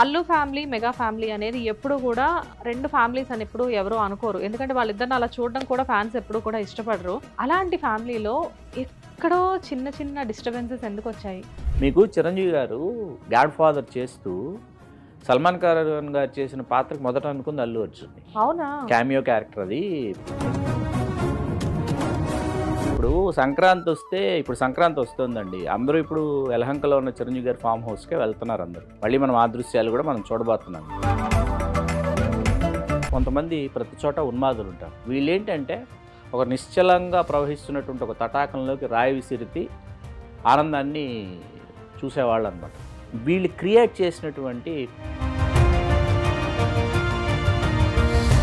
Allu family, mega family అనేది ఎప్పుడు కూడా 2 ఫ్యామిలీస్ అని ఎప్పుడు ఎవరు అనుకోరు. ఎందుకంటే వాళ్ళిద్దరిని అలా చూడడం కూడా ఫ్యాన్స్ ఎప్పుడు కూడా ఇష్టపడరు. అలాంటి ఫ్యామిలీలో ఎక్కడో చిన్న చిన్న డిస్టర్బెన్సెస్ ఎందుకొచ్చాయి? మీకు చిరంజీవి గారు 'గాడ్ ఫాదర్' చేస్తూ సల్మాన్ ఖాన్ గారు చేసిన పాత్రకు మొదట అనుకుంది అల్లు అర్జున్. అవునా? క్యామియో క్యారెక్టర్ అది. ఇప్పుడు సంక్రాంతి వస్తుందండి. అందరూ ఇప్పుడు యలహంకలో ఉన్న చిరంజీవి గారి ఫామ్ హౌస్కే వెళ్తున్నారు అందరూ. మళ్ళీ మనం ఆ దృశ్యాలు కూడా మనం చూడబోతున్నాం. కొంతమంది ప్రతి చోట ఉన్మాదులు ఉంటారు. వీళ్ళేంటంటే ఒక నిశ్చలంగా ప్రవహిస్తున్నటువంటి ఒక తటాకంలోకి రాయి విసిరితి ఆనందాన్ని చూసేవాళ్ళు అనమాట. వీళ్ళు క్రియేట్ చేసినటువంటి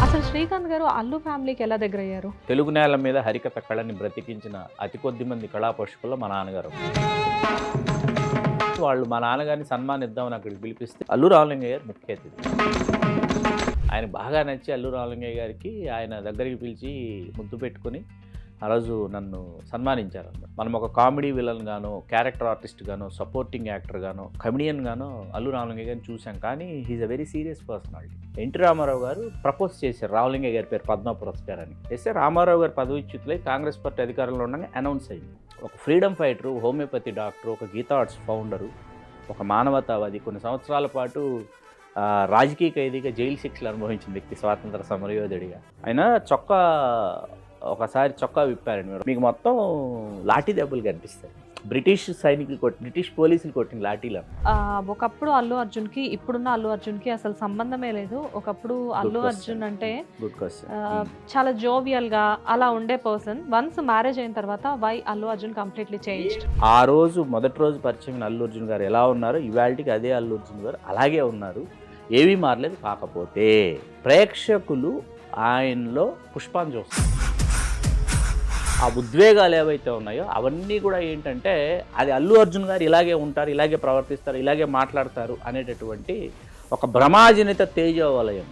అసలు శ్రీకాంత్ గారు అల్లు ఫ్యామిలీకి ఎలా దగ్గరయ్యారు? తెలుగు నేల మీద హరికథ కళని బ్రతికించిన అతి కొద్ది మంది కళాపోషకుల్లో మా నాన్నగారు. వాళ్ళు మా నాన్నగారిని సన్మానిద్దామని అక్కడికి పిలిపిస్తే అల్లు రామలింగయ్య గారు ముఖ్య అతిథి. ఆయన బాగా నచ్చి అల్లు రామలింగయ్య గారికి ఆయన దగ్గరికి పిలిచి ముద్దు పెట్టుకొని ఆ రోజు నన్ను సన్మానించారు అన్నమాట. మనం ఒక కామెడీ విలన్ గానో, క్యారెక్టర్ ఆర్టిస్ట్ గానో, సపోర్టింగ్ యాక్టర్ గానో, కమెడియన్ గానో అల్లు రామలింగయ్య గారిని చూసాం. కానీ he is a very serious personality. NT Ramarao garu propose చేశారు రామలింగయ్య గారి పేరు పద్మ పురస్కారాన్ని. చేస్తే రామారావు గారు పదవిచ్యుతులై కాంగ్రెస్ పార్టీ అధికారంలో ఉండగా అనౌన్స్ అయింది. ఒక ఫ్రీడమ్ ఫైటరు, హోమియోపతి డాక్టరు, ఒక గీతా ఆర్ట్స్ ఫౌండరు, ఒక మానవతావాది, కొన్ని సంవత్సరాల పాటు రాజకీయ ఖైదీగా జైలు శిక్షలు అనుభవించిన వ్యక్తి, స్వాతంత్ర సమరయోధుడిగా. ఆయన ఒకసారి చొక్కా విప్పారండి. మీకు మొత్తం లాఠీ దెబ్బలు కనిపిస్తాయి. బ్రిటిష్ పోలీసులు కొట్టిన లాఠీలు. ఒకప్పుడు అల్లు అర్జున్కి ఇప్పుడున్న అల్లు అర్జున్కి అసలు సంబంధమే లేదు. ఒకప్పుడు అల్లు అర్జున్ అంటే చాలా జోవియల్ గా అలా ఉండే పర్సన్. వన్స్ మ్యారేజ్ అయిన తర్వాత why Allu Arjun completely changed. ఆ రోజు మొదటి రోజు పరిచయం అల్లు అర్జున్ గారు ఎలా ఉన్నారు, ఇవాళకి అదే అల్లు అర్జున్ గారు అలాగే ఉన్నారు. ఏమీ మారలేదు. కాకపోతే ప్రేక్షకులు ఆయనలో పుష్పాన్ని చూస్తారు. ఆ ఉద్వేగాలు ఏవైతే ఉన్నాయో అవన్నీ కూడా ఏంటంటే అది అల్లు అర్జున్ గారు ఇలాగే ఉంటారు, ఇలాగే ప్రవర్తిస్తారు, ఇలాగే మాట్లాడతారు అనేటటువంటి ఒక భ్రమాజనిత తేజోవలయం,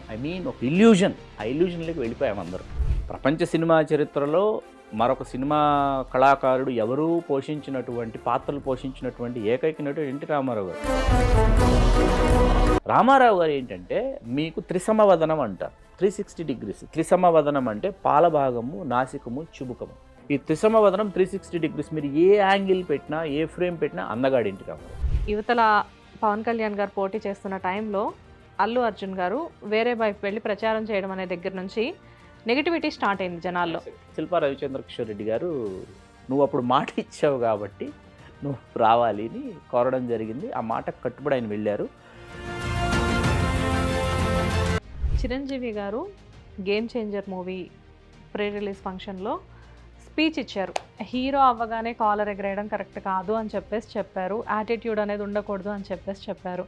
ఒక ఇల్యూజన్. ఆ ఇల్యూజన్లోకి వెళ్ళిపోయాం అందరూ. ప్రపంచ సినిమా చరిత్రలో మరొక సినిమా కళాకారుడు ఎవరూ పాత్రలు పోషించినటువంటి ఏకైక నటుడు ఎన్టీ రామారావు గారు. రామారావు గారు ఏంటంటే మీకు త్రిసమవదనం అంటారు. 360 degrees. త్రిసమవదనం అంటే పాలభాగము, నాసికము, చుబుకము. ఈ త్రిసమవదనం 360 degrees. మీరు ఏ యాంగిల్ పెట్టినా, ఏ ఫ్రేమ్ పెట్టినా అందగాడు ఎన్టీ రామారావు. యువతల పవన్ కళ్యాణ్ గారు పోటీ చేస్తున్న టైంలో అల్లు అర్జున్ గారు వేరే వైపు వెళ్ళి ప్రచారం చేయడం అనే దగ్గర నుంచి నెగిటివిటీ స్టార్ట్ అయింది జనాల్లో. శిల్పా రవిచంద్ర కిషోర్ రెడ్డి గారు నువ్వు అప్పుడు మాట ఇచ్చావు కాబట్టి నువ్వు రావాలి అని కోరడం జరిగింది. ఆ మాటకు కట్టుబడి ఆయన వెళ్ళారు. చిరంజీవి గారు game changer movie pre release ఫంక్షన్లో స్పీచ్ ఇచ్చారు. హీరో అవ్వగానే కాలర్ ఎగరేయడం కరెక్ట్ కాదు అని చెప్పారు. యాటిట్యూడ్ అనేది ఉండకూడదు అని చెప్పారు.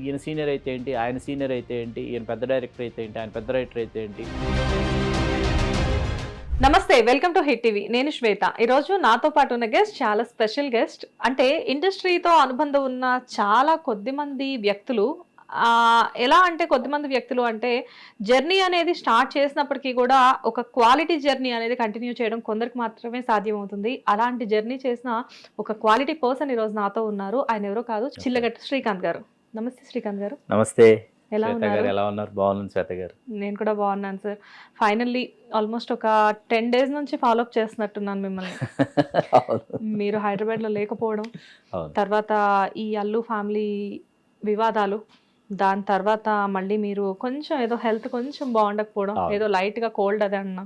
ఈయన సీనియర్ అయితే ఏంటి, ఆయన సీనియర్ అయితే ఏంటి, ఈయన పెద్ద డైరెక్టర్ అయితే ఏంటి, ఆయన పెద్ద రైటర్ అయితే ఏంటి. నమస్తే, వెల్కమ్ టు హిట్ టీవీ. నేను శ్వేత. ఈరోజు నాతో పాటు ఉన్న గెస్ట్ చాలా స్పెషల్ గెస్ట్. అంటే ఇండస్ట్రీతో అనుబంధం ఉన్న చాలా కొద్దిమంది వ్యక్తులు. ఎలా అంటే కొద్దిమంది వ్యక్తులు అంటే జర్నీ అనేది స్టార్ట్ చేసినప్పటికీ కూడా ఒక క్వాలిటీ జర్నీ అనేది కంటిన్యూ చేయడం కొందరికి మాత్రమే సాధ్యమవుతుంది. అలాంటి జర్నీ చేసిన ఒక క్వాలిటీ పర్సన్ ఈరోజు నాతో ఉన్నారు. ఆయన ఎవరో కాదు, చిల్లగట్టు శ్రీకాంత్ గారు. నమస్తే శ్రీకాంత్ గారు. నమస్తే. ఎలా ఉన్నారు? బాగున్నాను శ్వేత గారు. నేను కూడా బాగున్నాను సార్. ఫైనల్లీ ఆల్మోస్ట్ ఒక 10 days నుంచి ఫాలోఅప్ చేస్తున్నట్టున్నాను మిమ్మల్ని. మీరు హైదరాబాద్లో లేకపోవడం, తర్వాత ఈ అల్లు ఫ్యామిలీ వివాదాలు, దాని తర్వాత మళ్ళీ మీరు కొంచెం ఏదో హెల్త్ కొంచెం బాగుండకపోవడం, ఏదో లైట్గా కోల్డ్ అదే అన్నా.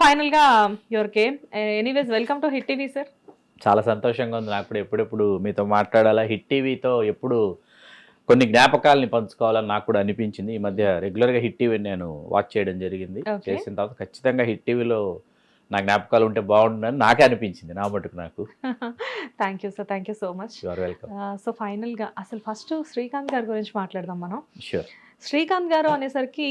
ఫైనల్గా your came. Anyways, welcome to hit TV sir. చాలా సంతోషంగా ఉంది నాకు కూడా. ఎప్పుడెప్పుడు మీతో మాట్లాడాలా, హిట్ టీవీతో ఎప్పుడు కొన్ని జ్ఞాపకాలని పంచుకోవాలని నాకు కూడా అనిపించింది. ఈ మధ్య రెగ్యులర్గా హిట్ టీవీని నేను వాచ్ చేయడం జరిగింది. చేసిన తర్వాత ఖచ్చితంగా హిట్ టీవీలో నా జ్ఞాపకాలు ఉంటే బాగుంటుందని నాకే అనిపించింది, నా మటుకు నాకు. Thank you sir, thank you so much. You are welcome. So ఫైనల్గా అసలు ఫస్ట్ శ్రీకాంత్ గారి గురించి మాట్లాడదాం మనం. ష్యూర్. శ్రీకాంత్ గారు అనేసరికి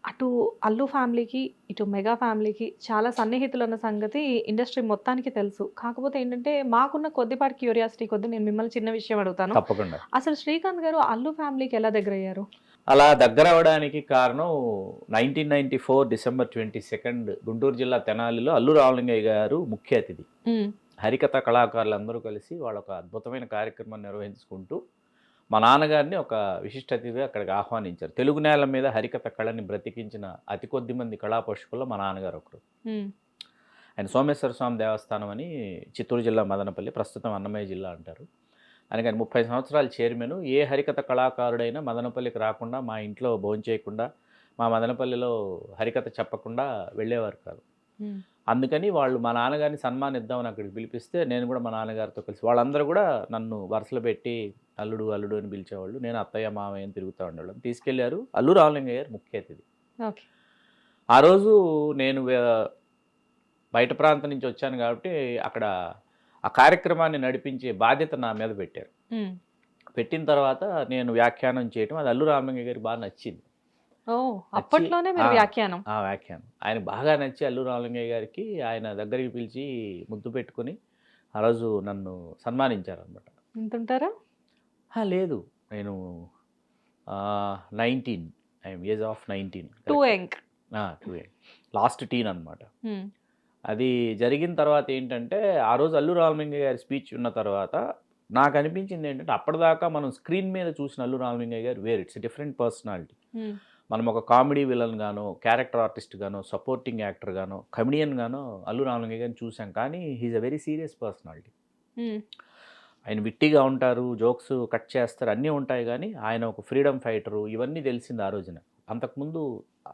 అటు అల్లు ఫ్యామిలీకి, ఇటు మెగా ఫ్యామిలీకి చాలా సన్నిహితులు ఉన్న సంగతి ఇండస్ట్రీ మొత్తానికి తెలుసు. కాకపోతే ఏంటంటే మాకున్న కొద్దిపాటి క్యూరియాసిటీ కొద్ది నేను మిమ్మల్ని చిన్న విషయం అడుగుతాను. తప్పకుండా. అసలు శ్రీకాంత్ గారు అల్లు ఫ్యామిలీకి ఎలా దగ్గరయ్యారు? అలా దగ్గర అవడానికి కారణం 1994 December 22 గుంటూరు జిల్లా తెనాలిలో అల్లు రామలింగయ్య గారు ముఖ్య అతిథి. హరికథ కళాకారులందరూ కలిసి వాళ్ళ ఒక అద్భుతమైన కార్యక్రమాన్ని నిర్వహించుకుంటూ మా నాన్నగారిని ఒక విశిష్ట అతిథిగా అక్కడికి ఆహ్వానించారు. తెలుగు నేల మీద హరికథ కళని బ్రతికించిన అతి కొద్ది మంది కళాపోషకుల్లో మా నాన్నగారు ఒకరు. హ్మ్. ఆయన సోమేశ్వర స్వామి దేవస్థానం అని చిత్తూరు జిల్లా మదనపల్లి, ప్రస్తుతం అన్నమయ్య జిల్లా అంటారు. ఆయనకి 30 సంవత్సరాలు చైర్మన్. ఏ హరికథ కళాకారుడైనా మదనపల్లికి రాకుండా, మా ఇంట్లో భోంచేయకుండా, మా మదనపల్లిలో హరికథ చెప్పకుండా వెళ్ళేవారు కాదు. హ్మ్. అందుకని వాళ్ళు మా నాన్నగారిని సన్మానిద్దామని అక్కడికి పిలిపిస్తే నేను కూడా మా నాన్నగారితో కలిసి, వాళ్ళందరూ కూడా నన్ను వరుసలో పెట్టి అల్లుడు అల్లుడు అని పిలిచేవాళ్ళు. నేను అత్తయ్య మామయ్య అని తిరుగుతూ ఉండేవాళ్ళం. తీసుకెళ్లారు. అల్లు రామలింగయ్య గారు ముఖ్య అతిథి. ఓకే. ఆ రోజు నేను బయట ప్రాంతం నుంచి వచ్చాను కాబట్టి అక్కడ ఆ కార్యక్రమాన్ని నడిపించే బాధ్యత నా మీద పెట్టారు. హ్మ్. పెట్టిన తర్వాత నేను వ్యాఖ్యానం చేయటం అది అల్లు రామలింగయ్య గారికి బాగా నచ్చింది. ఓ, అప్పట్లోనే మీరు వ్యాఖ్యానం. ఆ వ్యాఖ్యానం ఆయన బాగా నచ్చి అల్లు రామలింగయ్య గారికి ఆయన దగ్గరికి పిలిచి ముద్దు పెట్టుకుని ఆ రోజు నన్ను సన్మానించారనమాట. ఎంతుంటారా? లేదు, నేను 19, I'm age of 19. Too young. Last teen అనమాట. అది జరిగిన తర్వాత ఏంటంటే ఆ రోజు అల్లు రామలింగయ్య గారి స్పీచ్ ఉన్న తర్వాత నాకు అనిపించింది ఏంటంటే అప్పటిదాకా మనం స్క్రీన్ మీద చూసిన అల్లు రామలింగయ్య గారు వేరు. It's different personality. మనం ఒక కామెడీ విలన్ గానో, క్యారెక్టర్ ఆర్టిస్ట్ గానో, సపోర్టింగ్ యాక్టర్ గానో, కమెడియన్ గానో అల్లు రామలింగయ్య గారిని చూసాం. కానీ he is a very serious personality. ఆయన విట్టిగా ఉంటారు, జోక్స్ కట్ చేస్తారు, అన్నీ ఉంటాయి. కానీ ఆయన ఒక ఫ్రీడమ్ ఫైటరు, ఇవన్నీ తెలిసింది ఆ రోజున. అంతకుముందు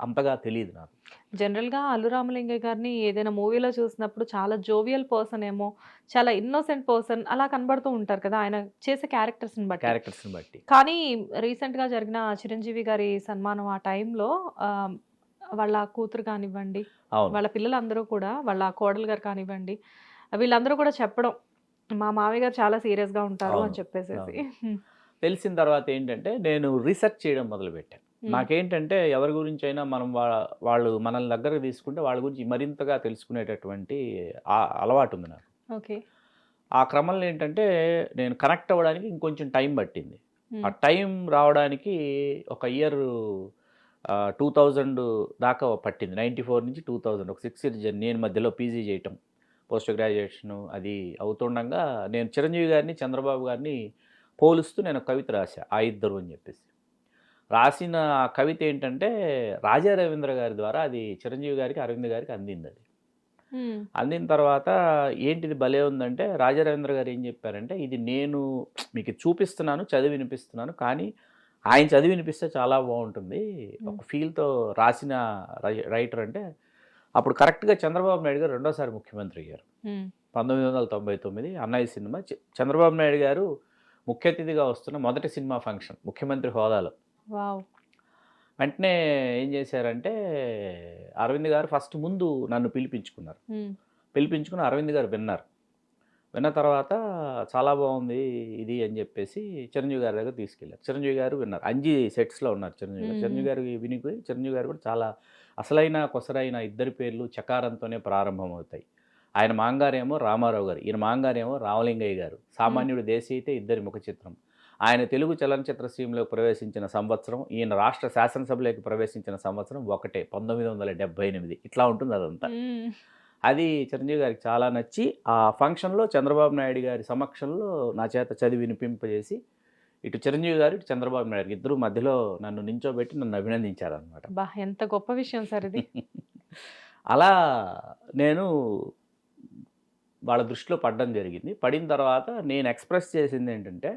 అంతగా తెలియదు నాకు. జనరల్గా అల్లు రామలింగయ్య గారిని ఏదైనా మూవీలో చూసినప్పుడు చాలా జోవియల్ పర్సన్ ఏమో, చాలా ఇన్నోసెంట్ పర్సన్ అలా కనబడుతూ ఉంటారు కదా ఆయన చేసే క్యారెక్టర్స్ని బట్టి. కానీ రీసెంట్గా జరిగిన చిరంజీవి గారి సన్మానం ఆ టైంలో వాళ్ళ కూతురు కానివ్వండి, వాళ్ళ పిల్లలందరూ కూడా, వాళ్ళ కోడలు గారు కానివ్వండి, వీళ్ళందరూ కూడా చెప్పడం మా మామయ్య గారు చాలా సీరియస్గా ఉంటారు అని చెప్పేసి. తెలిసిన తర్వాత ఏంటంటే నేను రీసెర్చ్ చేయడం మొదలుపెట్టాను. నాకేంటంటే ఎవరి గురించి అయినా మనం వాళ్ళు మనల్ని దగ్గరకు తీసుకుంటే వాళ్ళ గురించి మరింతగా తెలుసుకునేటటువంటి అలవాటు ఉంది నాకు. ఓకే. ఆ క్రమంలో ఏంటంటే నేను కనెక్ట్ అవ్వడానికి ఇంకొంచెం టైం పట్టింది. ఆ టైం రావడానికి ఒక ఇయర్ 2000 దాకా పట్టింది. 94 నుంచి 2000 ఒక 6 ఇయర్స్ జర్నీ. నేను మధ్యలో పీజీ చేయటం, పోస్ట్ గ్రాడ్యుయేషను అది అవుతుండగా నేను చిరంజీవి గారిని, చంద్రబాబు గారిని పోలుస్తూ నేను కవిత రాశా, ఆ ఇద్దరు అని చెప్పేసి. రాసిన కవిత ఏంటంటే రాజా రవీంద్ర గారి ద్వారా అది చిరంజీవి గారికి, అరవింద్ గారికి అందింది. అది అందిన తర్వాత ఏంటిది భలే ఉందంటే రాజా రవీంద్ర గారు ఏం చెప్పారంటే, ఇది నేను మీకు చూపిస్తున్నాను, చదివి వినిపిస్తున్నాను, కానీ ఆయన చదివి వినిపిస్తే చాలా బాగుంటుంది, ఒక ఫీల్తో రాసిన రైటర్. అంటే అప్పుడు కరెక్ట్గా చంద్రబాబు నాయుడు గారు రెండోసారి ముఖ్యమంత్రి అయ్యారు. 1999 అన్నయ్య సినిమా. చంద్రబాబు నాయుడు గారు ముఖ్య అతిథిగా వస్తున్న మొదటి సినిమా ఫంక్షన్ ముఖ్యమంత్రి హోదాలో. వెంటనే ఏం చేశారంటే అరవింద్ గారు ఫస్ట్ ముందు నన్ను పిలిపించుకుని అరవింద్ గారు విన్నారు. విన్న తర్వాత చాలా బాగుంది ఇది అని చెప్పేసి చిరంజీవి గారి దగ్గర తీసుకెళ్ళారు. చిరంజీవి గారు విన్నారు. అంజీ సెట్స్లో ఉన్నారు చిరంజీవి గారు. చిరంజీవి గారు వినిపోయి చిరంజీవి గారు కూడా చాలా అసలైన కొసరైన ఇద్దరి పేర్లు చకారంతోనే ప్రారంభమవుతాయి. ఆయన మాంగారేమో రామారావు గారు, ఈయన మాంగారేమో రామలింగయ్య గారు. సామాన్యుడు దేశీ అయితే ఇద్దరి ముఖ చిత్రం. ఆయన తెలుగు చలనచిత్ర సీమలోకి ప్రవేశించిన సంవత్సరం, ఈయన రాష్ట్ర శాసనసభలోకి ప్రవేశించిన సంవత్సరం ఒకటే, 1978. ఇట్లా ఉంటుంది అదంతా. అది చిరంజీవి గారికి చాలా నచ్చి ఆ ఫంక్షన్లో చంద్రబాబు నాయుడు గారి సమక్షంలో నా చేత చదివి వినిపింపజేసి ఇటు చిరంజీవి గారు, ఇటు చంద్రబాబు నాయుడు ఇద్దరు మధ్యలో నన్ను నించోబెట్టి నన్ను అభినందించారనమాట. ఎంత గొప్ప విషయం సార్ ఇది. అలా నేను వాళ్ళ దృష్టిలో పడడం జరిగింది. పడిన తర్వాత నేను ఎక్స్ప్రెస్ చేసింది ఏంటంటే,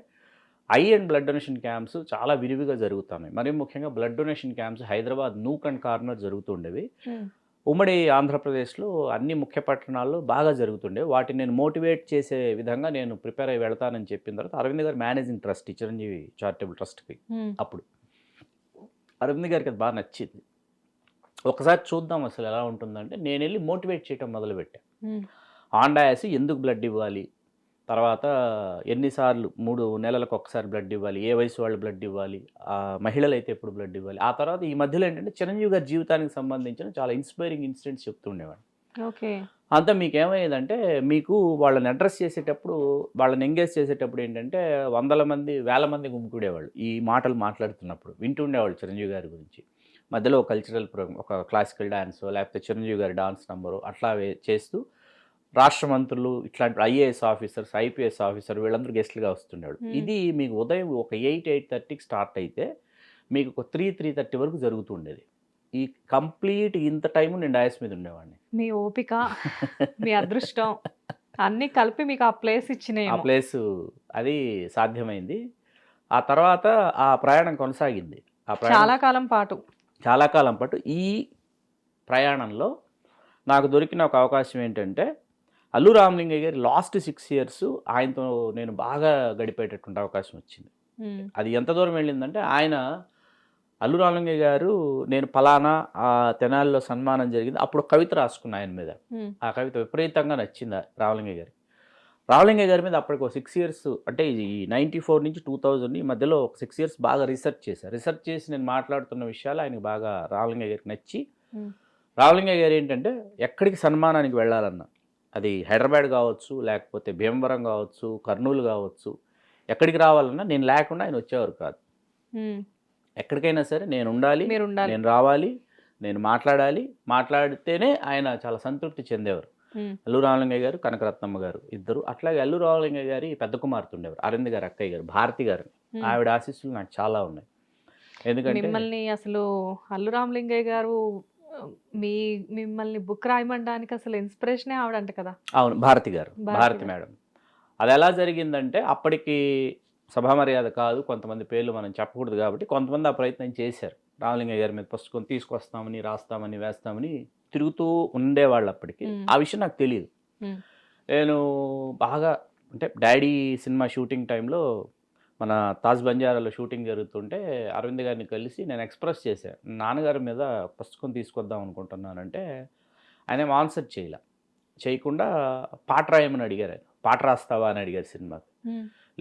eye and blood donation camps చాలా విరివిగా జరుగుతున్నాయి. మరీ ముఖ్యంగా blood donation camps Hyderabad nook and corner జరుగుతుండేవి. ఉమ్మడి ఆంధ్రప్రదేశ్లో అన్ని ముఖ్య పట్టణాల్లో బాగా జరుగుతుండే. వాటిని నేను మోటివేట్ చేసే విధంగా నేను ప్రిపేర్ అయ్యి వెళ్తానని చెప్పిన తర్వాత అరవింద్ గారు మేనేజింగ్ ట్రస్టీ చిరంజీవి చారిటబుల్ ట్రస్ట్కి. అప్పుడు అరవింద్ గారికి అది బాగా నచ్చింది. ఒకసారి చూద్దాం అసలు ఎలా ఉంటుందంటే నేను వెళ్ళి మోటివేట్ చేయడం మొదలుపెట్టాను. ఆండాయాసి ఎందుకు బ్లడ్ ఇవ్వాలి, తర్వాత ఎన్నిసార్లు 3 నెలలకు ఒకసారి బ్లడ్ ఇవ్వాలి, ఏ వయసు వాళ్ళు బ్లడ్ ఇవ్వాలి, మహిళలు అయితే ఎప్పుడు బ్లడ్ ఇవ్వాలి. ఆ తర్వాత ఈ మధ్యలో ఏంటంటే చిరంజీవి గారి జీవితానికి సంబంధించిన చాలా ఇన్స్పైరింగ్ ఇన్సిడెంట్స్ చెప్తుండేవాడు. ఓకే. అంతా మీకు ఏమయ్యేదంటే మీకు వాళ్ళని అడ్రస్ చేసేటప్పుడు, వాళ్ళని ఎంగేజ్ చేసేటప్పుడు ఏంటంటే 100 మంది 1000 మంది గుమికూడేవాళ్ళు. ఈ మాటలు మాట్లాడుతున్నప్పుడు వింటుండేవాళ్ళు చిరంజీవి గారి గురించి. మధ్యలో కల్చరల్ ప్రోగ్రామ్, ఒక క్లాసికల్ డాన్స్ లేకపోతే చిరంజీవి గారి డాన్స్ నంబరు అట్లా చేస్తూ రాష్ట్ర మంత్రులు, ఇట్లాంటి ఐఏఎస్ ఆఫీసర్స్, ఐపీఎస్ ఆఫీసర్ వీళ్ళందరూ గెస్ట్లుగా వస్తుండేవాడు. ఇది మీకు ఉదయం ఒక 8:30కి స్టార్ట్ అయితే మీకు ఒక 3:30 వరకు జరుగుతుండేది. ఈ కంప్లీట్ ఇంత టైం నేను డయాస్ మీద ఉండేవాడిని. మీ ఓపిక, మీ అదృష్టం అన్నీ కలిపి మీకు ఆ ప్లేస్ ఆ ఇచ్చినాయేమో. ప్లేసు అది సాధ్యమైంది. ఆ తర్వాత ఆ ప్రయాణం కొనసాగింది. ఆ ప్రయాణం చాలా కాలం పాటు. చాలా కాలం పాటు. ఈ ప్రయాణంలో నాకు దొరికిన ఒక అవకాశం ఏంటంటే, అల్లు రామలింగయ్య గారి లాస్ట్ 6 ఇయర్స్ ఆయనతో నేను బాగా గడిపేటటువంటి అవకాశం వచ్చింది. ఉమ్, అది ఎంత దూరం వెళ్ళిందంటే, ఆయన అల్లు రామలింగయ్య గారు నేను పలానా తెనాలిలో సన్మానం జరిగింది, అప్పుడు కవిత రాసుకున్న ఆయన మీద. ఉమ్, ఆ కవిత విపరీతంగా నచ్చింది రామలింగయ్య గారికి. రామలింగయ్య గారి మీద అప్పటికి ఒక 6 ఇయర్స్, అంటే ఈ 94 నుంచి 2000 ఈ మధ్యలో ఒక 6 ఇయర్స్ బాగా రీసెర్చ్ చేశాను. రీసెర్చ్ చేసి నేను మాట్లాడుతున్న విషయాలు ఆయనకు బాగా రామలింగయ్య గారికి నచ్చి, ఉమ్, రామలింగయ్య గారు ఏంటంటే ఎక్కడికి సన్మానానికి వెళ్ళాలన్నా, అది హైదరాబాద్ కావచ్చు, లేకపోతే భీమవరం కావచ్చు, కర్నూలు కావచ్చు, ఎక్కడికి రావాలన్నా నేను లేకుండా ఆయన వచ్చేవారు కాదు. ఉమ్. ఎక్కడికైనా సరే నేను ఉండాలి, మీరు ఉండాలి. నేను రావాలి, నేను మాట్లాడాలి, మాట్లాడితేనే ఆయన చాలా సంతృప్తి చెందేవారు. ఉమ్, అల్లు రామలింగయ్య గారు, కనకరత్నమ్మ గారు ఇద్దరు. అట్లాగే అల్లు రామలింగయ్య గారి పెద్ద కుమార్తె ఉండేవారు, అరవింద్ గారు అక్కయ్య గారు, భారతి గారు. ఆవిడ ఆశీస్సులు నాకు చాలా ఉన్నాయి. ఎందుకంటే మిమ్మల్ని అసలు అల్లు రామలింగయ్య గారు మిమ్మల్ని బుక్ రాయమనడానికి అసలు ఇన్స్పిరేషనే ఆవిడంట కదా. అవును, భారతి గారు, భారతి భారతి మేడం. అది ఎలా జరిగిందంటే, అప్పటికి సభా మర్యాద కాదు, కొంతమంది పేర్లు మనం చెప్పకూడదు కాబట్టి కొంతమంది ఆ ప్రయత్నం చేశారు. రామలింగయ్య గారి మీద పుస్తకం తీసుకొస్తామని, రాస్తామని, వేస్తామని తిరుగుతూ ఉండేవాళ్ళు అప్పటికి. ఆ విషయం నాకు తెలియదు. నేను బాగా అంటే డాడీ సినిమా షూటింగ్ టైంలో మన తాజ్ బంజారాలో షూటింగ్ జరుగుతుంటే అరవింద్ గారిని కలిసి నేను ఎక్స్ప్రెస్ చేశాను, నాన్నగారి మీద పుస్తకం తీసుకొద్దాం అనుకుంటున్నానంటే ఆయన ఏం ఆన్సర్ చేయకుండా పాట రాయమని అడిగారు. ఆయన పాట రాస్తావా అని అడిగారు సినిమాకి.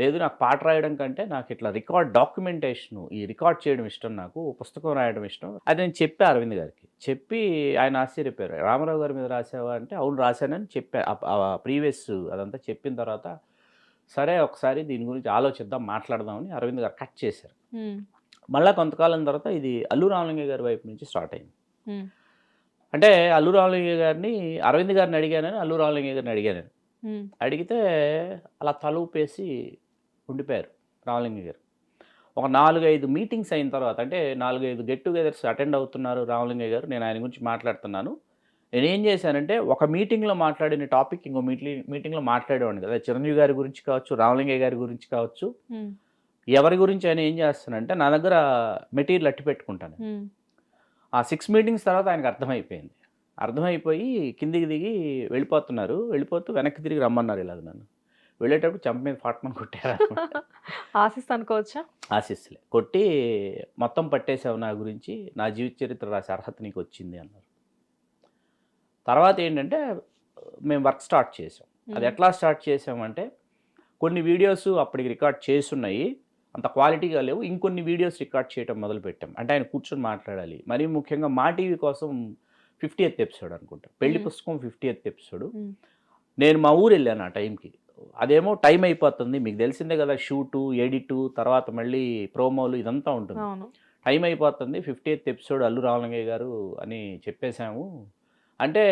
లేదు, నాకు పాట రాయడం కంటే నాకు ఇట్లా డాక్యుమెంటేషను, ఈ రికార్డ్ చేయడం ఇష్టం, నాకు పుస్తకం రాయడం ఇష్టం. అది నేను చెప్పా అరవింద్ గారికి. చెప్పి ఆయన ఆశ్చర్యపోయారు. రామారావు గారి మీద రాసావా అంటే అవును రాశానని చెప్పా. ప్రీవియస్ అదంతా చెప్పిన తర్వాత సరే ఒకసారి దీని గురించి ఆలోచిద్దాం, మాట్లాడదామని అరవింద్ గారు కట్ చేశారు. మళ్ళీ కొంతకాలం తర్వాత ఇది అల్లు రామలింగయ్య గారి వైపు నుంచి స్టార్ట్ అయింది. అంటే అల్లు రామలింగయ్య గారిని అరవింద్ గారిని అడిగానని అల్లు రామలింగయ్య గారిని అడిగాను. అడిగితే అలా తలూపేసి ఉండిపోయారు రామలింగయ్య గారు. ఒక 4-5 మీటింగ్స్ అయిన తర్వాత, అంటే 4-5 గెట్ టుగెదర్స్ అటెండ్ అవుతున్నారు రామలింగయ్య గారు, నేను ఆయన గురించి మాట్లాడుతున్నాను. నేనేం చేశానంటే ఒక మీటింగ్లో మాట్లాడిన టాపిక్ ఇంకో మీటింగ్లో మాట్లాడేవాడిని కదా. చిరంజీవి గారి గురించి కావచ్చు, రామలింగయ్య గారి గురించి కావచ్చు, ఎవరి గురించి ఆయన ఏం చేస్తానంటే నా దగ్గర మెటీరియల్ అట్టి పెట్టుకుంటాను. ఆ 6 మీటింగ్స్ తర్వాత ఆయనకు అర్థమైపోయి కిందికి దిగి వెళ్ళిపోతూ వెనక్కి తిరిగి రమ్మన్నారు. ఇలాగ నన్ను వెళ్ళేటప్పుడు చెంప మీద ఫాట్మని కొట్టారు. ఆశిస్ అనుకోవచ్చా? ఆశిస్సులే కొట్టి, మొత్తం పట్టేసావు నా గురించి, నా జీవిత చరిత్ర రాసే అర్హత నీకు వచ్చింది అన్నారు. తర్వాత ఏంటంటే మేము వర్క్ స్టార్ట్ చేసాం. అది ఎట్లా స్టార్ట్ చేసామంటే, కొన్ని వీడియోస్ అప్పటికి రికార్డ్ చేసున్నాయి, అంత క్వాలిటీగా లేవు, ఇంకొన్ని వీడియోస్ రికార్డ్ చేయడం మొదలుపెట్టాం. అంటే ఆయన కూర్చొని మాట్లాడాలి. మరీ ముఖ్యంగా మా టీవీ కోసం 50th ఎపిసోడ్ అనుకుంటా, పెళ్లి పుస్తకం 50th ఎపిసోడ్. నేను మా ఊరు వెళ్ళాను ఆ టైంకి. అదేమో టైం అయిపోతుంది, మీకు తెలిసిందే కదా, షూటు, ఎడిటు, తర్వాత మళ్ళీ ప్రోమోలు ఇదంతా ఉంటుంది. టైం అయిపోతుంది, 50th ఎపిసోడ్ అల్లు రామలింగయ్య గారు అని చెప్పేశాము అంటే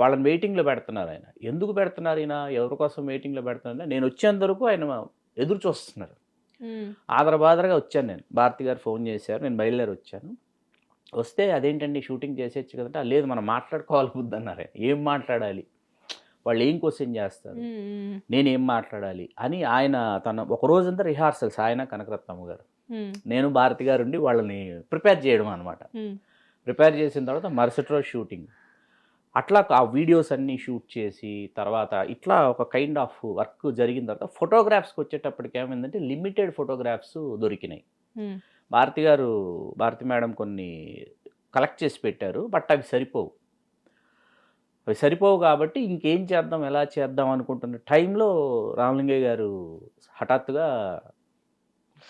వాళ్ళని వెయిటింగ్లో పెడుతున్నారు. ఆయన ఎందుకు పెడుతున్నారు, ఈయన ఎవరి కోసం వెయిటింగ్లో పెడుతున్నారు, నేను వచ్చేంత వరకు ఆయన ఎదురు చూస్తున్నారు. ఆదరబాదరగా వచ్చాను నేను. భారతి గారు ఫోన్ చేశారు, నేను బయలుదేరి వచ్చాను. వస్తే అదేంటండి షూటింగ్ చేసేచ్చు కదంటే, లేదు మనం మాట్లాడుకోవాలి బుద్ధి అన్నారు. ఏం మాట్లాడాలి, వాళ్ళు ఏం క్వశ్చన్ చేస్తారు, నేనేం మాట్లాడాలి అని ఆయన ఒక రోజంతా రిహార్సల్స్, ఆయన కనకరత్నమ్మ గారు, నేను భారతి గారు ఉండి వాళ్ళని ప్రిపేర్ చేయడం అనమాట. ప్రిపేర్ చేసిన తర్వాత మరుసటి రోజు షూటింగ్. అట్లా ఆ వీడియోస్ అన్నీ షూట్ చేసి తర్వాత ఇట్లా ఒక కైండ్ ఆఫ్ వర్క్ జరిగిన తర్వాత ఫోటోగ్రాఫ్స్కి వచ్చేటప్పటికి ఏమైందంటే లిమిటెడ్ ఫోటోగ్రాఫ్స్ దొరికినాయి. భారతి మేడం కొన్ని కలెక్ట్ చేసి పెట్టారు, బట్ అవి సరిపోవు కాబట్టి ఇంకేం చేద్దాం, ఎలా చేద్దాం అనుకుంటున్న టైంలో రామలింగయ్య గారు హఠాత్తుగా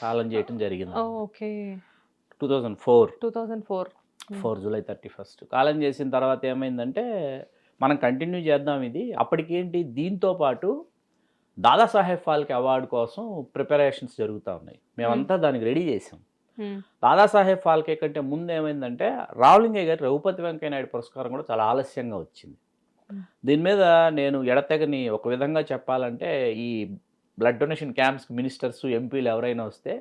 కాలం చేయటం జరిగింది. 2004 జూలై 31 కాలం చేసిన తర్వాత ఏమైందంటే, మనం కంటిన్యూ చేద్దాం ఇది. అప్పటికేంటి, దీంతో పాటు దాదాసాహెబ్ ఫాల్కే అవార్డు కోసం ప్రిపరేషన్స్ జరుగుతూ ఉన్నాయి. మేమంతా దానికి రెడీ చేసాం. దాదాసాహెబ్ ఫాల్కే కంటే ముందు ఏమైందంటే, రామలింగయ్య గారి రఘుపతి వెంకయ్య నాయుడు పురస్కారం కూడా చాలా ఆలస్యంగా వచ్చింది. దీని మీద నేను ఎడతెగని ఒక విధంగా చెప్పాలంటే ఈ బ్లడ్ డొనేషన్ క్యాంప్స్కి మినిస్టర్స్ ఎంపీలు ఎవరైనా వస్తే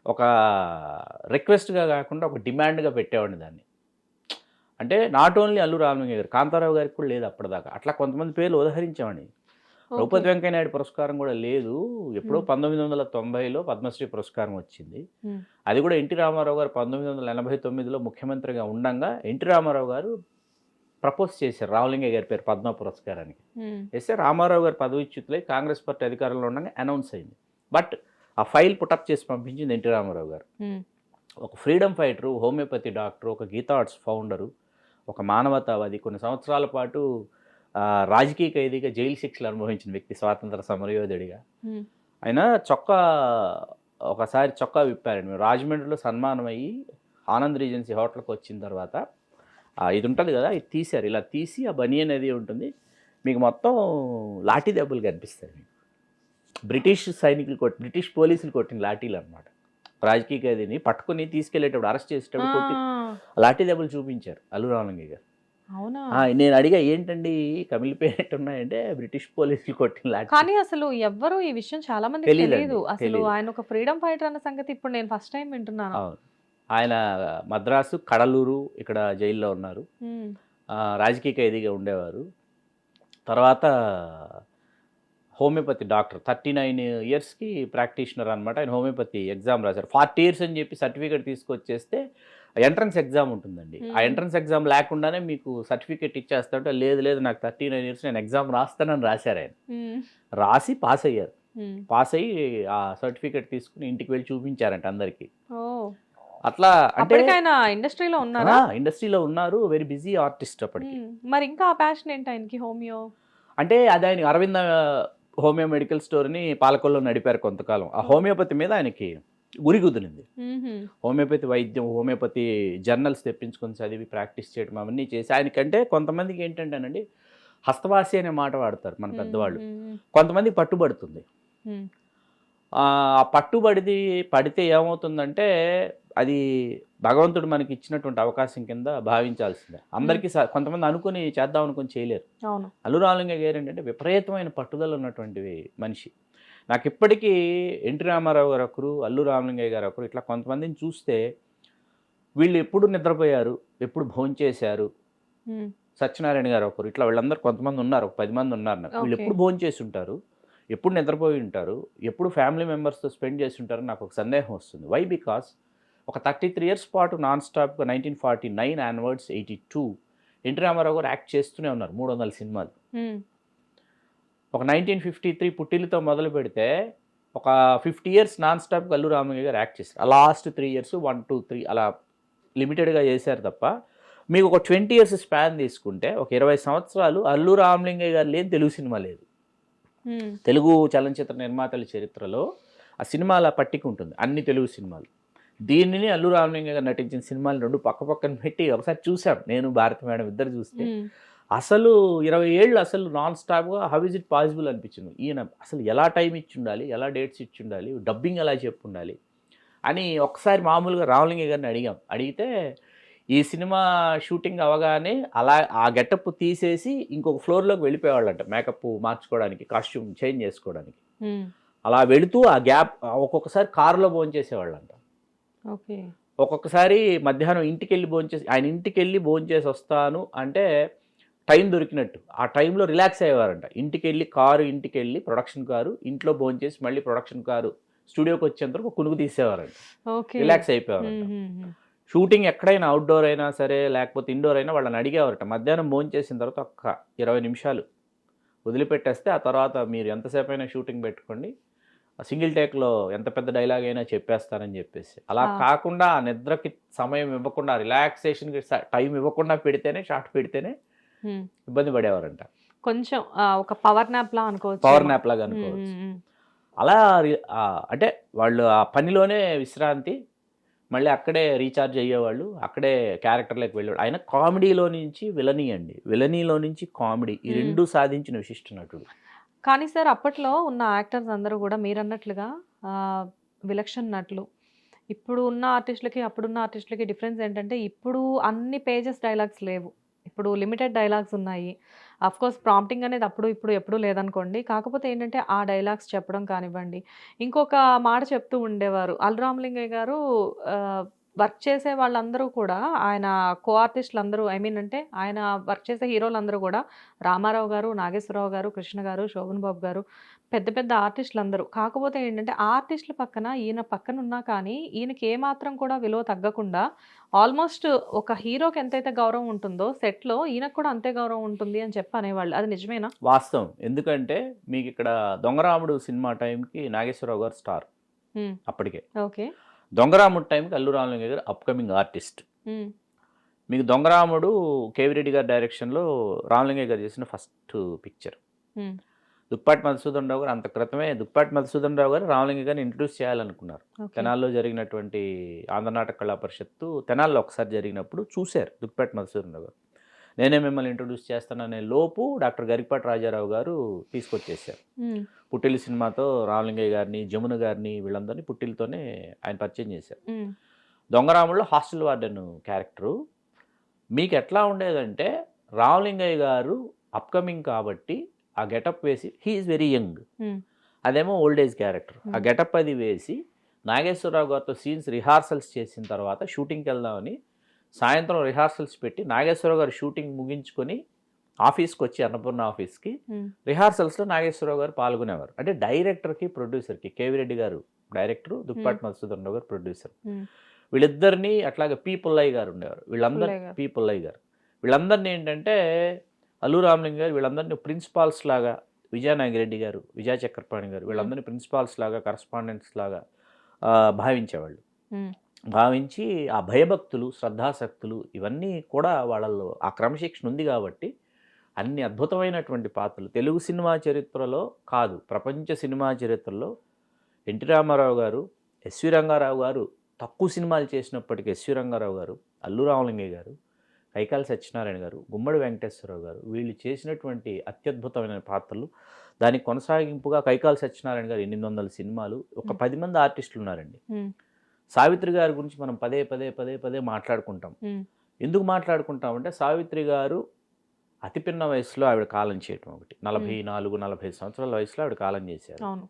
ఒక రిక్వెస్ట్గా కాకుండా ఒక డిమాండ్గా పెట్టేవాడిని దాన్ని. అంటే నాట్ ఓన్లీ అల్లు రామలింగయ్య గారు, కాంతారావు గారికి కూడా లేదు అప్పటిదాకా. అట్లా కొంతమంది పేర్లు ఉదహరించేవాడిని. ద్రౌపది వెంకయ్య నాయుడు పురస్కారం కూడా లేదు. ఎప్పుడో 1990లో పద్మశ్రీ పురస్కారం వచ్చింది. అది కూడా ఎన్టీ రామారావు గారు 1989లో ముఖ్యమంత్రిగా ఉండంగా ఎన్టీ రామారావు గారు ప్రపోజ్ చేశారు రామలింగయ్య గారి పేరు పద్మ పురస్కారానికి. వేస్తే రామారావు గారు పదవిచ్యుతులై కాంగ్రెస్ పార్టీ అధికారంలో ఉండగా అనౌన్స్ అయింది. బట్ ఆ ఫైల్ పుటప్ చేసి పంపించింది ఎన్టీ రామారావు గారు. ఒక ఫ్రీడమ్ ఫైటరు, హోమియోపతి డాక్టరు, ఒక గీతా ఆర్ట్స్ ఫౌండరు, ఒక మానవతావాది, కొన్ని సంవత్సరాల పాటు రాజకీయ ఖైదీగా జైలు శిక్షలు అనుభవించిన వ్యక్తి, స్వాతంత్ర సమరయోధుడిగా. ఆయన ఒకసారి చొక్కా విప్పారండి. మేము రాజమండ్రిలో సన్మానం అయ్యి ఆనంద్ రీజెన్సీ హోటల్కి వచ్చిన తర్వాత ఇది ఉంటుంది కదా, ఇది తీశారు. ఇలా తీసి ఆ బనియన్ అది ఉంటుంది, మీకు మొత్తం లాఠీ దెబ్బలు కనిపిస్తాయి. మీకు బ్రిటిష్ బ్రిటిష్ పోలీసులు కొట్టిన లాఠీలు అనమాట. రాజకీయ ఖైదీని పట్టుకుని తీసుకెళ్లేటప్పుడు, అరెస్ట్ చేసేటప్పుడు కొట్టి లాఠీ దెబ్బలు చూపించారు అల్లు రామలింగయ్య గారు. నేను అడిగా ఏంటండి కమిలిపోయినట్టు ఉన్నాయంటే బ్రిటిష్ పోలీసులు కొట్టిన లాఠీ. కానీ అసలు ఎవ్వరు ఈ విషయం చాలా మంది తెలియదు. అసలు ఆయన ఒక ఫ్రీడమ్ ఫైటర్ అన్న సంగతి ఇప్పుడు నేను ఫస్ట్ టైం వింటున్నాను. అవును, ఆయన మద్రాసు, కడలూరు ఇక్కడ జైల్లో ఉన్నారు. రాజకీయ ఖైదీగా ఉండేవారు. తర్వాత హోమియోపతి డాక్టర్, 39 ఇయర్స్కి ప్రాక్టీషనర్ అనమాట. ఆయన హోమియోపతి ఎగ్జామ్ రాశారు. 40 ఇయర్స్ అని చెప్పి సర్టిఫికేట్ తీసుకొచ్చేస్తే ఎంట్రన్స్ ఎగ్జామ్ ఉంటుందండి. ఆ ఎంట్రన్స్ ఎగ్జామ్ లేకుండానే మీకు సర్టిఫికేట్ ఇచ్చేస్తాంటే, లేదు నాకు 39 ఇయర్స్ నేను ఎగ్జామ్ రాస్తానని రాశారు. ఆయన రాసి పాస్ అయ్యారు. పాస్ అయ్యి ఆ సర్టిఫికేట్ తీసుకుని ఇంటికి వెళ్ళి చూపించారంట అందరికీ. అట్లా అంటే ఇండస్ట్రీలో ఉన్నారు. వెరీ బిజీ ఆర్టిస్ట్ అప్పటికి. మరి ఇంకా ఆ ప్యాషన్ ఏంటి ఆయనకి హోమియో అంటే? అది ఆయన అరవింద హోమియో మెడికల్ స్టోర్ని పాలకొల్లో నడిపారు కొంతకాలం. ఆ హోమియోపతి మీద ఆయనకి ఉరి కుదిరింది. హోమియోపతి వైద్యం, హోమియోపతి జర్నల్స్ తెప్పించుకొని చదివి ప్రాక్టీస్ చేయడం అవన్నీ చేసి ఆయనకంటే, కొంతమందికి ఏంటంటేనండి హస్తవాసి అనే మాట వాడతారు మన పెద్దవాళ్ళు. కొంతమంది పట్టుబడుతుంది. ఆ పడితే ఏమవుతుందంటే అది భగవంతుడు మనకి ఇచ్చినటువంటి అవకాశం కింద భావించాల్సిందే. అందరికీ కొంతమంది అనుకుని చేద్దాం అనుకుని చేయలేరు. అల్లు రామలింగయ్య గారు ఏంటంటే విపరీతమైన పట్టుదల ఉన్నటువంటి మనిషి. నాకు ఇప్పటికీ ఎన్టీ రామారావు గారు ఒకరు, అల్లు రామలింగయ్య గారు ఒకరు, ఇట్లా కొంతమందిని చూస్తే వీళ్ళు ఎప్పుడు నిద్రపోయారు, ఎప్పుడు భోంచేశారు, సత్యనారాయణ గారు ఒకరు, ఇట్లా వీళ్ళందరూ కొంతమంది ఉన్నారు, ఒక 10 మంది ఉన్నారు. నాకు వీళ్ళు ఎప్పుడు భోంచేసి ఉంటారు, ఎప్పుడు నిద్రపోయి ఉంటారు, ఎప్పుడు ఫ్యామిలీ మెంబర్స్తో స్పెండ్ చేసి ఉంటారు నాకు ఒక సందేహం వస్తుంది. వై? బికాస్ ఒక 33 ఇయర్స్ పాటు నాన్ స్టాప్గా 1949 ఆన్వర్డ్స్ 82 ఎన్టీ రామారావు గారు యాక్ట్ చేస్తూనే ఉన్నారు. 300 సినిమాలు. ఒక 1953 పుట్టిల్లుతో మొదలు పెడితే ఒక 50 ఇయర్స్ నాన్ స్టాప్గా అల్లు రామలింగయ్య గారు యాక్ట్ చేశారు. ఆ లాస్ట్ 3 ఇయర్స్ 1, 2, 3 అలా లిమిటెడ్గా చేశారు తప్ప, మీకు ఒక 20 ఇయర్స్ స్పాన్ తీసుకుంటే ఒక 20 సంవత్సరాలు అల్లు రామలింగయ్య గారు లేని తెలుగు సినిమా లేదు. తెలుగు చలనచిత్ర నిర్మాతల చరిత్రలో ఆ సినిమాల పట్టిక ఉంటుంది, అన్ని తెలుగు సినిమాలు. దీనిని అల్లు రామలింగయ్య గారు నటించిన సినిమాలు 2 పక్కన పెట్టి ఒకసారి చూసాం, నేను భారతి మేడం ఇద్దరు చూస్తే. అసలు 20 ఏళ్ళు అసలు నాన్ స్టాప్గా హౌ ఇస్ ఇట్ పాసిబుల్ అనిపించింది. ఈయన అసలు ఎలా టైం ఇచ్చి ఉండాలి, ఎలా డేట్స్ ఇచ్చి ఉండాలి, డబ్బింగ్ ఎలా చెప్పు ఉండాలి అని ఒకసారి మామూలుగా రామలింగయ్య గారిని అడిగితే ఈ సినిమా షూటింగ్ అవగానే అలా ఆ గెటప్ తీసేసి ఇంకొక ఫ్లోర్లోకి వెళ్ళిపోయేవాళ్ళంట మేకప్ మార్చుకోవడానికి, కాస్ట్యూమ్ చేంజ్ చేసుకోవడానికి. అలా వెళుతూ ఆ గ్యాప్ ఒక్కొక్కసారి కారులో భోంచేసేవాళ్ళంట. ఒక్కొక్కసారి మధ్యాహ్నం ఆయన ఇంటికి వెళ్ళి భోంచేసి వస్తాను అంటే టైం దొరికినట్టు ఆ టైంలో రిలాక్స్ అయ్యేవారంట. ఇంటికి వెళ్ళి ప్రొడక్షన్ కారు, ఇంట్లో భోంచేసి మళ్ళీ ప్రొడక్షన్ కారు స్టూడియోకి వచ్చేంతవరకు కునుకు తీసేవారంట, రిలాక్స్ అయిపోయేవారంట. షూటింగ్ ఎక్కడైనా అవుట్డోర్ అయినా సరే లేకపోతే ఇండోర్ అయినా వాళ్ళని అడిగేవారట, మధ్యాహ్నం భోంచేసిన తర్వాత ఒక్క 20 నిమిషాలు వదిలిపెట్టేస్తే ఆ తర్వాత మీరు ఎంతసేపు అయినా షూటింగ్ పెట్టుకోండి, సింగిల్ టేక్లో ఎంత పెద్ద డైలాగ్ అయినా చెప్పేస్తానని చెప్పేసి. అలా కాకుండా ఆ నిద్రకి సమయం ఇవ్వకుండా, రిలాక్సేషన్కి టైం ఇవ్వకుండా పెడితేనే, షార్ట్ పెడితేనే ఇబ్బంది పడేవారంట. కొంచెం ఒక పవర్ నాప్ లాగా అనుకోవచ్చు. అలా అంటే వాళ్ళు ఆ పనిలోనే విశ్రాంతి, మళ్ళీ అక్కడే రీఛార్జ్ అయ్యేవాళ్ళు, అక్కడే క్యారెక్టర్లోకి వెళ్ళేవాళ్ళు. ఆయన కామెడీలో నుంచి విలనీలో నుంచి కామెడీ, ఈ రెండు సాధించిన విశిష్ట నటుడు. కానీ సార్ అప్పట్లో ఉన్న యాక్టర్స్ అందరూ కూడా మీరు అన్నట్లుగా విలక్షణ నటులు. ఇప్పుడు ఉన్న ఆర్టిస్టులకి అప్పుడున్న ఆర్టిస్టులకి డిఫరెన్స్ ఏంటంటే ఇప్పుడు అన్ని పేజెస్ డైలాగ్స్ లేవు, ఇప్పుడు లిమిటెడ్ డైలాగ్స్ ఉన్నాయి. అఫ్ కోర్స్ ప్రాంప్టింగ్ అనేది అప్పుడు ఇప్పుడు ఎప్పుడు లేదనుకోండి. కాకపోతే ఏంటంటే ఆ డైలాగ్స్ చెప్పడం కానివ్వండి, ఇంకొక మాట చెప్తూ ఉండేవారు. అల్లు రామలింగయ్య గారు వర్క్ చేసే వాళ్ళందరూ కూడా ఆయన కో ఆర్టిస్టులందరూ ఐ మీన్ అంటే ఆయన వర్క్ చేసే హీరోలందరూ కూడా రామారావు గారు, నాగేశ్వరరావు గారు, కృష్ణ గారు, శోభన్ బాబు గారు పెద్ద పెద్ద ఆర్టిస్టులందరూ. కాకపోతే ఏంటంటే ఆ ఆర్టిస్టుల పక్కన ఈయన పక్కనున్నా కానీ ఈయనకి ఏమాత్రం కూడా విలువ తగ్గకుండా ఆల్మోస్ట్ ఒక హీరోకి ఎంతైతే గౌరవం ఉంటుందో సెట్‌లో ఈయనకు కూడా అంతే గౌరవం ఉంటుంది అని చెప్పి అనేవాళ్ళు. అది నిజమేనా? వాస్తవం. ఎందుకంటే మీకు ఇక్కడ 'దొంగరాముడు' సినిమా టైంకి నాగేశ్వరరావు గారు స్టార్ హ్మ్. అప్పటికే. ఓకే. 'దొంగరాముడు' టైంకి అల్లు రామలింగయ్య గారు అప్‌కమింగ్ ఆర్టిస్ట్. హ్మ్. మీకు 'దొంగరాముడు' కేవీ రెడ్డి గారి డైరెక్షన్‌లో రామలింగయ్య గారు చేసిన ఫస్ట్ పిక్చర్. హ్మ్. దుక్పాటి మధుసూదన్ రావు గారు అంత క్రితమే దుక్పాటి మధుసూదన్ రావు గారు రామలింగయ్య గారిని ఇంట్రడ్యూస్ చేయాలనుకున్నారు. ఓకే. తెనాల్లో జరిగినటువంటి ఆంధ్ర నాటక కళా పరిషత్తు తెనాల్లో ఒకసారి జరిగినప్పుడు చూశారు దుక్పాటి మధుసూదన్ రావు గారు. నేనే మిమ్మల్ని ఇంట్రడ్యూస్ చేస్తాననే లోపు డాక్టర్ గరికపాటి రాజారావు గారు తీసుకొచ్చేసారు. హ్మ్. పుట్టిల్లు సినిమాతో రామలింగయ్య గారిని, జమున గారిని వీళ్ళందరినీ పుట్టిల్తోనే ఆయన పరిచయం చేశారు. హ్మ్. 'దొంగరాముడులో' హాస్టల్ వార్డెన్ క్యారెక్టరు మీకు ఎట్లా ఉండేదంటే రామలింగయ్య గారు అప్కమింగ్ కాబట్టి ఆ గెటప్ వేసి హీ ఈజ్ వెరీ యంగ్, హ్మ్. అదేమో ఓల్డ్ ఏజ్ క్యారెక్టర్. ఆ గెటప్ అది వేసి నాగేశ్వరరావు గారితో సీన్స్ రిహార్సల్స్ చేసిన తర్వాత షూటింగ్కి వెళ్దామని సాయంత్రం రిహార్సల్స్ పెట్టి నాగేశ్వరరావు గారు షూటింగ్ ముగించుకొని ఆఫీస్కి వచ్చి అన్నపూర్ణ ఆఫీస్కి హ్మ్. రిహార్సల్స్లో నాగేశ్వరరావు గారు పాల్గొనేవారు. అంటే డైరెక్టర్కి ప్రొడ్యూసర్కి కేవీ రెడ్డి గారు డైరెక్టరు, దుక్పాటి మధుసూదన్ రావు గారు ప్రొడ్యూసర్. హ్మ్. వీళ్ళిద్దరిని అట్లాగే పి పుల్లయ్య గారు ఉండేవారు. వీళ్ళందరూ పుల్లయ్య గారు. పి పుల్లయ్య గారు వీళ్ళందరినీ ఏంటంటే అల్లు రామలింగ గారు వీళ్ళందరినీ ప్రిన్సిపాల్స్ లాగా, విజయనాగిరెడ్డి గారు, విజయ చక్రపాణి గారు వీళ్ళందరినీ ప్రిన్సిపాల్స్ లాగా, కరస్పాండెంట్స్ లాగా భావించేవాళ్ళు. హ్మ్. భావించి ఆ భయభక్తులు, శ్రద్ధాశక్తులు ఇవన్నీ కూడా వాళ్ళల్లో ఆ క్రమశిక్షణ ఉంది కాబట్టి అన్ని అద్భుతమైనటువంటి పాత్రలు తెలుగు సినిమా చరిత్రలో కాదు ప్రపంచ సినిమా చరిత్రలో ఎన్టీ రామారావు గారు, ఎస్వి రంగారావు గారు తక్కువ సినిమాలు చేసినప్పటికీ ఎస్వి రంగారావు గారు, అల్లు రామలింగయ్య గారు, కైకాల సత్యనారాయణ గారు, గుమ్మడి వెంకటేశ్వరరావు గారు వీళ్ళు చేసినటువంటి అత్యద్భుతమైన పాత్రలు. దానికి కొనసాగింపుగా కైకాల సత్యనారాయణ గారు 800 సినిమాలు, ఒక 10 మంది ఆర్టిస్టులు ఉన్నారండి. హ్మ్. సావిత్రి గారి గురించి మనం పదే పదే పదే పదే మాట్లాడుకుంటాం. హ్మ్. ఎందుకు మాట్లాడుకుంటామంటే సావిత్రి గారు అతి పిన్న వయసులో ఆవిడ కాలం చేయటం ఒకటి. 44-45 సంవత్సరాల వయసులో ఆవిడ కాలం చేశారు. అవును.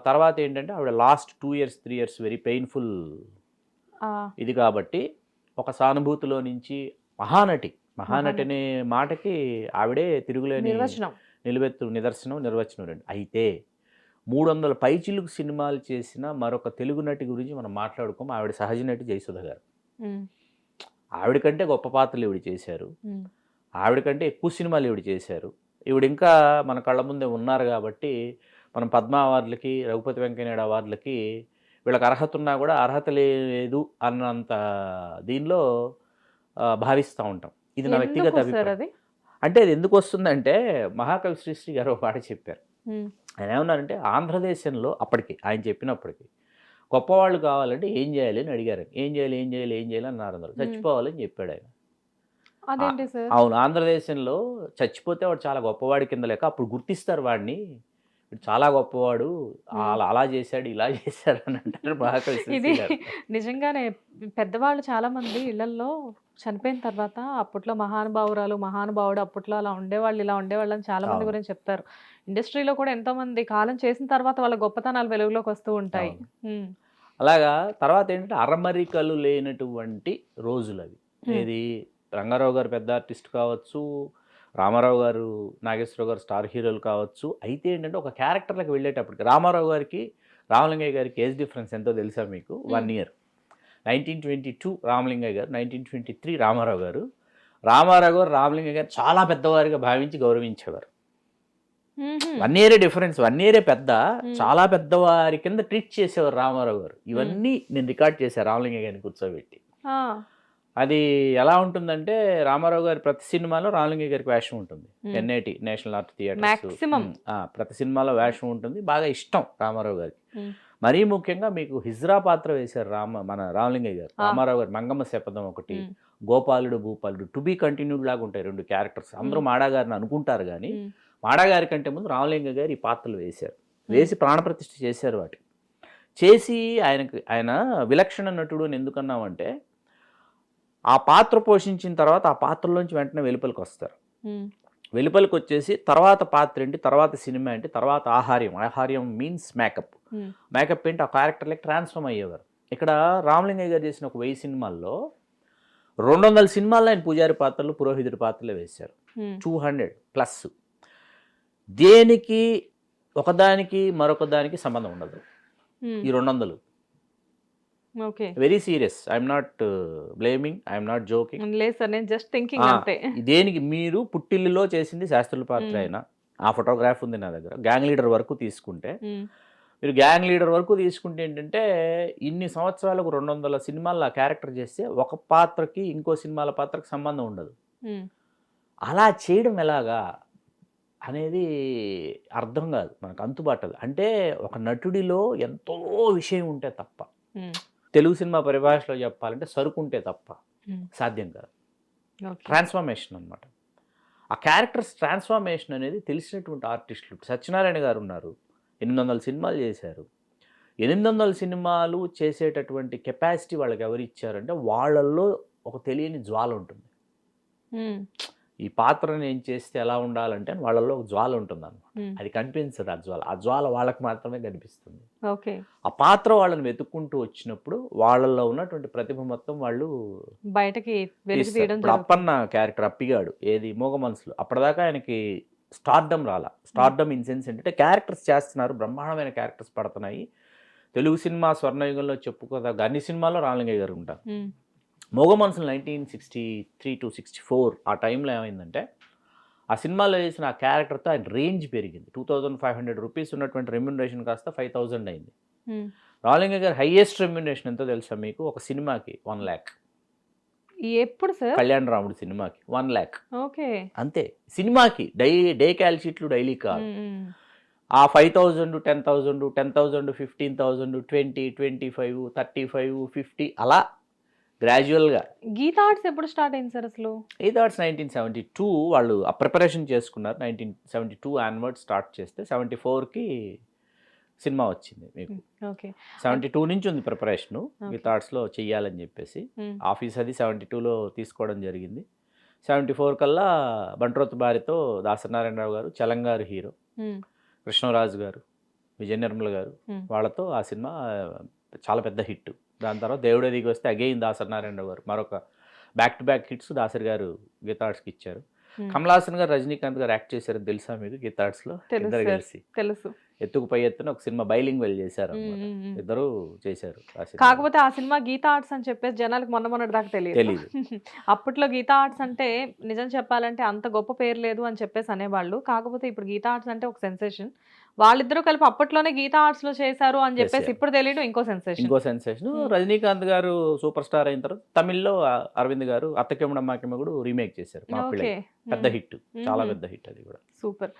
తర్వాత ఏంటంటే ఆవిడ last 2 years 3 years very painful ఆ! ఇది కాబట్టి ఒక సానుభూతిలో నుంచి మహానటి అనే మాటకి ఆవిడే తిరుగులేని నిర్వచనం. నిర్వచనం రండి. అయితే 300 పైచిలుకు సినిమాలు చేసిన మరొక తెలుగు నటి గురించి మనం మాట్లాడుకోము. ఆవిడ సహజ నటి జయసుధ గారు. హ్మ్. ఆవిడ కంటే గొప్ప పాత్రలు ఈవిడ చేశారు. హ్మ్. ఆవిడ కంటే ఎక్కువ సినిమాలు ఈవిడ చేశారు. ఈవిడ ఇంకా మన కళ్ళ ముందే ఉన్నారు కాబట్టి మనం పద్మ అవార్డులకి, రఘుపతి వెంకయ్యనాయుడు అవార్డులకి వీళ్ళకి అర్హత ఉన్నా కూడా అర్హత లేదు అన్నంత దీనిలో భావిస్తూ ఉంటాం. ఇది నా వ్యక్తిగత ఎందుకు సార్ అభిప్రాయం. అది? అంటే అది ఎందుకు వస్తుందంటే మహాకవి శ్రీశ్రీ గారు ఒక మాట చెప్పారు. హ్మ్. ఆయన ఏమన్నారంటే ఆంధ్రదేశంలో అప్పటికి ఆయన చెప్పినప్పటికీ గొప్పవాళ్ళు కావాలంటే ఏం చేయాలి అని అడిగారు. ఏం చేయాలి అన్నారు. అందరూ చచ్చిపోవాలని చెప్పాడు ఆయన. అదేంటి సార్? అవును, ఆంధ్రదేశంలో చచ్చిపోతే వాడు చాలా గొప్పవాడి కింద లెక్క. అప్పుడు గుర్తిస్తారు వాడిని, వీడు చాలా గొప్పవాడు, అలా చేశాడు ఇలా చేశాడు అని అంటారు మహాకవి ఇది శ్రీశ్రీ గారు. నిజంగానే పెద్దవాళ్ళు చాలా మంది ఇళ్లల్లో చనిపోయిన తర్వాత అప్పట్లో మహానుభావుడు అప్పట్లో అలా ఉండేవాళ్ళు ఇలా ఉండేవాళ్ళు అని చాలా మంది అవును. గురించి చెప్తారు. ఇండస్ట్రీలో కూడా ఎంతో మంది కాలం చేసిన తర్వాత వాళ్ళ గొప్పతనాలు వెలుగులోకి వస్తూ ఉంటాయి. అవును. హ్మ్. అలాగా తర్వాత ఏంటంటే అరమరికలు లేనటువంటి రోజులు అవి. ఏది రంగారావు గారు పెద్ద ఆర్టిస్ట్ కావచ్చు, రామారావు గారు, నాగేశ్వరరావు గారు స్టార్ హీరోలు కావచ్చు. అయితే ఏంటంటే ఒక క్యారెక్టర్లకు వెళ్ళేటప్పటికి రామారావు గారికి, రామలింగయ్య గారికి ఏజ్ డిఫరెన్స్ ఎంతో తెలుసా మీకు? 1 year. 1922 రామలింగయ్య గారు, 1923 రామారావు గారు. రామారావు గారు రామలింగయ్య గారు చాలా పెద్దవారిగా భావించి గౌరవించేవారు. 1 year డిఫరెన్స్, 1 year పెద్ద, చాలా పెద్దవారి కింద ట్రీట్ చేసేవారు రామారావు గారు. ఇవన్నీ నేను రికార్డ్ చేశాను రామలింగయ్య గారిని కూర్చోబెట్టి. అది ఎలా ఉంటుందంటే రామారావు గారి ప్రతి సినిమాలో రామలింగయ్య గారికి వేషం ఉంటుంది. NIT national art Maximum. Theatres ప్రతి సినిమాలో వేషం ఉంటుంది. బాగా ఇష్టం రామారావు గారికి. మరీ ముఖ్యంగా మీకు హిజ్రా పాత్ర వేశారు మన రామలింగయ్య గారు. రామారావు గారు మంగమ్మ శపథం ఒకటి, గోపాలుడు భూపాలుడు, టు బీ కంటిన్యూడ్ లాగా ఉంటాయి 2 క్యారెక్టర్స్. అందరూ మాడాగారిని అనుకుంటారు కానీ మాడాగారి కంటే ముందు రామలింగయ్య గారు ఈ పాత్రలు వేశారు. వేసి ప్రాణప్రతిష్ఠ చేశారు. వాటి చేసి ఆయన విలక్షణ నటుడు అని ఎందుకన్నామంటే ఆ పాత్ర పోషించిన తర్వాత ఆ పాత్రలోంచి వెంటనే వెలుపలికి వస్తారు. వెలుపలికి వచ్చేసి తర్వాత పాత్ర ఏంటి, తర్వాత సినిమా ఏంటి, తర్వాత ఆహార్యం మీన్స్ మేకప్. మేకప్ ఏంటి, ఆ క్యారెక్టర్లకి ట్రాన్స్ఫార్మ్ అయ్యేవారు. ఇక్కడ రామలింగయ్య గారు చేసిన ఒక 1000 సినిమాల్లో 200 సినిమాల్లో ఆయన పూజారి పాత్రలు, పురోహితుడి పాత్రలు వేశారు. 200+. దేనికి ఒకదానికి మరొకదానికి సంబంధం ఉండదు ఈ 200. Okay, very serious. I'm not blaming, I'm not joking. లేదు సార్, నేను జస్ట్ థింకింగ్ అంతే. దేనికి మీరు పుట్టిల్లులో చేసింది శాస్త్రుల పాత్ర అయినా, ఆ ఫోటోగ్రాఫ్ ఉంది నా దగ్గర. గ్యాంగ్ లీడర్ వరకు తీసుకుంటే, మీరు గ్యాంగ్ లీడర్ వరకు తీసుకుంటే ఏంటంటే ఇన్ని సంవత్సరాలకు 200 సినిమాల్లో ఆ క్యారెక్టర్ చేస్తే ఒక పాత్రకి ఇంకో సినిమాల పాత్రకి సంబంధం ఉండదు. అలా చేయడం ఎలాగా అనేది అర్థం కాదు, మనకు అంతుబాటదు. అంటే ఒక నటుడిలో ఎంతో విషయం ఉంటే తప్ప, తెలుగు సినిమా పరిభాషలో చెప్పాలంటే సరుకుంటే తప్ప సాధ్యం కాదు. ట్రాన్స్ఫర్మేషన్ అనమాట. ఆ క్యారెక్టర్స్ ట్రాన్స్ఫర్మేషన్ అనేది తెలిసినటువంటి ఆర్టిస్టులు. సత్యనారాయణ గారు ఉన్నారు, 800 సినిమాలు చేశారు. 800 సినిమాలు చేసేటటువంటి కెపాసిటీ వాళ్ళకి ఎవరు ఇచ్చారంటే వాళ్ళల్లో ఒక తెలియని జ్వాల ఉంటుంది. ఈ పాత్రను ఏం చేస్తే ఎలా ఉండాలంటే వాళ్ళల్లో ఒక జ్వాల ఉంటుంది అనమాట. అది కనిపించదు ఆ జ్వాల వాళ్ళకి మాత్రమే కనిపిస్తుంది. ఓకే, ఆ పాత్ర వాళ్ళని వెతుక్కుంటూ వచ్చినప్పుడు వాళ్ళల్లో ఉన్నటువంటి ప్రతిభ మొత్తం వాళ్ళు బయటకి అప్పన్న క్యారెక్టర్ అప్పిగాడు ఏది మూగ మనసులు, అప్పటిదాకా ఆయనకి స్టార్డమ్ రాలా. స్టార్డమ్ ఇన్ సెన్స్ ఏంటంటే క్యారెక్టర్స్ చేస్తున్నారు, బ్రహ్మాండమైన క్యారెక్టర్స్ పడుతున్నాయి. తెలుగు సినిమా స్వర్ణయుగంలో చెప్పుకోదగ్గ అన్ని సినిమాల్లో రామలింగయ్య గారు ఉంటారు. మూగ మనసులు 1963 to 64 ఆ టైంలో ఏమైందంటే ఆ సినిమాలో చేసిన ఆ క్యారెక్టర్తో ఆయన రేంజ్ పెరిగింది. 2500 రూపీస్ ఉన్నటువంటి రెమ్యూనరేషన్ కాస్త 5000 అయింది. రామలింగయ్య గారు హైయెస్ట్ రెమ్యూనరేషన్ ఎంతో తెలుసా మీకు? ఒక సినిమాకి 1 lakh. ఎప్పుడు సార్? కళ్యాణ్ రాముడు సినిమాకి 1 lakh. ఓకే, అంతే. సినిమాకి డే క్యాల్షీట్లు డైలీ కాదు. ఆ 5000, 10,000, 10,000, 15,000, 20, 25, 35, 50 అలా గ్రాడ్యువల్గా. గీతా ఆర్ట్స్ ఎప్పుడు స్టార్ట్ అయింది సార్ అసలు? గీతా ఆర్ట్స్ 1972 వాళ్ళు ఆ ప్రిపరేషన్ చేసుకున్నారు. 1972 ఆన్వర్డ్ స్టార్ట్ చేస్తే 74కి సినిమా వచ్చింది మీకు. ఓకే, 72 నుంచి ఉంది ప్రిపరేషను గీతా ఆర్ట్స్లో చెయ్యాలని చెప్పేసి. ఆఫీస్ అది 72లో తీసుకోవడం జరిగింది. 74 కల్లా బంట్రోత్ బారితో దాసనారాయణరావు గారు, చలంగారు హీరో, కృష్ణరాజు గారు, విజయ నిర్మల గారు వాళ్ళతో ఆ సినిమా చాలా పెద్ద హిట్. దాని తర్వాత దేవుడే దిగి వస్తే అగైన్ దాసనారాయణరావు గారు మరొక back to back hits Dasari గారు గీతా ఆర్ట్స్కి ఇచ్చారు. కమల్ హాసన్ గారు, రజనీకాంత్ గారు యాక్ట్ చేశారు తెలుసా మీకు గీతా ఆర్ట్స్లో? ఇద్దరు కలిసి తెలుసు. ఎత్తుకు పై ఎత్తున ఒక సినిమా బైలింగ్వెల్ చేశారు, ఇద్దరు చేశారు. కాకపోతే ఆ సినిమా గీతా ఆర్ట్స్ అని చెప్పేసి జనాలకు మొన్నటి దాకా తెలియదు. అప్పట్లో గీతా ఆర్ట్స్ అంటే నిజం చెప్పాలంటే అంత గొప్ప పేరు లేదు అని చెప్పేసి అనేవాళ్ళు. కాకపోతే ఇప్పుడు గీతా ఆర్ట్స్ అంటే ఒక సెన్సేషన్. వాళ్ళిద్దరూ కలిపి అప్పట్లోనే గీతా ఆర్ట్స్ లో చేశారు అని చెప్పేసి ఇప్పుడు తెలియడం ఇంకో సెన్సేషన్. రజనీకాంత్ గారు సూపర్ స్టార్ అయిన తర్వాత తమిళ్లో అరవింద్ గారు అత్తకెమ్మడ మాకెమ్మగుడు రీమేక్ చేశారు. పెద్ద హిట్, చాలా పెద్ద హిట్ అది కూడా. సూపర్.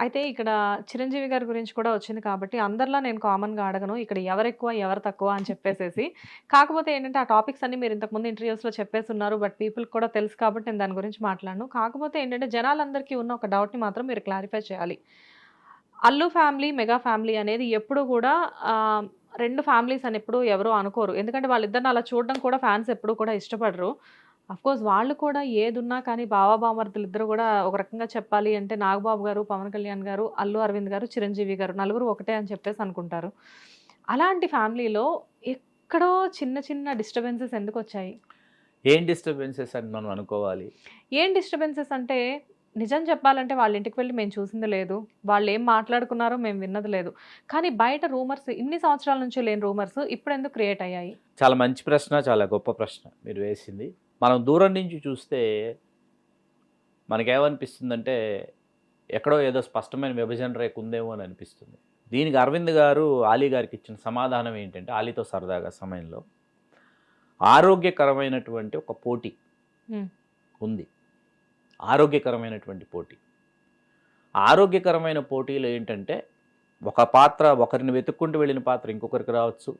అయితే ఇక్కడ చిరంజీవి గారి గురించి కూడా వచ్చింది కాబట్టి అందరిలా నేను కామన్గా అడగను ఇక్కడ ఎవరు ఎక్కువ ఎవరు తక్కువ అని చెప్పేసి. కాకపోతే ఏంటంటే ఆ టాపిక్స్ అన్ని మీరు ఇంతకుముందు ఇంటర్వ్యూస్లో చెప్పేసి ఉన్నారు, బట్ పీపుల్కి కూడా తెలుసు కాబట్టి నేను దాని గురించి మాట్లాడను. కాకపోతే ఏంటంటే జనాలందరికీ ఉన్న ఒక డౌట్ని మాత్రం మీరు క్లారిఫై చేయాలి. అల్లు ఫ్యామిలీ, మెగా ఫ్యామిలీ అనేది ఎప్పుడు కూడా 2 ఫ్యామిలీస్ అని ఎప్పుడు ఎవరు అనుకోరు. ఎందుకంటే వాళ్ళిద్దరిని అలా చూడడం కూడా ఫ్యాన్స్ ఎప్పుడు కూడా ఇష్టపడరు. అఫ్కోర్స్ వాళ్ళు కూడా ఏదున్నా కానీ బావబామర్దులు ఇద్దరు కూడా ఒక రకంగా చెప్పాలి అంటే నాగబాబు గారు, పవన్ కళ్యాణ్ గారు, అల్లు అరవింద్ గారు, చిరంజీవి గారు నలుగురు ఒకటే అని చెప్పేసి అనుకుంటారు. అలాంటి ఫ్యామిలీలో ఎక్కడో చిన్న చిన్న డిస్టర్బెన్సెస్ ఎందుకు వచ్చాయి? ఏం డిస్టర్బెన్సెస్ అని మనం అనుకోవాలి? ఏం డిస్టర్బెన్సెస్ అంటే నిజం చెప్పాలంటే వాళ్ళ ఇంటికి వెళ్ళి మేము చూసింది లేదు, వాళ్ళు ఏం మాట్లాడుకున్నారో మేము విన్నది లేదు. కానీ బయట రూమర్స్ ఇన్ని సంవత్సరాల నుంచి లేని రూమర్స్ ఇప్పుడు ఎందుకు క్రియేట్ అయ్యాయి? చాలా మంచి ప్రశ్న, చాలా గొప్ప ప్రశ్న మీరు వేసింది. మనం దూరం నుంచి చూస్తే మనకేమనిపిస్తుందంటే ఎక్కడో ఏదో స్పష్టమైన విభజన రేఖ ఉందేమో అని అనిపిస్తుంది. దీనికి అరవింద్ గారు ఆలీ గారికి ఇచ్చిన సమాధానం ఏంటంటే, ఆలీతో సరదాగా సమయంలో ఆరోగ్యకరమైనటువంటి ఒక పోటీ ఉంది. ఆరోగ్యకరమైనటువంటి పోటీ. ఆరోగ్యకరమైన పోటీలు ఏంటంటే ఒక పాత్ర ఒకరిని వెతుక్కుంటూ వెళ్ళిన పాత్ర ఇంకొకరికి రావచ్చు,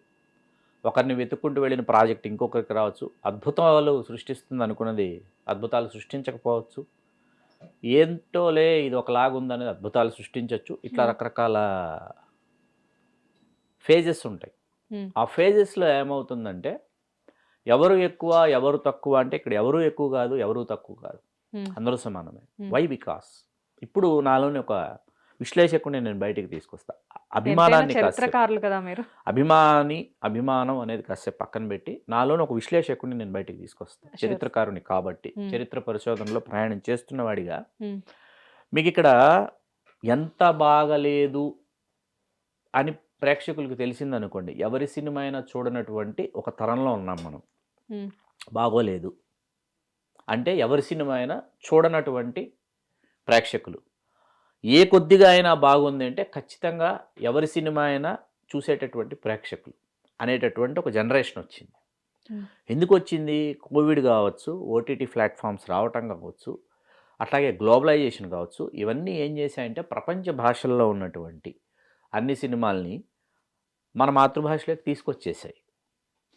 ఒకరిని వెతుక్కుంటూ వెళ్ళిన ప్రాజెక్ట్ ఇంకొకరికి రావచ్చు, అద్భుతాలు సృష్టిస్తుంది అనుకున్నది అద్భుతాలు సృష్టించకపోవచ్చు, ఏంటోలే ఇది ఒకలాగుందనేది అద్భుతాలు సృష్టించవచ్చు. ఇట్లా రకరకాల ఫేజెస్ ఉంటాయి. ఆ ఫేజెస్లో ఏమవుతుందంటే ఎవరు ఎక్కువ ఎవరు తక్కువ అంటే ఇక్కడ ఎవరు ఎక్కువ కాదు, ఎవరు తక్కువ కాదు. అందరూ సమానమే. వై? బికాస్ ఇప్పుడు నాలోని ఒక విశ్లేషకుని నేను బయటికి తీసుకొస్తా. అభిమానాన్ని చరిత్రకారులు కదా మీరు. అభిమానం అనేది కాసేపు పక్కన పెట్టి నాలోని ఒక విశ్లేషకుని నేను బయటికి తీసుకొస్తా. చరిత్రకారుని కాబట్టి, చరిత్ర పరిశోధనలో ప్రయాణం చేస్తున్న వాడిగా మీకు ఇక్కడ ఎంత బాగలేదు అని ప్రేక్షకులకు తెలిసిందనుకోండి, ఎవరి సినిమా అయినా చూడనటువంటి ఒక తరంలో ఉన్నాం మనం. బాగోలేదు అంటే ఎవరి సినిమా అయినా చూడనటువంటి ప్రేక్షకులు. ఏ కొద్దిగా అయినా బాగుంది అంటే ఖచ్చితంగా ఎవరి సినిమా అయినా చూసేటటువంటి ప్రేక్షకులు అనేటటువంటి ఒక జనరేషన్ వచ్చింది. ఎందుకు వచ్చింది? కోవిడ్ కావచ్చు, ఓటీటీ ప్లాట్ఫామ్స్ రావటం కావచ్చు, అట్లాగే గ్లోబలైజేషన్ కావచ్చు. ఇవన్నీ ఏం చేశాయంటే ప్రపంచ భాషల్లో ఉన్నటువంటి అన్ని సినిమాల్ని మన మాతృభాషలోకి తీసుకొచ్చేసాయి.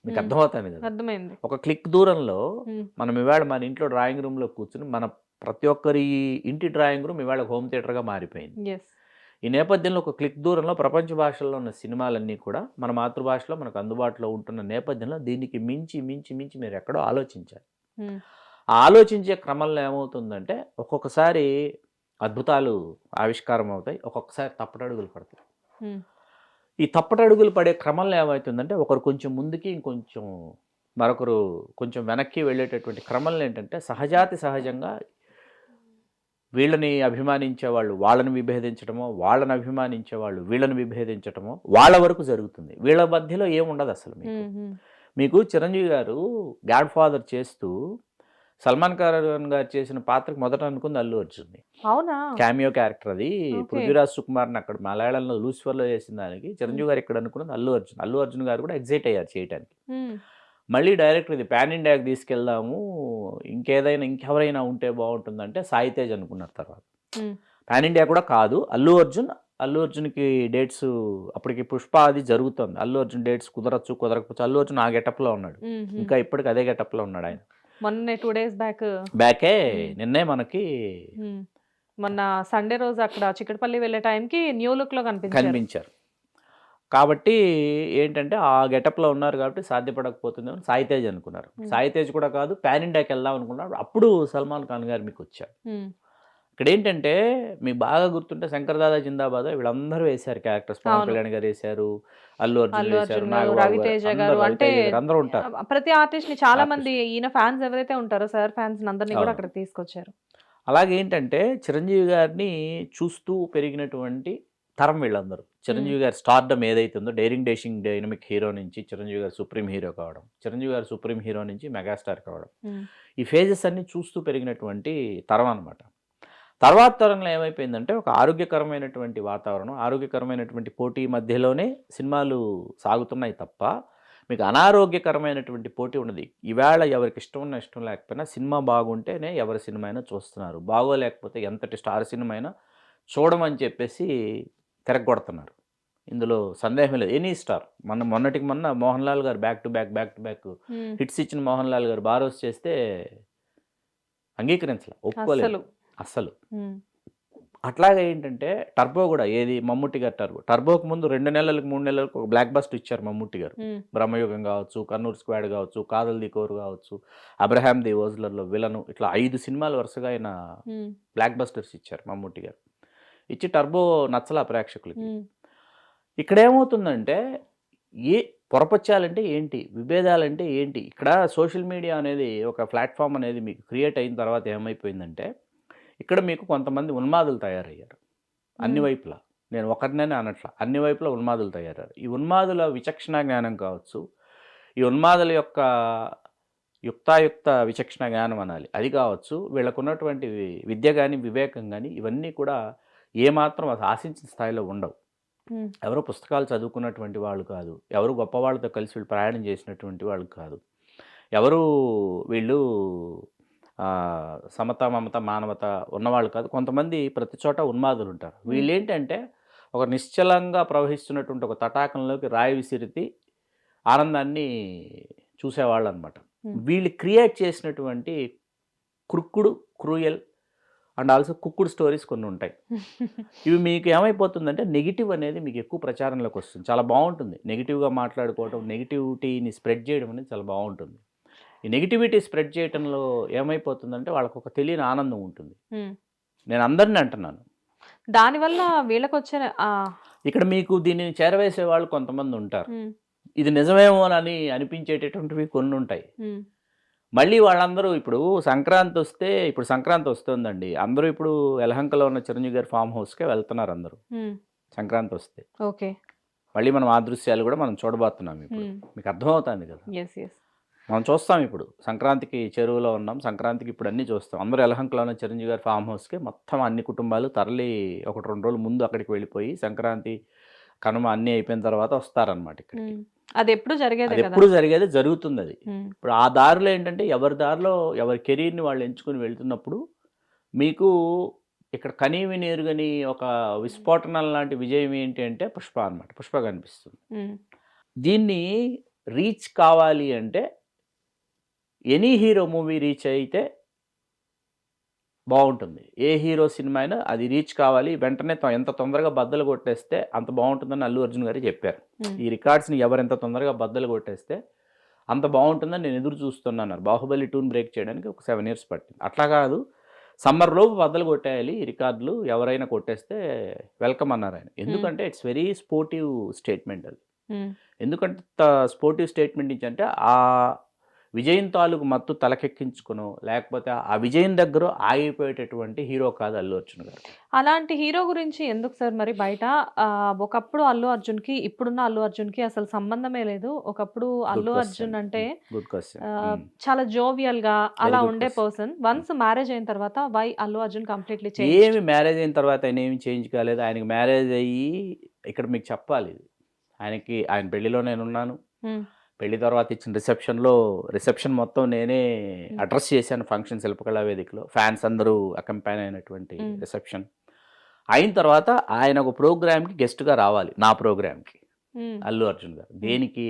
మీకు అర్థమవుతుంది కదా? అర్థమైంది. ఒక క్లిక్ దూరంలో మనం ఇవాళ మన ఇంట్లో డ్రాయింగ్ రూమ్లో కూర్చుని మన ప్రతి ఒక్కరి ఇంటి డ్రాయింగ్ రూమ్ ఇవాళ హోమ్ థియేటర్గా మారిపోయింది. ఈ నేపథ్యంలో ఒక క్లిక్ దూరంలో ప్రపంచ భాషల్లో ఉన్న సినిమాలన్నీ కూడా మన మాతృభాషలో మనకు అందుబాటులో ఉంటున్న నేపథ్యంలో దీనికి మించి మించి మించి మీరు ఎక్కడో ఆలోచించాలి. ఆ ఆలోచించే క్రమంలో ఏమవుతుందంటే ఒక్కొక్కసారి అద్భుతాలు ఆవిష్కారం అవుతాయి, ఒక్కొక్కసారి తప్పటడుగులు పడతాయి. ఈ తప్పటడుగులు పడే క్రమంలో ఏమవుతుందంటే ఒకరు కొంచెం ముందుకి, ఇంకొంచెం మరొకరు కొంచెం వెనక్కి వెళ్ళేటటువంటి క్రమంలో ఏంటంటే సహజంగా వీళ్ళని అభిమానించే వాళ్ళు వాళ్ళని విభేదించడమో, వాళ్ళని అభిమానించే వాళ్ళు వీళ్ళని విభేదించడమో వాళ్ళ వరకు జరుగుతుంది. వీళ్ళ మధ్యలో ఏముండదు అసలు. మీకు చిరంజీవి గారు గాడ్ ఫాదర్ చేస్తూ సల్మాన్ ఖాన్ గారు చేసిన పాత్రకు మొదట అనుకుంది అల్లు అర్జున్ని. అవునా? క్యామియో క్యారెక్టర్ అది. పృథ్వీరాజ్ సుకుమార్ని అక్కడ మలయాళంలో లూసిఫర్లో చేసిన దానికి చిరంజీవి గారు ఇక్కడ అనుకున్నది అల్లు అర్జున్ గారు కూడా ఎగ్జైట్ అయ్యారు చేయడానికి. మళ్ళీ డైరెక్టర్ ఇది పాన్ ఇండియాకి తీసుకెళ్దాము, ఇంకెవరైనా ఉంటే బాగుంటుందంటే సాయి తేజ్ అనుకున్నారు. తర్వాత పాన్ ఇండియా కూడా కాదు, అల్లు అర్జున్కి డేట్స్ అప్పటికి పుష్ప అది జరుగుతుంది. అల్లు అర్జున్ డేట్స్ కుదరకపోవచ్చు. అల్లు అర్జున్ ఆ గెటప్లో ఉన్నాడు, ఇంకా ఇప్పటికి అదే గెటప్లో ఉన్నాడు ఆయన. మొన్న 2 days బ్యాకే నిన్నే మనకి మొన్న సండే రోజు అక్కడ చిక్కడపల్లి వెళ్ళే టైంకి న్యూ లుక్ లో కనిపించారు. కాబట్టి ఏంటంటే ఆ గెటప్లో ఉన్నారు కాబట్టి సాధ్యపడకపోతుందేమో సాయి తేజ్ అనుకున్నారు. సాయి తేజ్ కూడా కాదు, పాన్ ఇండియాకి వెళ్దాం అనుకున్నారు. అప్పుడు సల్మాన్ ఖాన్ గారు మీకు వచ్చారు. ఇక్కడ ఏంటంటే మీకు బాగా గుర్తుంటే శంకర్ దాదా జిందాబాద్ వీళ్ళందరూ వేశారు క్యారెక్టర్స్. పవన్ కళ్యాణ్ గారు వేశారు, అల్లు అర్జున్ వేశారు, రవితేజ గారు, అంటే అందరూ ఉంటారు. ప్రతి ఆర్టిస్ట్ ని చాలా మంది ఈయన ఫ్యాన్స్ ఎవరైతే ఉంటారో సార్ ఫ్యాన్స్ అందరినీ కూడా అక్కడ తీసుకొచ్చారు. అలాగే ఏంటంటే చిరంజీవి గారిని చూస్తూ పెరిగినటువంటి తరం వీళ్ళందరూ. చిరంజీవి గారి స్టార్డమ్ ఏదైతే ఉందో, డేరింగ్ డైనమిక్ హీరో నుంచి చిరంజీవి గారు సుప్రీం హీరో కావడం, చిరంజీవి గారు సుప్రీం హీరో నుంచి మెగాస్టార్ కావడం, ఈ ఫేజెస్ అన్ని చూస్తూ పెరిగినటువంటి తరం అనమాట. తర్వాత తరంలో ఏమైపోయిందంటే ఒక ఆరోగ్యకరమైనటువంటి వాతావరణం, ఆరోగ్యకరమైనటువంటి పోటీ మధ్యలోనే సినిమాలు సాగుతున్నాయి తప్ప మీకు అనారోగ్యకరమైనటువంటి పోటీ ఉన్నది. ఈవేళ ఎవరికి ఇష్టం ఉన్నా ఇష్టం లేకపోయినా సినిమా బాగుంటేనే ఎవరి సినిమా అయినా చూస్తున్నారు, బాగోలేకపోతే ఎంతటి స్టార్ సినిమా అయినా చూడమని చెప్పేసి తిరగొడుతున్నారు. ఇందులో సందేహం లేదు. ఎనీ స్టార్ మొన్నటికి మొన్న మోహన్ లాల్ గారు బ్యాక్ టు బ్యాక్ హిట్స్ ఇచ్చిన మోహన్ లాల్ గారు బారోస్ చేస్తే అంగీకరించలే, ఒప్పుకోలేదు అస్సలు. అట్లాగే ఏంటంటే టర్బో కూడా ఏది మమ్ముట్టి గారు టర్బోకి ముందు 2 నెలలకు 3 నెలలకు ఒక బ్లాక్ బస్టర్ ఇచ్చారు మమ్ముట్టి గారు. బ్రహ్మయుగం కావచ్చు, కర్నూలు స్క్వాడ్ కావచ్చు, కాదల్ ది కోర్ కావచ్చు, అబ్రహాం ది ఓజ్లర్లో విలను, ఇట్లా 5 సినిమాలు వరుసగా ఆయన బ్లాక్ బస్టర్స్ ఇచ్చారు మమ్ముట్టి గారు. ఇచ్చి టర్బో నచ్చల ప్రేక్షకులకి. ఇక్కడ ఏమవుతుందంటే పొరపచ్చాలంటే ఏంటి, విభేదాలంటే ఏంటి, ఇక్కడ సోషల్ మీడియా అనేది ఒక ప్లాట్ఫామ్ అనేది మీకు క్రియేట్ అయిన తర్వాత ఏమైపోయిందంటే ఇక్కడ మీకు కొంతమంది ఉన్మాదులు తయారయ్యారు అన్ని వైపులా. నేను ఒకరినే అనట్లా, అన్ని వైపులా ఉన్మాదులు తయారయ్యారు. ఈ ఉన్మాదుల విచక్షణ జ్ఞానం కావచ్చు, ఈ ఉన్మాదుల యొక్క యుక్తాయుక్త విచక్షణ జ్ఞానం అనాలి, అది కావచ్చు, వీళ్ళకున్నటువంటి విద్య కానీ వివేకం కానీ ఇవన్నీ కూడా ఏమాత్రం ఆశించిన స్థాయిలో ఉండవు. ఎవరు పుస్తకాలు చదువుకున్నటువంటి వాళ్ళు కాదు, ఎవరు గొప్పవాళ్ళతో కలిసి వీళ్ళు ప్రయాణం చేసినటువంటి వాళ్ళు కాదు, ఎవరు వీళ్ళు సమత మమత మానవత ఉన్నవాళ్ళు కాదు. కొంతమంది ప్రతి చోట ఉన్మాదులు ఉంటారు. వీళ్ళు ఏంటంటే ఒక నిశ్చలంగా ప్రవహిస్తున్నటువంటి ఒక తటాకంలోకి రాయి విసిరితి ఆనందాన్ని చూసేవాళ్ళు అనమాట. వీళ్ళు క్రియేట్ చేసినటువంటి క్రూయల్ అండ్ ఆల్సో కుక్కుడు స్టోరీస్ కొన్ని ఉంటాయి. ఇవి మీకు ఏమైపోతుందంటే నెగిటివ్ అనేది మీకు ఎక్కువ ప్రచారంలోకి వస్తుంది. చాలా బాగుంటుంది నెగిటివ్గా మాట్లాడుకోవడం, నెగిటివిటీని స్ప్రెడ్ చేయడం అనేది చాలా బాగుంటుంది. ఈ నెగిటివిటీ స్ప్రెడ్ చేయటంలో ఏమైపోతుందంటే వాళ్ళకు ఒక తెలియని ఆనందం ఉంటుంది. నేను అందరిని అంటున్నాను, దానివల్ల వీళ్ళకి వచ్చే ఇక్కడ మీకు దీనిని చేరవేసే వాళ్ళు కొంతమంది ఉంటారు, ఇది నిజమేమోనని అనిపించేటటువంటివి కొన్ని ఉంటాయి. మళ్ళీ వాళ్ళందరూ ఇప్పుడు సంక్రాంతి వస్తుందండి, అందరూ ఇప్పుడు యలహంకలో ఉన్న చిరంజీవి గారి ఫామ్ హౌస్కే వెళ్తున్నారు అందరూ సంక్రాంతి వస్తే. ఓకే, మళ్ళీ మనం ఆ దృశ్యాలు కూడా మనం చూడబోతున్నాం. ఇప్పుడు మీకు అర్థమవుతుంది కదా, మనం చూస్తాం. ఇప్పుడు సంక్రాంతికి చెరువులో ఉన్నాం, సంక్రాంతికి ఇప్పుడు అన్నీ చూస్తాం. అందరూ యలహంకలో ఉన్న చిరంజీవి గారి ఫామ్ హౌస్కి మొత్తం అన్ని కుటుంబాలు తరలి 1-2 రోజులు ముందు అక్కడికి వెళ్ళిపోయి సంక్రాంతి కనుమ అన్నీ అయిపోయిన తర్వాత వస్తారనమాట ఇక్కడికి. అది ఎప్పుడు జరిగేది జరుగుతుంది అది. ఇప్పుడు ఆ దారిలో ఏంటంటే ఎవరి దారిలో ఎవరి కెరీర్ని వాళ్ళు ఎంచుకుని వెళ్తున్నప్పుడు మీకు ఇక్కడ కనీవి నేరుగని ఒక విస్ఫోటనం లాంటి విజయం ఏంటి అంటే పుష్ప అనమాట. పుష్ప కనిపిస్తుంది. దీన్ని రీచ్ కావాలి అంటే ఎనీ హీరో మూవీ రీచ్ అయితే బాగుంటుంది. ఏ హీరో సినిమా అయినా అది రీచ్ కావాలి, వెంటనే ఎంత తొందరగా బద్దలు కొట్టేస్తే అంత బాగుంటుందని అల్లు అర్జున్ గారు చెప్పారు. ఈ రికార్డ్స్ని ఎవరెంత తొందరగా బద్దలు కొట్టేస్తే అంత బాగుంటుందని నేను ఎదురు చూస్తున్నాను. బాహుబలి 2 బ్రేక్ చేయడానికి ఒక 7 years పట్టింది. అట్లా కాదు, సమ్మర్ లోపు బద్దలు కొట్టేయాలి ఈ రికార్డులు, ఎవరైనా కొట్టేస్తే వెల్కమ్ అన్నారు ఆయన. ఎందుకంటే ఇట్స్ వెరీ స్పోర్టివ్ స్టేట్మెంట్ అది. ఎందుకంటే స్పోర్టివ్ స్టేట్మెంట్ నుంచి అంటే ఆ విజయం తాలూకు మత్తు తలకెక్కించుకునో లేకపోతే ఆ విజయం దగ్గర ఆగిపోయేటటువంటి హీరో కాదు అల్లు అర్జున్ గారు. అలాంటి హీరో గురించి ఎందుకు సార్ మరి బయట ఒకప్పుడు అల్లు అర్జున్కి ఇప్పుడున్న అల్లు అర్జున్కి అసలు సంబంధమే లేదు. ఒకప్పుడు అల్లు అర్జున్ అంటే చాలా జోవియల్ గా అలా ఉండే పర్సన్. వన్స్ మ్యారేజ్ అయిన తర్వాత why Allu Arjun completely change? ఏమి మ్యారేజ్ అయిన తర్వాత ఆయన ఏమి చేంజ్ కాలేదు. ఆయనకి మ్యారేజ్ అయ్యి ఇక్కడ మీకు చెప్పాలి, ఆయన పెళ్లిలో నేనున్నాను. పెళ్లి తర్వాత ఇచ్చిన రిసెప్షన్ మొత్తం నేనే అడ్రస్ చేశాను ఫంక్షన్ శిల్పకళా వేదికలో. ఫ్యాన్స్ అందరూ అకంపైన్ అయినటువంటి రిసెప్షన్ అయిన తర్వాత ఆయన ఒక ప్రోగ్రామ్కి గెస్ట్గా రావాలి, నా ప్రోగ్రామ్కి అల్లు అర్జున్ గారు. దేనికి?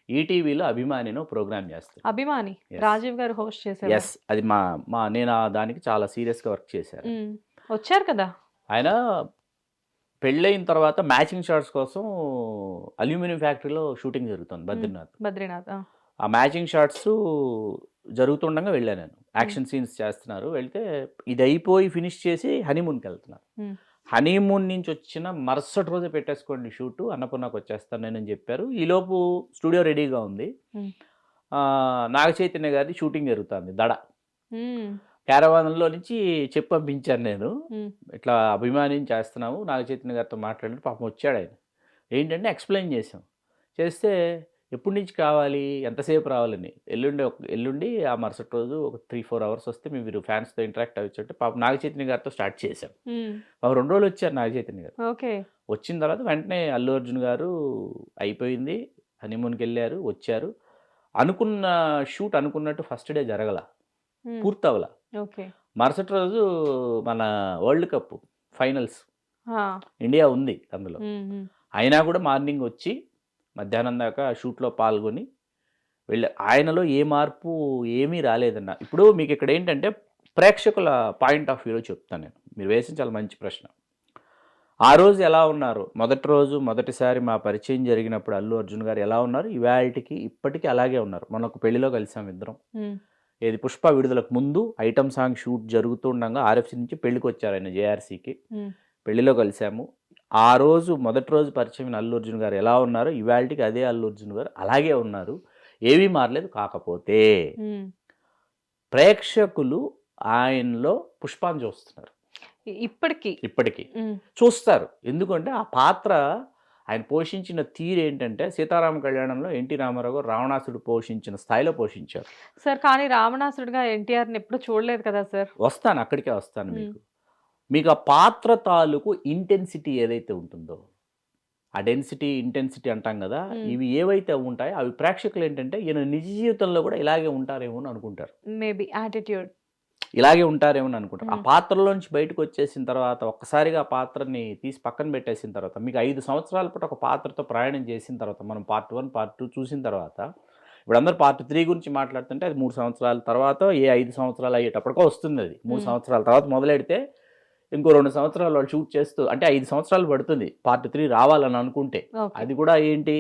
ఈటీవీలో అభిమానినో ప్రోగ్రామ్ చేస్తాను. అభిమాని రాజీవ్ గారు హోస్ట్ చేశారు. ఎస్, అది నేను దానికి చాలా సీరియస్గా వర్క్ చేశాను. వచ్చారు కదా ఆయన. పెళ్ళైన తర్వాత మ్యాచింగ్ షాట్స్ కోసం అల్యూమినియం ఫ్యాక్టరీలో షూటింగ్ జరుగుతుంది బద్రీనాథ్. ఆ మ్యాచింగ్ షాట్స్ జరుగుతుండగా వెళ్ళాను నేను. యాక్షన్ సీన్స్ చేస్తున్నారు, వెళ్తే ఇది అయిపోయి ఫినిష్ చేసి హనీమూన్కి వెళ్తున్నారు. హనీమూన్ నుంచి వచ్చిన మరుసటి రోజు పెట్టేసుకోండి షూటు, అన్నపూర్ణకు వచ్చేస్తాను నేనని చెప్పారు. ఈలోపు స్టూడియో రెడీగా ఉంది. నాగ చైతన్య గారి షూటింగ్ జరుగుతుంది దడ. క్యారవాన్లో నుంచి చెప్పి పంపించాను నేను, ఇట్లా అభిమాని చేస్తున్నాము, నాగ చైతన్య గారితో మాట్లాడి. పాపం వచ్చాడు ఆయన. ఏంటంటే ఎక్స్ప్లెయిన్ చేస్తే ఎప్పటి నుంచి కావాలి, ఎంతసేపు రావాలని. ఎల్లుండి ఆ మరుసటి రోజు ఒక 3-4 hours వస్తే మీరు ఫ్యాన్స్తో ఇంటరాక్ట్ అవ్వచ్చంటే పాపం నాగ చైతన్య గారితో స్టార్ట్ చేశాం. 2 రోజులు వచ్చారు నాగ చైతన్య గారు. వచ్చిన తర్వాత వెంటనే అల్లు అర్జున్ గారు అయిపోయింది, హనీమూన్కి వెళ్ళారు, వచ్చారు. అనుకున్న షూట్ అనుకున్నట్టు ఫస్ట్ డే జరగల, పూర్తవల. మరుసటి రోజు మన వరల్డ్ కప్ ఫైనల్స్ ఇండియా ఉంది అందులో. అయినా కూడా మార్నింగ్ వచ్చి మధ్యాహ్నం దాకా షూట్లో పాల్గొని వెళ్ళారు. ఆయనలో ఏ మార్పు ఏమీ రాలేదన్న. ఇప్పుడు మీకు ఇక్కడ ఏంటంటే ప్రేక్షకుల పాయింట్ ఆఫ్ వ్యూలో చెప్తాను నేను. మీరు వేసిన చాలా మంచి ప్రశ్న. ఆ రోజు ఎలా ఉన్నారు, మొదటిసారి మా పరిచయం జరిగినప్పుడు అల్లు అర్జున్ గారు ఎలా ఉన్నారు, ఇప్పటికీ అలాగే ఉన్నారు. మొన్న ఒక పెళ్లిలో కలిసాం ఇద్దరం. ఏది పుష్ప విడుదలకు ముందు ఐటమ్ సాంగ్ షూట్ జరుగుతుండగా ఆర్ఎఫ్సి నుంచి పెళ్లికి వచ్చారు ఆయన జేఆర్సీకి. పెళ్లిలో కలిసాము. ఆ రోజు మొదటి రోజు పరిచయం అల్లు అర్జున్ గారు ఎలా ఉన్నారు, ఇవాళకి అదే అల్లు అర్జున్ గారు అలాగే ఉన్నారు, ఏమీ మారలేదు. కాకపోతే ప్రేక్షకులు ఆయనలో పుష్పాన్ని చూస్తున్నారు. ఇప్పటికీ చూస్తారు. ఎందుకంటే ఆ పాత్ర ఆయన పోషించిన తీరు ఏంటంటే సీతారామ కళ్యాణంలో ఎన్టీ రామారావు గారు రావణాసుడు పోషించిన స్థాయిలో పోషించారు సార్. కానీ రావణాసుడుగా ఎన్టీఆర్ని ఎప్పుడు చూడలేదు కదా సార్. అక్కడికే వస్తాను. మీకు ఆ పాత్ర తాలూకు ఇంటెన్సిటీ ఏదైతే ఉంటుందో, ఆ ఇంటెన్సిటీ అంటాం కదా, ఇవి ఏవైతే ఉంటాయో అవి ప్రేక్షకులు ఏంటంటే ఈయన నిజ జీవితంలో కూడా ఇలాగే ఉంటారేమో అని అనుకుంటారు. మేబీ యాటిట్యూడ్ ఇలాగే ఉంటారేమో అని అనుకుంటారు. ఆ పాత్రలోంచి బయటకు వచ్చేసిన తర్వాత ఒక్కసారిగా ఆ పాత్రని తీసి పక్కన పెట్టేసిన తర్వాత మీకు 5 సంవత్సరాల పాటు ఒక పాత్రతో ప్రయాణం చేసిన తర్వాత, మనం Part 1 Part 2 చూసిన తర్వాత, ఇప్పుడు అందరూ Part 3 గురించి మాట్లాడుతుంటే అది 3 సంవత్సరాల తర్వాత 5 సంవత్సరాలు అయ్యేటప్పటికో వస్తుంది. అది 3 సంవత్సరాల తర్వాత మొదలెడితే ఇంకో 2 సంవత్సరాలు వాళ్ళు షూట్ చేస్తూ, అంటే 5 సంవత్సరాలు పడుతుంది Part 3 రావాలని అనుకుంటే. అది కూడా ఏంటి,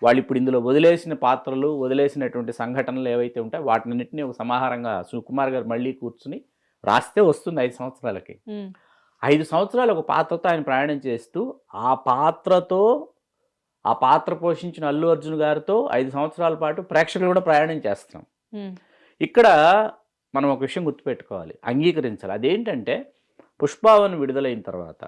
వాళ్ళు ఇప్పుడు ఇందులో వదిలేసిన పాత్రలు, వదిలేసినటువంటి సంఘటనలు ఏవైతే ఉంటాయో వాటినన్నింటినీ ఒక సమాహారంగా సుకుమార్ గారు మళ్ళీ కూర్చుని రాస్తే వస్తుంది 5 సంవత్సరాలకి. 5 సంవత్సరాలు ఒక పాత్రతో ఆయన ప్రయాణం చేస్తూ ఆ పాత్ర పోషించిన అల్లు అర్జున్ గారితో 5 సంవత్సరాల పాటు ప్రేక్షకులు కూడా ప్రయాణం చేస్తున్నాం. ఇక్కడ మనం ఒక విషయం గుర్తుపెట్టుకోవాలి, అంగీకరించాలి. అదేంటంటే పుష్ప1 విడుదలైన తర్వాత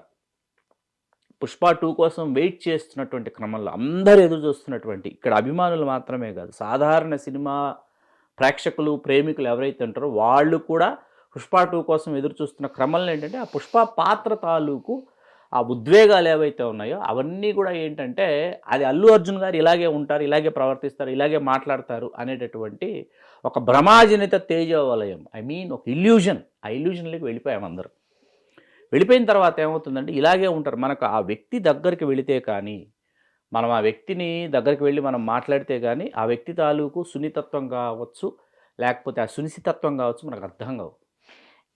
పుష్ప 2 కోసం వెయిట్ చేస్తున్నటువంటి క్రమంలో అందరూ ఎదురు చూస్తున్నటువంటి, ఇక్కడ అభిమానులు మాత్రమే కాదు, సాధారణ సినిమా ప్రేక్షకులు, ప్రేమికులు ఎవరైతే ఉంటారో వాళ్ళు కూడా పుష్ప 2 కోసం ఎదురు చూస్తున్న క్రమంలో ఏంటంటే ఆ పుష్ప పాత్ర తాలూకు ఆ ఉద్వేగాలు ఏవైతే ఉన్నాయో అవన్నీ కూడా ఏంటంటే అది అల్లు అర్జున్ గారు ఇలాగే ఉంటారు, ఇలాగే ప్రవర్తిస్తారు, ఇలాగే మాట్లాడతారు అనేటటువంటి ఒక భ్రమాజనిత తేజోవలయం, ఒక ఇల్యూజన్. ఆ ఇల్యూజన్లోకి వెళ్ళిపోయాం అందరూ. వెళ్ళిపోయిన తర్వాత ఏమవుతుందంటే ఇలాగే ఉంటారు. మనకు ఆ వ్యక్తి దగ్గరికి వెళితే కానీ, మనం ఆ వ్యక్తిని దగ్గరికి వెళ్ళి మనం మాట్లాడితే కానీ ఆ వ్యక్తి తాలూకు సున్నితత్వం కావచ్చు, లేకపోతే ఆ సునిశ్చితత్వం కావచ్చు మనకు అర్థం కావు.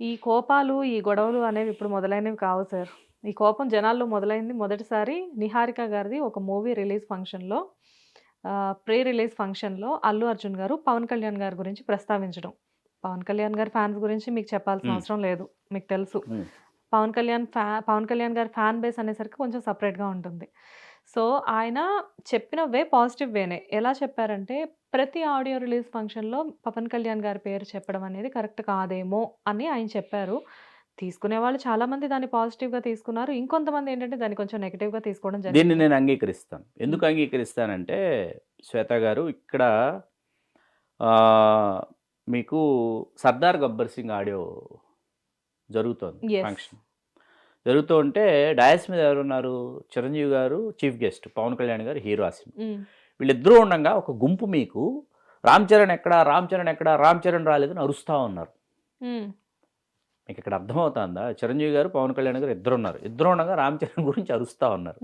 ఈ కోపాలు, ఈ గొడవలు అనేవి ఇప్పుడు మొదలైనవి కావు సార్. ఈ కోపం జనాల్లో మొదలైంది మొదటిసారి నిహారిక గారిది ఒక మూవీ రిలీజ్ ఫంక్షన్లో, ప్రీ రిలీజ్ ఫంక్షన్లో అల్లు అర్జున్ గారు పవన్ కళ్యాణ్ గారి గురించి ప్రస్తావించడం. పవన్ కళ్యాణ్ గారి ఫ్యాన్స్ గురించి మీకు చెప్పాల్సిన అవసరం లేదు, మీకు తెలుసు. పవన్ కళ్యాణ్ గారి ఫ్యాన్ బేస్ అనేసరికి కొంచెం సపరేట్గా ఉంటుంది. సో ఆయన చెప్పిన వే పాజిటివ్ వేనే. ఎలా చెప్పారంటే ప్రతి ఆడియో రిలీజ్ ఫంక్షన్లో పవన్ కళ్యాణ్ గారి పేరు చెప్పడం అనేది కరెక్ట్ కాదేమో అని ఆయన చెప్పారు. తీసుకునే వాళ్ళు చాలామంది దాన్ని పాజిటివ్గా తీసుకున్నారు, ఇంకొంతమంది ఏంటంటే దాన్ని కొంచెం నెగిటివ్గా తీసుకోవడం జరిగింది. దీన్ని నేను అంగీకరిస్తాను. ఎందుకు అంగీకరిస్తానంటే శ్వేత గారు, ఇక్కడ మీకు సర్దార్ గబ్బర్ సింగ్ ఆడియో జరుగుతోంది, ఫంక్షన్ జరుగుతూ ఉంటే డయాస్ మీద ఎవరున్నారు? చిరంజీవి గారు చీఫ్ గెస్ట్, పవన్ కళ్యాణ్ గారు హీరో ఆసిమ్. వీళ్ళిద్దరూ ఉండగా ఒక గుంపు మీకు రామ్ చరణ్ ఎక్కడా, రామ్ చరణ్ ఎక్కడా, రామ్ చరణ్ రాలేదని అరుస్తూ ఉన్నారు. మీకు ఇక్కడ అర్థమవుతుందా? చిరంజీవి గారు పవన్ కళ్యాణ్ గారు ఇద్దరు ఉండగా రామ్ చరణ్ గురించి అరుస్తూ ఉన్నారు.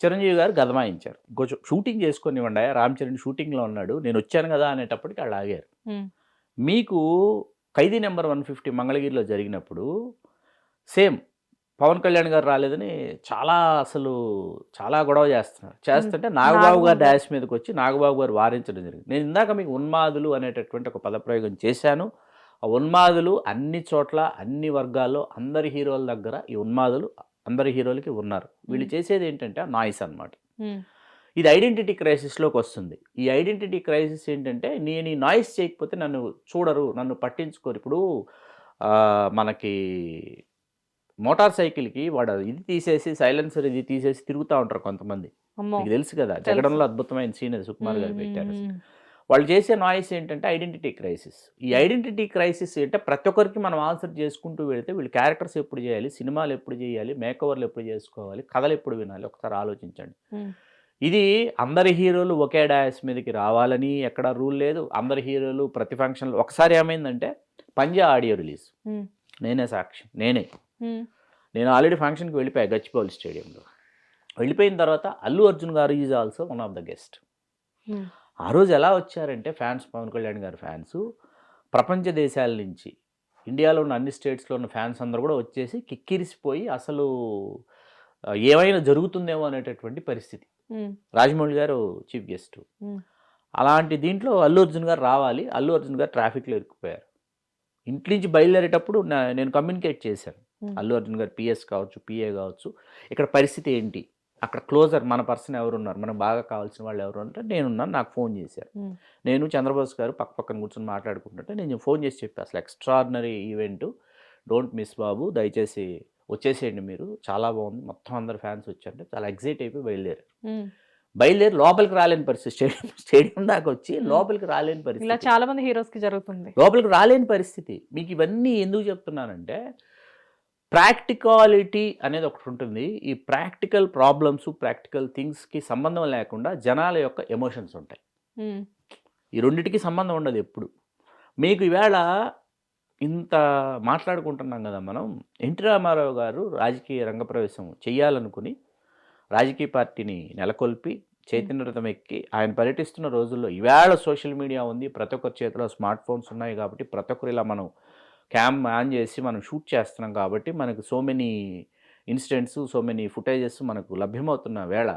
చిరంజీవి గారు గదమాయించారు, కొంచెం షూటింగ్ చేసుకొనివ్వండి, రామ్ చరణ్ షూటింగ్లో ఉన్నాడు, నేను వచ్చాను కదా అనేటప్పటికి వాళ్ళు ఆగారు. మీకు ఖైదీ నెంబర్ 150 మంగళగిరిలో జరిగినప్పుడు సేమ్ పవన్ కళ్యాణ్ గారు రాలేదని చాలా గొడవ చేస్తుంటే నాగబాబు గారు డాష్ మీదకి వచ్చి నాగబాబు గారు వారించడం జరిగింది. నేను ఇందాక మీకు ఉన్మాదులు అనేటటువంటి ఒక పదప్రయోగం చేశాను. ఆ ఉన్మాదులు అన్ని చోట్ల, అన్ని వర్గాల్లో, అందరి హీరోల దగ్గర ఈ ఉన్మాదులు అందరి హీరోలకి ఉన్నారు. వీళ్ళు చేసేది ఏంటంటే నాయిస్ అన్నమాట. ఇది ఐడెంటిటీ క్రైసిస్లోకి వస్తుంది. ఈ ఐడెంటిటీ క్రైసిస్ ఏంటంటే నేను ఈ నాయిస్ చేయకపోతే నన్ను చూడరు, నన్ను పట్టించుకోరు. ఇప్పుడు మనకి మోటార్ సైకిల్కి వాడు ఇది తీసేసి సైలెన్సర్ ఇది తీసేసి తిరుగుతూ ఉంటారు కొంతమంది, మీకు తెలుసు కదా. జగడంలో అద్భుతమైన సీన్ అది సుకుమార్ గారు పెట్టారు. వాళ్ళు చేసే నాయిస్ ఏంటంటే ఐడెంటిటీ క్రైసిస్. ఈ ఐడెంటిటీ క్రైసిస్ అంటే ప్రతి ఒక్కరికి మనం ఆన్సర్ చేసుకుంటూ వెళితే వీళ్ళు క్యారెక్టర్స్ ఎప్పుడు చేయాలి, సినిమాలు ఎప్పుడు చేయాలి, మేకవర్లు ఎప్పుడు చేసుకోవాలి, కథలు ఎప్పుడు వినాలి, ఒకసారి ఆలోచించండి. ఇది అందరి హీరోలు ఒకే డాయస్ మీదకి రావాలని ఎక్కడ రూల్ లేదు. అందరి హీరోలు ప్రతి ఫంక్షన్లో ఒకసారి ఏమైందంటే పంజా ఆడియో రిలీజ్, నేనే సాక్షి, నేను ఆల్రెడీ ఫంక్షన్కి వెళ్ళిపోయా గచ్చిబౌలి స్టేడియంలో. వెళ్ళిపోయిన తర్వాత అల్లు అర్జున్ గారు is also one of the guest. ఆ రోజు ఎలా వచ్చారంటే ఫ్యాన్స్, పవన్ కళ్యాణ్ గారి ఫ్యాన్స్ ప్రపంచ దేశాల నుంచి, ఇండియాలో ఉన్న అన్ని స్టేట్స్లో ఉన్న ఫ్యాన్స్ అందరూ కూడా వచ్చేసి కిక్కిరిసిపోయి అసలు ఏమైనా జరుగుతుందేమో అనేటటువంటి పరిస్థితి. రాజమౌళి గారు చీఫ్ గెస్ట్. అలాంటి దీంట్లో అల్లు అర్జున్ గారు రావాలి, అల్లు అర్జున్ గారు ట్రాఫిక్లో ఇరుక్కుపోయారు. ఇంటి నుంచి బయలుదేరేటప్పుడు నేను కమ్యూనికేట్ చేశాను, అల్లు అర్జున్ గారు పిఎస్ కావచ్చు, పిఏ కావచ్చు, ఇక్కడ పరిస్థితి ఏంటి, అక్కడ క్లోజర్ మన పర్సన్ ఎవరు ఉన్నారు, మనకు బాగా కావాల్సిన వాళ్ళు ఎవరు అంటే నేనున్నాను. నాకు ఫోన్ చేశారు. నేను చంద్రబోస్ గారు పక్కన కూర్చొని మాట్లాడుకుంటుంటే నేను ఫోన్ చేసి చెప్పి అసలు ఎక్స్ట్రాడినరీ ఈవెంట్, డోంట్ మిస్ బాబు, దయచేసి వచ్చేసేయండి మీరు, చాలా బాగుంది, మొత్తం అందరు ఫ్యాన్స్ వచ్చారంటే చాలా ఎగ్జైట్ అయిపోయి బయలుదేరి లోపలికి రాలేని పరిస్థితి, స్టేడియం దాకా వచ్చి లోపలికి రాలేని పరిస్థితి. చాలా మంది హీరోస్కి జరుగుతుంది, లోపలికి రాలేని పరిస్థితి. మీకు ఇవన్నీ ఎందుకు చెప్తున్నానంటే ప్రాక్టికాలిటీ అనేది ఒకటి ఉంటుంది. ఈ ప్రాక్టికల్ ప్రాబ్లమ్స్, ప్రాక్టికల్ థింగ్స్కి సంబంధం లేకుండా జనాల యొక్క ఎమోషన్స్ ఉంటాయి. ఈ రెండిటికి సంబంధం ఉండదు ఎప్పుడు. మీకు ఈవేళ ఇంత మాట్లాడుకుంటున్నాం కదా మనం, ఎన్టీ రామారావు గారు రాజకీయ రంగప్రవేశం చేయాలనుకుని రాజకీయ పార్టీని నెలకొల్పి చైతన్యరథం ఎక్కి ఆయన పర్యటిస్తున్న రోజుల్లో ఈవేళ సోషల్ మీడియా ఉంది, ప్రతి ఒక్కరి చేతిలో స్మార్ట్ ఫోన్స్ ఉన్నాయి కాబట్టి ప్రతి ఒక్కరు ఇలా మనం క్యామ్ ఆన్ చేసి మనం షూట్ చేస్తున్నాం కాబట్టి మనకు so many incidents, so many footages మనకు లభ్యమవుతున్న వేళ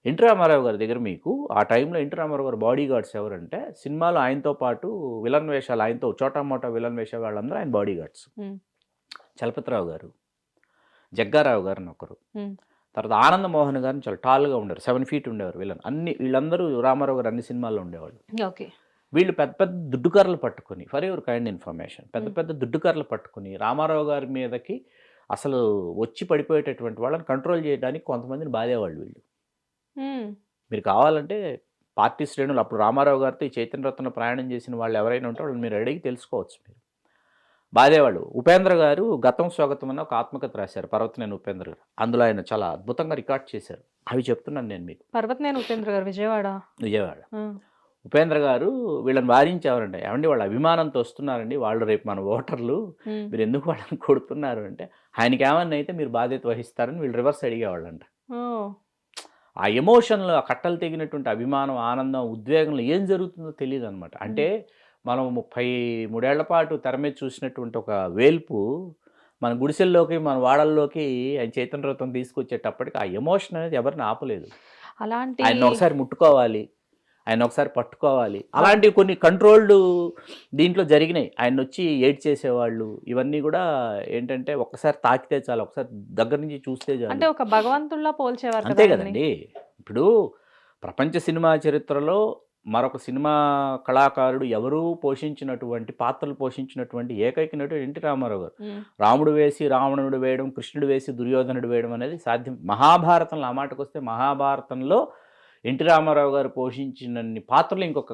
ఎన్టీ రామారావు గారి దగ్గర మీకు ఆ టైంలో ఎన్టీ రామారావు గారు బాడీ గార్డ్స్ ఎవరంటే సినిమాలో ఆయనతో పాటు విలన్ వేషాలు ఆయనతో చోటా మోటా విలన్ వేషాలు వాళ్ళందరూ ఆయన బాడీ గార్డ్స్. చలపతిరావు గారు, జగ్గారావు గారు అని ఒకరు, తర్వాత ఆనంద మోహన్ గారిని చాలా టాల్గా ఉండేవారు, 7 feet ఉండేవారు విలన్. వీళ్ళందరూ రామారావు గారు అన్ని సినిమాల్లో ఉండేవాళ్ళు. ఓకే. వీళ్ళు పెద్ద పెద్ద దుడ్డుకర్రలు పట్టుకుని, ఫర్ యువర్ కైండ్ ఇన్ఫర్మేషన్, పెద్ద పెద్ద దుడ్డుకర్రలు పట్టుకుని రామారావు గారి మీదకి అసలు వచ్చి పడిపోయేటటువంటి వాళ్ళని కంట్రోల్ చేయడానికి కొంతమందిని బాధేవాళ్ళు వీళ్ళు. మీరు కావాలంటే పార్టీ శ్రేణులు అప్పుడు రామారావు గారితో ఈ చైతన్య రత్న ప్రయాణం చేసిన వాళ్ళు ఎవరైనా ఉంటే వాళ్ళు మీరు అడిగి తెలుసుకోవచ్చు. మీరు బాధేవాళ్ళు. ఉపేంద్ర గారు గతం స్వాగతం అని ఒక ఆత్మకథ రాశారు, పర్వతనేని ఉపేంద్ర గారు. అందులో ఆయన చాలా అద్భుతంగా రికార్డ్ చేశారు. అవి చెప్తున్నాను నేను మీకు. పర్వతనేని ఉపేంద్ర గారు, విజయవాడ. ఉపేంద్ర గారు వీళ్ళని వారించేవారండి. ఏమండి వాళ్ళు అభిమానంతో వస్తున్నారండి, వాళ్ళు రేపు మన ఓటర్లు, మీరు ఎందుకు వాళ్ళని కొడుతున్నారు అంటే ఆయనకి ఏమన్నా అయితే మీరు బాధ్యత వహిస్తారని వీళ్ళు రివర్స్ అడిగేవాళ్ళంట. ఆ ఎమోషన్లో ఆ కట్టలు తెగినటువంటి అభిమానం, ఆనందం, ఉద్వేగంలో ఏం జరుగుతుందో తెలియదు అనమాట. అంటే మనం 33 ఏళ్ల పాటు తెర మీద చూసినటువంటి ఒక వేల్పు మన గుడిసెల్లోకి మన వాడల్లోకి ఆయన చైతన్య రత్నం తీసుకొచ్చేటప్పటికి ఆ ఎమోషన్ అనేది ఎవరిని ఆపలేదు. అలాంటి ఆయన ఒకసారి ముట్టుకోవాలి, ఆయన ఒకసారి పట్టుకోవాలి, అలాంటివి కొన్ని కంట్రోల్డ్ దీంట్లో జరిగినాయి. ఆయన వచ్చి ఎయిడ్ చేసేవాళ్ళు, ఇవన్నీ కూడా ఏంటంటే ఒక్కసారి తాకితే చాలు, ఒకసారి దగ్గర నుంచి చూస్తే చాలు, అంటే ఒక భగవంతుల్లా పోల్చేవారు. అంతే కదండి. ఇప్పుడు ప్రపంచ సినిమా చరిత్రలో మరొక సినిమా కళాకారుడు ఎవరూ పోషించినటువంటి పాత్రలు పోషించినటువంటి ఏకైక నటుడు ఎన్టీ రామారావు గారు. రాముడు వేసి రావణుడు వేయడం, కృష్ణుడు వేసి దుర్యోధనుడు వేయడం అనేది సాధ్యం. మహాభారతంలో ఆ మాటకు వస్తే మహాభారతంలో ఎన్టీ రామారావు గారు పోషించినన్ని పాత్రలు ఇంకొక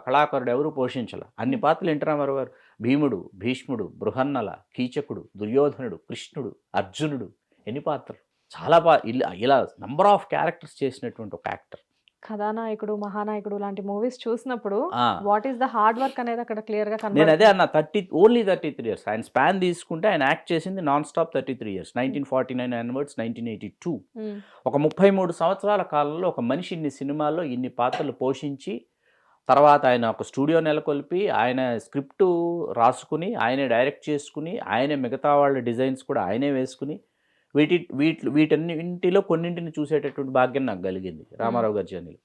కళాకారుడు ఎవరు పోషించాల. అన్ని పాత్రలు ఎన్టీ రామారావు గారు. భీముడు, భీష్ముడు, బృహన్నల, కీచకుడు, దుర్యోధనుడు, కృష్ణుడు, అర్జునుడు, ఎన్ని పాత్రలు, చాలా ఇలా నంబర్ ఆఫ్ క్యారెక్టర్స్ చేసినటువంటి ఒక యాక్టర్. కథానాయకుడు, మహానాయకుడు లాంటి మూవీస్ చూసినప్పుడు what is the hard work అనేది అక్కడ క్లియర్ గా నేను అదే అన్న. ఓన్లీ 33 years ఆయన స్పాన్ తీసుకుంటే ఆయన యాక్ట్ చేసింది నాన్ స్టాప్ 33 years. 1949 onwards 1982. ఒక 33 సంవత్సరాల కాలంలో ఒక మనిషి ఇన్ని సినిమాల్లో ఇన్ని పాత్రలు పోషించి, తర్వాత ఆయన ఒక స్టూడియో నెలకొల్పి ఆయన స్క్రిప్ట్ రాసుకుని ఆయనే డైరెక్ట్ చేసుకుని ఆయనే మిగతా వాళ్ళ డిజైన్స్ కూడా ఆయనే వేసుకుని వీటన్నింటిలో కొన్నింటిని చూసేటటువంటి భాగ్యం నాకు కలిగింది రామారావు గారి జర్నీలో.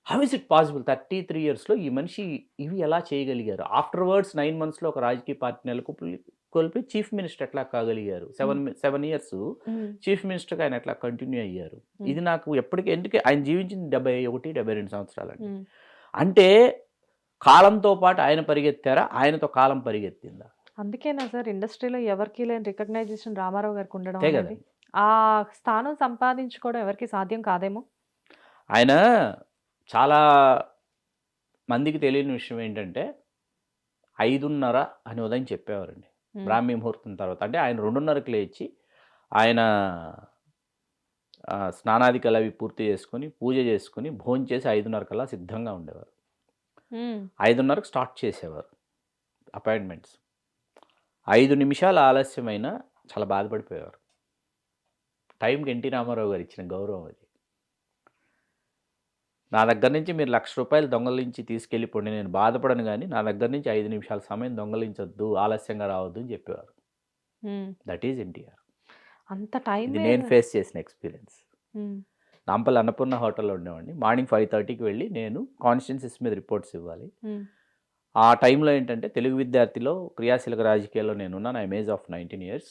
హౌ ఇస్ ఇట్ పాసిబుల్ 33 yearsలో ఈ మనిషి ఇవి ఎలా చేయగలిగారు? ఆఫ్టర్వర్డ్స్ 9 monthsలో ఒక రాజకీయ పార్టీ నెలకొల్పి చీఫ్ మినిస్టర్ ఎట్లా కాగలిగారు? 7 years చీఫ్ మినిస్టర్గా ఆయన ఎట్లా కంటిన్యూ అయ్యారు? ఇది నాకు ఎందుకే ఆయన జీవించింది 71, 72 సంవత్సరాలండి. అంటే కాలంతో పాటు ఆయన పరిగెత్తారా, ఆయనతో కాలం పరిగెత్తిందా? అందుకేనా సార్ ఇండస్ట్రీలో ఎవరికి లేని రికగ్నైజేషన్ రామారావు గారికి ఉండడం, కదా ఆ స్థానం సంపాదించుకోవడం ఎవరికి సాధ్యం కాదేమో. ఆయన చాలా మందికి తెలియని విషయం ఏంటంటే 5:30 అని ఉదయం చెప్పేవారండి బ్రాహ్మీ ముహూర్తం తర్వాత. అంటే ఆయన 2:30కి లేచి ఆయన స్నానాదికలు అవి పూర్తి చేసుకుని పూజ చేసుకుని భోంచేసి 5:30 కల్లా సిద్ధంగా ఉండేవారు. 5:30కి స్టార్ట్ చేసేవారు అపాయింట్మెంట్స్. 5 నిమిషాలు ఆలస్యమైనా చాలా బాధపడిపోయేవారు. టైంకి ఎన్టీ రామారావు గారు ఇచ్చిన గౌరవం అది. నా దగ్గర నుంచి మీరు ₹1,00,000 దొంగలించి తీసుకెళ్ళిపోండి, నేను బాధపడను, కానీ నా దగ్గర నుంచి 5 నిమిషాల సమయం దొంగలించొద్దు, ఆలస్యంగా రావద్దు అని చెప్పేవారు. That is NTR. అంత టైం నేను ఫేస్ చేసిన ఎక్స్పీరియన్స్. నాంపల్లి అన్నపూర్ణ హోటల్లో ఉండేవాడిని. మార్నింగ్ 5:30కి వెళ్ళి నేను కాన్స్టిట్యున్సీస్ మీద రిపోర్ట్స్ ఇవ్వాలి. ఆ టైంలో ఏంటంటే తెలుగు విద్యార్థిలో క్రియాశీలక రాజకీయాల్లో నేనున్నాను. I'm age of 19 years.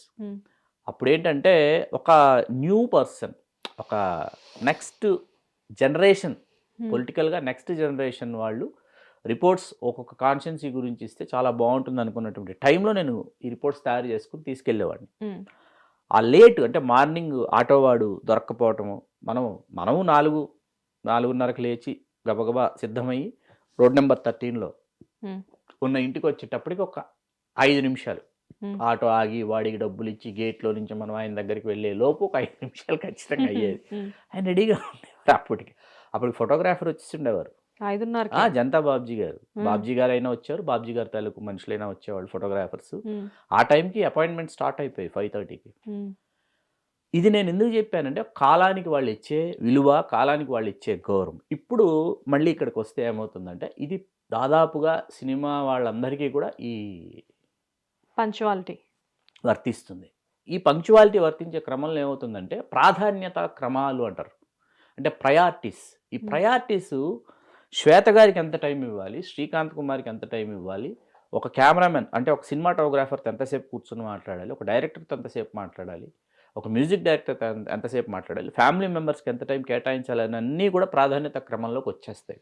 అప్పుడు ఏంటంటే ఒక న్యూ పర్సన్, ఒక నెక్స్ట్ జనరేషన్, పొలిటికల్గా నెక్స్ట్ జనరేషన్ వాళ్ళు రిపోర్ట్స్ ఒక్కొక్క కాన్స్టిట్యున్సీ గురించి ఇస్తే చాలా బాగుంటుంది అనుకున్నటువంటి టైంలో నేను ఈ రిపోర్ట్స్ తయారు చేసుకుని తీసుకెళ్ళేవాడిని. ఆ లేట్ అంటే మార్నింగ్ ఆటోవాడు దొరక్కపోవటము, మనము 4:30కి లేచి గబగబా సిద్ధమయ్యి రోడ్ నెంబర్ 13లో ఉన్న ఇంటికి వచ్చేటప్పటికి ఒక 5 నిమిషాలు ఆటో ఆగి వాడికి డబ్బులు ఇచ్చి గేట్లో నుంచి మనం ఆయన దగ్గరికి వెళ్ళే లోపు ఒక 5 నిమిషాలు ఖచ్చితంగా అయ్యేది. ఆయన రెడీగా ఉండేవారు. అప్పుడు ఫోటోగ్రాఫర్ వచ్చేసి ఉండేవారు 5:30. జనతా బాబ్జీ గారు. బాబ్జీ గారు అయినా వచ్చారు, బాబ్జీ గారు తాలూకు మనుషులైనా వచ్చేవాళ్ళు ఫోటోగ్రాఫర్స్. ఆ టైంకి అపాయింట్మెంట్ స్టార్ట్ అయిపోయి 5:30కి. ఇది నేను ఎందుకు చెప్పానంటే కాలానికి వాళ్ళు ఇచ్చే విలువ, కాలానికి వాళ్ళు ఇచ్చే గౌరవం. ఇప్పుడు మళ్ళీ ఇక్కడికి వస్తే ఏమవుతుందంటే ఇది దాదాపుగా సినిమా వాళ్ళందరికీ కూడా ఈ పంక్చువాలిటీ వర్తిస్తుంది. ఈ పంక్చువాలిటీ వర్తించే క్రమంలో ఏమవుతుందంటే ప్రాధాన్యత క్రమాలు అంటారు. అంటే ప్రయారిటీస్. ఈ ప్రయారిటీస్ శ్వేత గారికి ఎంత టైం ఇవ్వాలి, శ్రీకాంత్ కుమార్కి ఎంత టైం ఇవ్వాలి, ఒక కెమెరామెన్ అంటే ఒక సినిమాటోగ్రాఫర్తో ఎంతసేపు కూర్చొని మాట్లాడాలి, ఒక డైరెక్టర్తో ఎంతసేపు మాట్లాడాలి, ఒక మ్యూజిక్ డైరెక్టర్తో ఎంతసేపు మాట్లాడాలి, ఫ్యామిలీ మెంబర్స్కి ఎంత టైం కేటాయించాలి అని అన్నీ కూడా ప్రాధాన్యత క్రమంలోకి వచ్చేస్తాయి.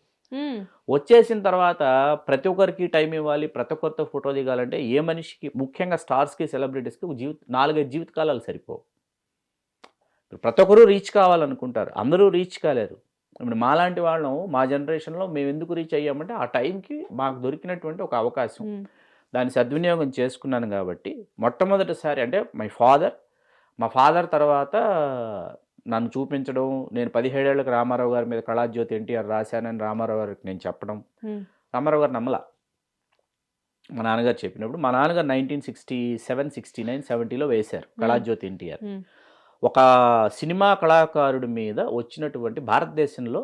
వచ్చేసిన తర్వాత ప్రతి ఒక్కరికి టైం ఇవ్వాలి, ప్రతి ఒక్కరితో ఫోటో దిగాలంటే ఏ మనిషికి, ముఖ్యంగా స్టార్స్కి, సెలబ్రిటీస్కి 4-5 జీవితకాలాలు సరిపోవు. ప్రతి ఒక్కరూ రీచ్ కావాలనుకుంటారు, అందరూ రీచ్ కాలేరు. ఇప్పుడు మాలాంటి వాళ్ళం, మా జనరేషన్లో మేము ఎందుకు రీచ్ అయ్యామంటే ఆ టైంకి మాకు దొరికినటువంటి ఒక అవకాశం, దాన్ని సద్వినియోగం చేసుకున్నాను. కాబట్టి మొట్టమొదటిసారి అంటే మా ఫాదర్ తర్వాత నన్ను చూపించడం, నేను 17 ఏళ్ళకి రామారావు గారి మీద కళాజ్యోతి ఎన్టీఆర్ రాశానని రామారావు గారికి నేను చెప్పడం, రామారావు గారు నమ్మలా. మా నాన్నగారు చెప్పినప్పుడు, మా నాన్నగారు 1967, 69, 70లో వేశారు కళాజ్యోతి ఎన్టీఆర్. ఒక సినిమా కళాకారుడి మీద వచ్చినటువంటి భారతదేశంలో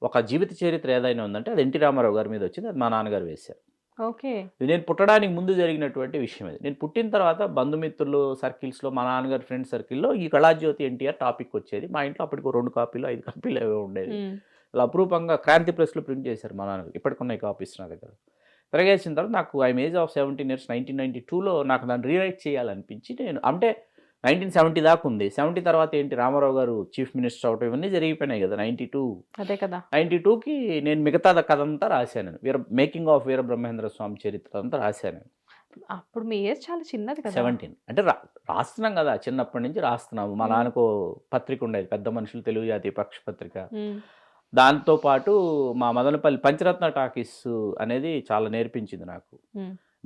ఒక జీవిత చరిత్ర ఏదైనా ఉందంటే అది ఎన్టీ రామారావు గారి మీద వచ్చింది. అది మా నాన్నగారు వేశారు. ఓకే. ఇది నేను పుట్టడానికి ముందు జరిగినటువంటి విషయం. ఇది నేను పుట్టిన తర్వాత బంధుమిత్రులు సర్కిల్స్లో, మా నాన్నగారి ఫ్రెండ్ సర్కిల్లో ఈ కళాజ్యోతి ఎన్టీఆర్ టాపిక్ వచ్చేది. మా ఇంట్లో అప్పటికి 2 కాపీలు 5 కాపీలు ఏవో ఉండేది. ఇలా అపురూపంగా క్రాంతి ప్రెస్లో ప్రింట్ చేశారు మా నాన్నగారు. ఇప్పటికున్న కాపీస్ నా దగ్గర. తిరగేసిన తర్వాత నాకు ఐఎమ్ ఏజ్ ఆఫ్ 17 years 1992లో నాకు దాన్ని రీరైట్ చేయాలనిపించి, నేను అంటే 1970 దాకా ఉంది. 70 తర్వాత ఏంటి, రామారావు గారు చీఫ్ మినిస్టర్ అవటం ఇవన్నీ జరిగిపోయినాయి కదా. 92కి నేను మిగతా కథ అంతా రాశాను. మేకింగ్ ఆఫ్ వీరబ్రహ్మేంద్ర స్వామి చరిత్ర అంతా రాశాను. అప్పుడు మీ ఏజ్ చాలా చిన్నది కదా. 17 అంటే రాస్తున్నాం కదా, చిన్నప్పటి నుంచి రాస్తున్నాము. మా నాన్నకు పత్రిక ఉండేది, పెద్ద మనుషులు తెలుగు జాతీయ పక్ష పత్రిక. దాంతోపాటు మా మదనపల్లి పంచరత్న టాకీస్ అనేది చాలా నేర్పించింది నాకు.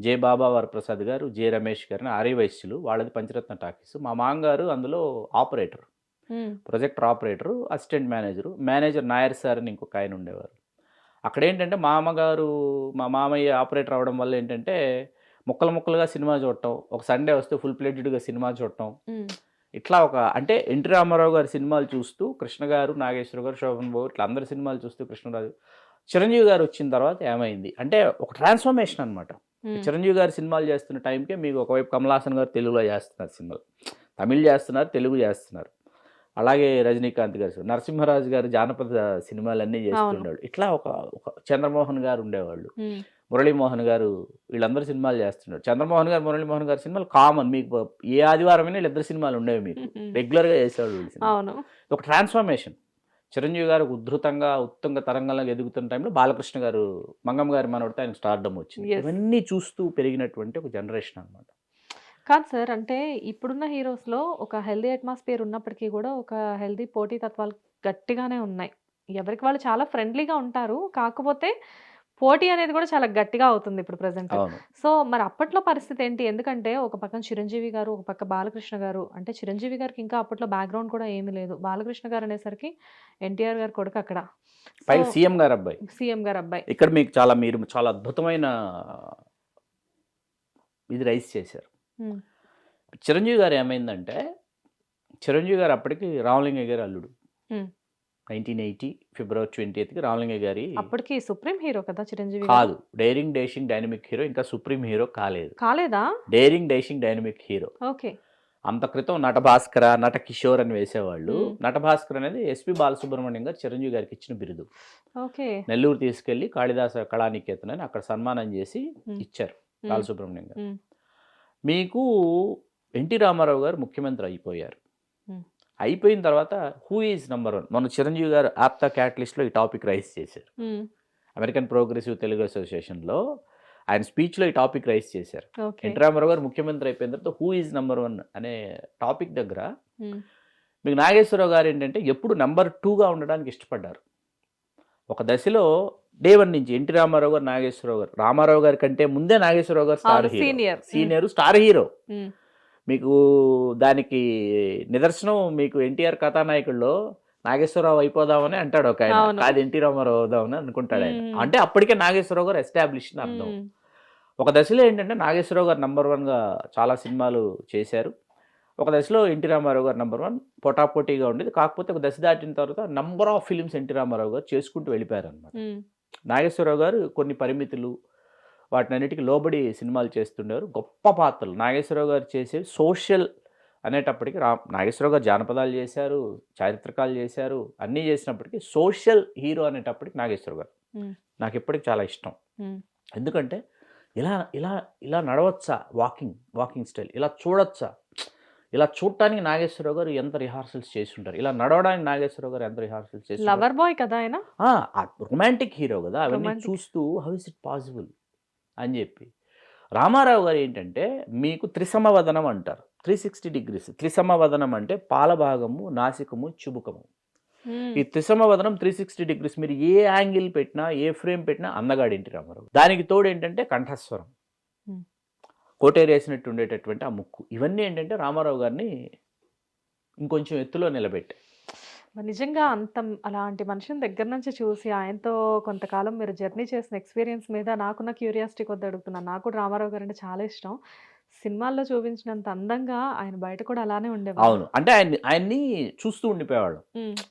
జే బాబా వరప్రసాద్ గారు, జే రమేష్ గారిని ఆర్యవైశ్యులు, వాళ్ళది పంచరత్న టాకీస్. మా మామగారు అందులో operator, projector operator, assistant manager Nair sir అని ఇంకొక ఆయన ఉండేవారు. అక్కడ ఏంటంటే మా మామయ్య ఆపరేటర్ అవడం వల్ల ఏంటంటే ముక్కలుగా సినిమా చూడటం, ఒక సండే వస్తే ఫుల్ ప్లేటెడ్గా సినిమా చూడటం, ఇట్లా అంటే ఎన్టీ రామారావు గారి సినిమాలు చూస్తూ కృష్ణ గారు, నాగేశ్వర గారు, శోభన్ బాబు ఇట్లా అందరి సినిమాలు చూస్తూ కృష్ణరాజు, చిరంజీవి గారు వచ్చిన తర్వాత ఏమైంది అంటే ఒక ట్రాన్స్ఫర్మేషన్ అనమాట. చిరంజీవి గారు సినిమాలు చేస్తున్న టైంకే మీకు ఒకవైపు కమల్ హాసన్ గారు తెలుగులో చేస్తున్నారు సినిమాలు, తమిళ్ చేస్తున్నారు, తెలుగు చేస్తున్నారు. అలాగే రజనీకాంత్ గారు, నరసింహరాజు గారు జానపద సినిమాలన్నీ చేస్తుండేవాళ్ళు. ఇట్లా ఒక చంద్రమోహన్ గారు ఉండేవాళ్ళు, మురళీమోహన్ గారు, వీళ్ళందరూ సినిమాలు చేస్తున్నారు. చంద్రమోహన్ గారు, మురళీమోహన్ గారి సినిమాలు కామన్, మీకు ఏ ఆదివారమైనా వీళ్ళిద్దరు సినిమాలు ఉండేవి, మీకు రెగ్యులర్గా చేసేవాళ్ళు. ఒక ట్రాన్స్ఫర్మేషన్. చిరంజీవి గారు ఉద్ధృతంగా ఉత్తుంగ తరంగంలో ఎదుగుతున్న టైంలో బాలకృష్ణ గారు, మంగమ్మ గారి మనవడితో ఆయన స్టార్డమ్ వచ్చింది. ఇవన్నీ చూస్తూ పెరిగినటువంటి ఒక జనరేషన్ అనమాట. కాదు సార్, అంటే ఇప్పుడున్న హీరోస్లో ఒక హెల్దీ అట్మాస్ఫియర్ ఉన్నప్పటికీ కూడా ఒక హెల్దీ పోటీ తత్వాలు గట్టిగానే ఉన్నాయి. ఎవరికి వాళ్ళు చాలా ఫ్రెండ్లీగా ఉంటారు, కాకపోతే పోటీ అనేది కూడా చాలా గట్టిగా అవుతుంది ఇప్పుడు ప్రెసెంట్. సో మరి అప్పట్లో పరిస్థితి ఏంటి? ఎందుకంటే ఒక పక్కన చిరంజీవి గారు, ఒక పక్క బాలకృష్ణ గారు. అంటే చిరంజీవి గారికి ఇంకా అప్పట్లో బ్యాక్గ్రౌండ్ కూడా ఏమీ లేదు. బాలకృష్ణ గారు అనేసరికి ఎన్టీఆర్ గారు కొడుకు అక్కడ, సీఎం గారు అబ్బాయి. ఇక్కడ మీకు మీరు చాలా అద్భుతమైన ఇది రైస్ చేశారు. చిరంజీవి గారు ఏమైందంటే, చిరంజీవి గారు అప్పటికి రామలింగయ్య గారు అల్లుడు. 1980 February 20th రామలింగయ్య గారి, అప్పటికి సుప్రీం హీరో కదా చిరంజీవి కాదు, డైరింగ్ డేషింగ్ డైనమిక్ హీరో, ఇంకా సుప్రీం హీరో కాలేదా? Daring dashing dynamic hero. Okay. అంత క్రితం నట భాస్కర, నట కిషోర్ అని వేసేవాళ్ళు. నట భాస్కర్ అనేది ఎస్పి బాలసుబ్రహ్మణ్యం గారు చిరంజీవి గారికి ఇచ్చిన బిరుదు. నెల్లూరు తీసుకెళ్లి కాళిదాస కళానికేతన్ అని అక్కడ సన్మానం చేసి ఇచ్చారు బాలసుబ్రహ్మణ్యం గారు. మీకు ఎన్టీ రామారావు గారు ముఖ్యమంత్రి అయిపోయిన తర్వాత హూ ఈజ్ నంబర్ 1, మన చిరంజీవి గారు ఆప్తా క్యాటలిస్ట్లో ఈ టాపిక్ రైజ్ చేశారు. అమెరికన్ ప్రోగ్రెసివ్ తెలుగు అసోసియేషన్లో ఆయన స్పీచ్లో ఈ టాపిక్ రైజ్ చేశారు. ఎన్టీ రామారావు గారు ముఖ్యమంత్రి అయిపోయిన తర్వాత హూ ఈజ్ నంబర్ 1 అనే టాపిక్ దగ్గర మీకు నాగేశ్వరరావు గారు ఏంటంటే ఎప్పుడు నెంబర్ 2గా ఉండడానికి ఇష్టపడ్డారు. ఒక దశలో డే 1 నుంచి ఎన్టీ రామారావు గారు, నాగేశ్వరరావు గారు, రామారావు గారి కంటే ముందే నాగేశ్వరరావు గారు star hero, senior star hero. మీకు దానికి నిదర్శనం మీకు ఎన్టీఆర్ కథానాయకుల్లో నాగేశ్వరరావు అయిపోదామని అంటాడు ఒక ఆయన, కాదు ఎన్టీ రామారావు అవుదామని అనుకుంటాడు ఆయన. అంటే అప్పటికే నాగేశ్వరరావు గారు ఎస్టాబ్లిష్ అని అర్థం. ఒక దశలో ఏంటంటే నాగేశ్వరరావు గారు నంబర్ 1గా చాలా సినిమాలు చేశారు. ఒక దశలో ఎన్టీ రామారావు గారు నంబర్ 1 పోటాపోటీగా ఉండేది. కాకపోతే ఒక దశ దాటిన తర్వాత number of films NT Ramarao గారు చేసుకుంటూ వెళ్ళిపోయారు అనమాట. నాగేశ్వరరావు గారు కొన్ని పరిమితులు వాటినన్నిటికీ లోబడి సినిమాలు చేస్తుండేవారు. గొప్ప పాత్రలు నాగేశ్వరరావు గారు చేసే సోషల్ అనేటప్పటికి నాగేశ్వరరావు గారు జానపదాలు చేశారు, చారిత్రకాలు చేశారు, అన్నీ చేసినప్పటికీ సోషల్ హీరో అనేటప్పటికి నాగేశ్వరరావు గారు నాకు ఇప్పటికి చాలా ఇష్టం. ఎందుకంటే ఇలా ఇలా ఇలా నడవచ్చా, వాకింగ్ స్టైల్ ఇలా చూడొచ్చా, ఇలా చూడటానికి నాగేశ్వరరావు గారు ఎంత రిహార్సల్స్ చేసి ఉంటారు, ఇలా నడవడానికి నాగేశ్వరరావు గారు ఎంత రిహార్సల్స్ చేసి లవర్ బాయ్ కదా ఆయన, రొమాంటిక్ హీరో కదా, అవన్నీ Romantic. చూస్తూ హౌ ఇస్ ఇట్ పాసిబుల్ అని చెప్పి. రామారావు గారు ఏంటంటే మీకు త్రిసమవదనం అంటారు, 360 degrees. త్రిసమవదనం అంటే పాలభాగము, నాసికము, చుబుకము. ఈ త్రిసమవదనం 360 degrees మీరు ఏ యాంగిల్ పెట్టినా, ఏ ఫ్రేమ్ పెట్టినా అందగాడు ఎన్టీ రామారావు. దానికి తోడు ఏంటంటే కంఠస్వరం, కోటేరేసినట్టు ఉండేటటువంటి ఆ ముక్కు, ఇవన్నీ ఏంటంటే రామారావు గారిని ఇంకొంచెం ఎత్తులో నిలబెట్టాయి. మరి నిజంగా అలాంటి మనిషిని దగ్గర నుంచి చూసి ఆయనతో కొంతకాలం మీరు జర్నీ చేసిన ఎక్స్పీరియన్స్ మీద నాకున్న క్యూరియాసిటీ కొద్ది అడుగుతున్నాను. నాకు కూడా రామారావు గారు అంటే చాలా ఇష్టం. సినిమాల్లో చూపించినంత అందంగా ఆయన బయట కూడా అలానే ఉండేవారు. అవును, అంటే ఆయన్ని చూస్తూ ఉండిపోయేవాడు.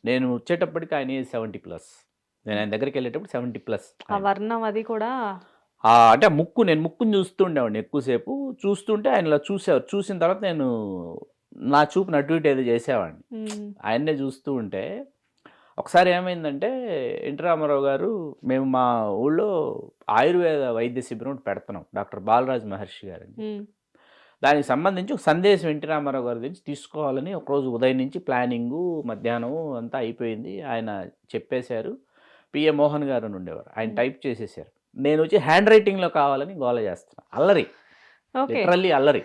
నేను వచ్చేటప్పటికి ఆయన 70+. నేను ఆయన దగ్గరికి వెళ్ళేటప్పుడు 70+. ఆ వర్ణం అది కూడా అంటే నేను ముక్కుని చూస్తూ ఉండేవాడిని ఎక్కువసేపు. చూస్తుంటే ఆయన ఇలా చూసిన తర్వాత నేను నా చూపు అటు ఇటు ఏదో చేసేవాడిని. ఆయన్నే చూస్తూ ఉంటే ఒకసారి ఏమైందంటే ఎన్టీ రామారావు గారు, మేము మా ఊళ్ళో ఆయుర్వేద వైద్య శిబిరం పెడుతున్నాం, డాక్టర్ బాలరాజ్ మహర్షి గారు. దానికి సంబంధించి ఒక సందేశం ఎన్టీ రామారావు గారి నుంచి తీసుకోవాలని ఒకరోజు ఉదయం నుంచి ప్లానింగు, మధ్యాహ్నం అంతా అయిపోయింది. ఆయన చెప్పేశారు. పిఏ మోహన్ గారు అని ఉండేవారు, ఆయన టైప్ చేసేసారు. నేను వచ్చి హ్యాండ్ రైటింగ్లో కావాలని గోల చేస్తున్నా, అల్లరి, లిటరల్లీ అల్లరి,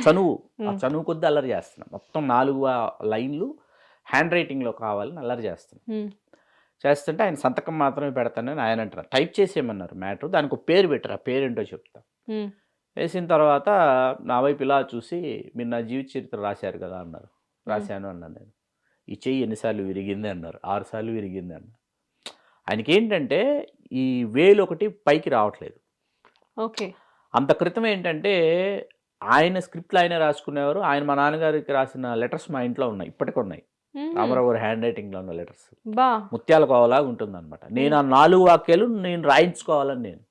చనువు కొద్ది అల్లరి చేస్తున్నా. మొత్తం 4 లైన్లు హ్యాండ్ రైటింగ్లో కావాలని అల్లరి చేస్తున్నా. చేస్తుంటే ఆయన సంతకం మాత్రమే పెడతానని ఆయన అంటారు. టైప్ చేసేయమన్నారు మ్యాటర్, దానికి ఒక పేరు పెట్టారు, ఆ పేరేంటో చెప్తా. వేసిన తర్వాత నా వైపు ఇలా చూసి, మీరు నా జీవిత చరిత్ర రాశారు కదా అన్నారు. రాశాను అన్నాను నేను. ఈ చెయ్యి ఎన్నిసార్లు విరిగింది అన్నారు. 6 సార్లు విరిగింది అన్నారు. ఆయనకి ఏంటంటే ఈ వేలు ఒకటి పైకి రావట్లేదు. ఓకే. అంత క్రితం ఏంటంటే ఆయన స్క్రిప్ట్లు ఆయనే రాసుకునేవారు. ఆయన మా నాన్నగారికి రాసిన లెటర్స్ మా ఇంట్లో ఉన్నాయి, ఇప్పటికీ ఉన్నాయి. రామారావు గారు హ్యాండ్ రైటింగ్లో ఉన్న లెటర్స్ ముత్యాల కోవలాగా ఉంటుంది అనమాట. నేను ఆ 4 వాక్యాలు నేను రాయించుకోవాలని నేను.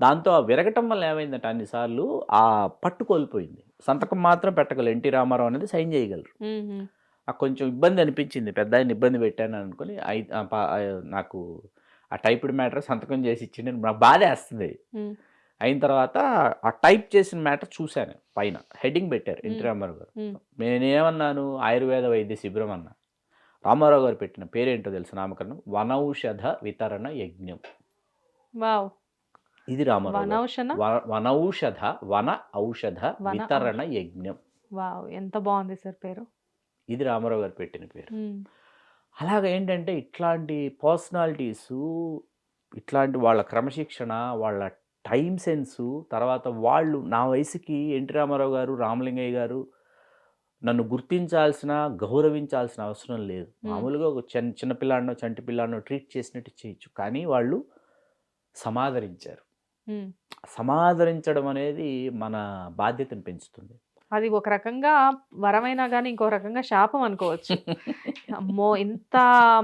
దాంతో ఆ విరగటం వల్ల ఏమైందంటే అన్నిసార్లు ఆ పట్టు కోల్పోయింది. సంతకం మాత్రం పెట్టగలరు, ఎన్టీ రామారావు అనేది సైన్ చేయగలరు. కొంచెం ఇబ్బంది అనిపించింది, పెద్ద ఆయన ఇబ్బంది పెట్టాను అనుకుని నాకు ఆ టైప్డ్ మ్యాటర్ సంతకం చేసి ఇచ్చింది. నాకు బాధ వేస్తుంది. అయిన తర్వాత ఆ టైప్ చేసిన మ్యాటర్ చూశాను, పైన హెడ్డింగ్ పెట్టారు ఎన్టీ రామారావు గారు. నేనేమన్నాను, ఆయుర్వేద వైద్య శిబిరం అన్నా. రామారావు గారు పెట్టిన పేరేంటో తెలుసు, నామకరణం వనౌషధ వితరణ యజ్ఞం. ఇది రామారావు వన ఔషధ వితరణ యజ్ఞం. ఎంత బాగుంది సార్ పేరు. ఇది రామారావు గారు పెట్టిన పేరు. అలాగ ఏంటంటే ఇట్లాంటి పర్సనాలిటీసు, ఇట్లాంటి వాళ్ళ క్రమశిక్షణ, వాళ్ళ టైం సెన్సు, తర్వాత వాళ్ళు నా వయసుకి ఎన్టీ రామారావు గారు, రామలింగయ్య గారు నన్ను గుర్తించాల్సిన, గౌరవించాల్సిన అవసరం లేదు. మామూలుగా ఒక చిన్న పిల్లాడినో చంటి పిల్లాడినో ట్రీట్ చేసినట్టు చేయొచ్చు, కానీ వాళ్ళు సమాదరించారు. సమాదరించడం అనేది మన బాధ్యతను పెంచుతుంది. అది ఒక రకంగా వరమైనా కానీ ఇంకో రకంగా శాపం అనుకోవచ్చు. అమ్మో,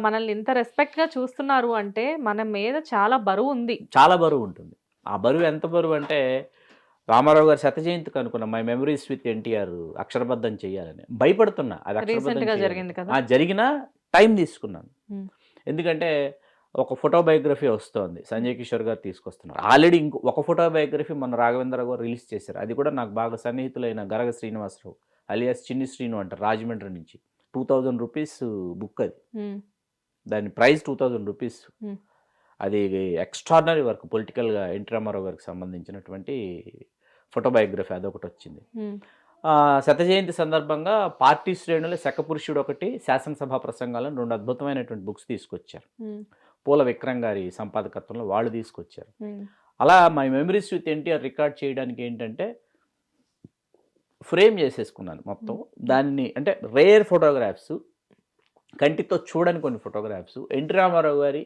మనల్ని ఇంత రెస్పెక్ట్ గా చూస్తున్నారు అంటే మన మీద చాలా బరువు ఉంది. చాలా బరువు ఉంటుంది. ఆ బరువు ఎంత బరువు అంటే, రామారావు గారు 100వ జయంతికి అనుకున్నా మై మెమరీస్ విత్ ఎన్టీఆర్ అక్షరబద్ధం చేయాలని భయపడుతున్నా. అది అక్షరబద్ధం జరిగిన టైం తీసుకున్నాను. ఎందుకంటే ఒక ఫోటోబయోగ్రఫీ వస్తుంది, సంజయ్ కిషోర్ గారు తీసుకొస్తున్నారు. ఆల్రెడీ ఒక ఫోటోబయోగ్రఫీ మన రాఘవేంద్ర గారు రిలీజ్ చేశారు. అది కూడా నాకు బాగా సన్నిహితులైన గరగ శ్రీనివాసరావు అలియాస్ చిన్ని శ్రీను అంటారు, రాజమండ్రి నుంచి. 2000 రూపీస్ బుక్ అది. దాని ప్రైస్ 2000 రూపీస్. అది ఎక్స్ట్రాడినరీ వర్క్, పొలిటికల్గా ఎన్టీ రామారావు గారికి సంబంధించినటువంటి ఫోటోబయోగ్రఫీ అదొకటి వచ్చింది. 100వ జయంతి సందర్భంగా పార్టీ శ్రేణులు శకపురుషుడు ఒకటి, శాసనసభ ప్రసంగాలను 2 అద్భుతమైనటువంటి బుక్స్ తీసుకొచ్చారు. పూల విక్రమ్ గారి సంపాదకత్వంలో వాళ్ళు తీసుకొచ్చారు. అలా my memories with NTR record చేయడానికి ఏంటంటే ఫ్రేమ్ చేసేసుకున్నాను మొత్తం దాన్ని. అంటే రేర్ ఫోటోగ్రాఫ్స్, కంటితో చూడని కొన్ని ఫోటోగ్రాఫ్స్, ఎన్టీ రామారావు గారి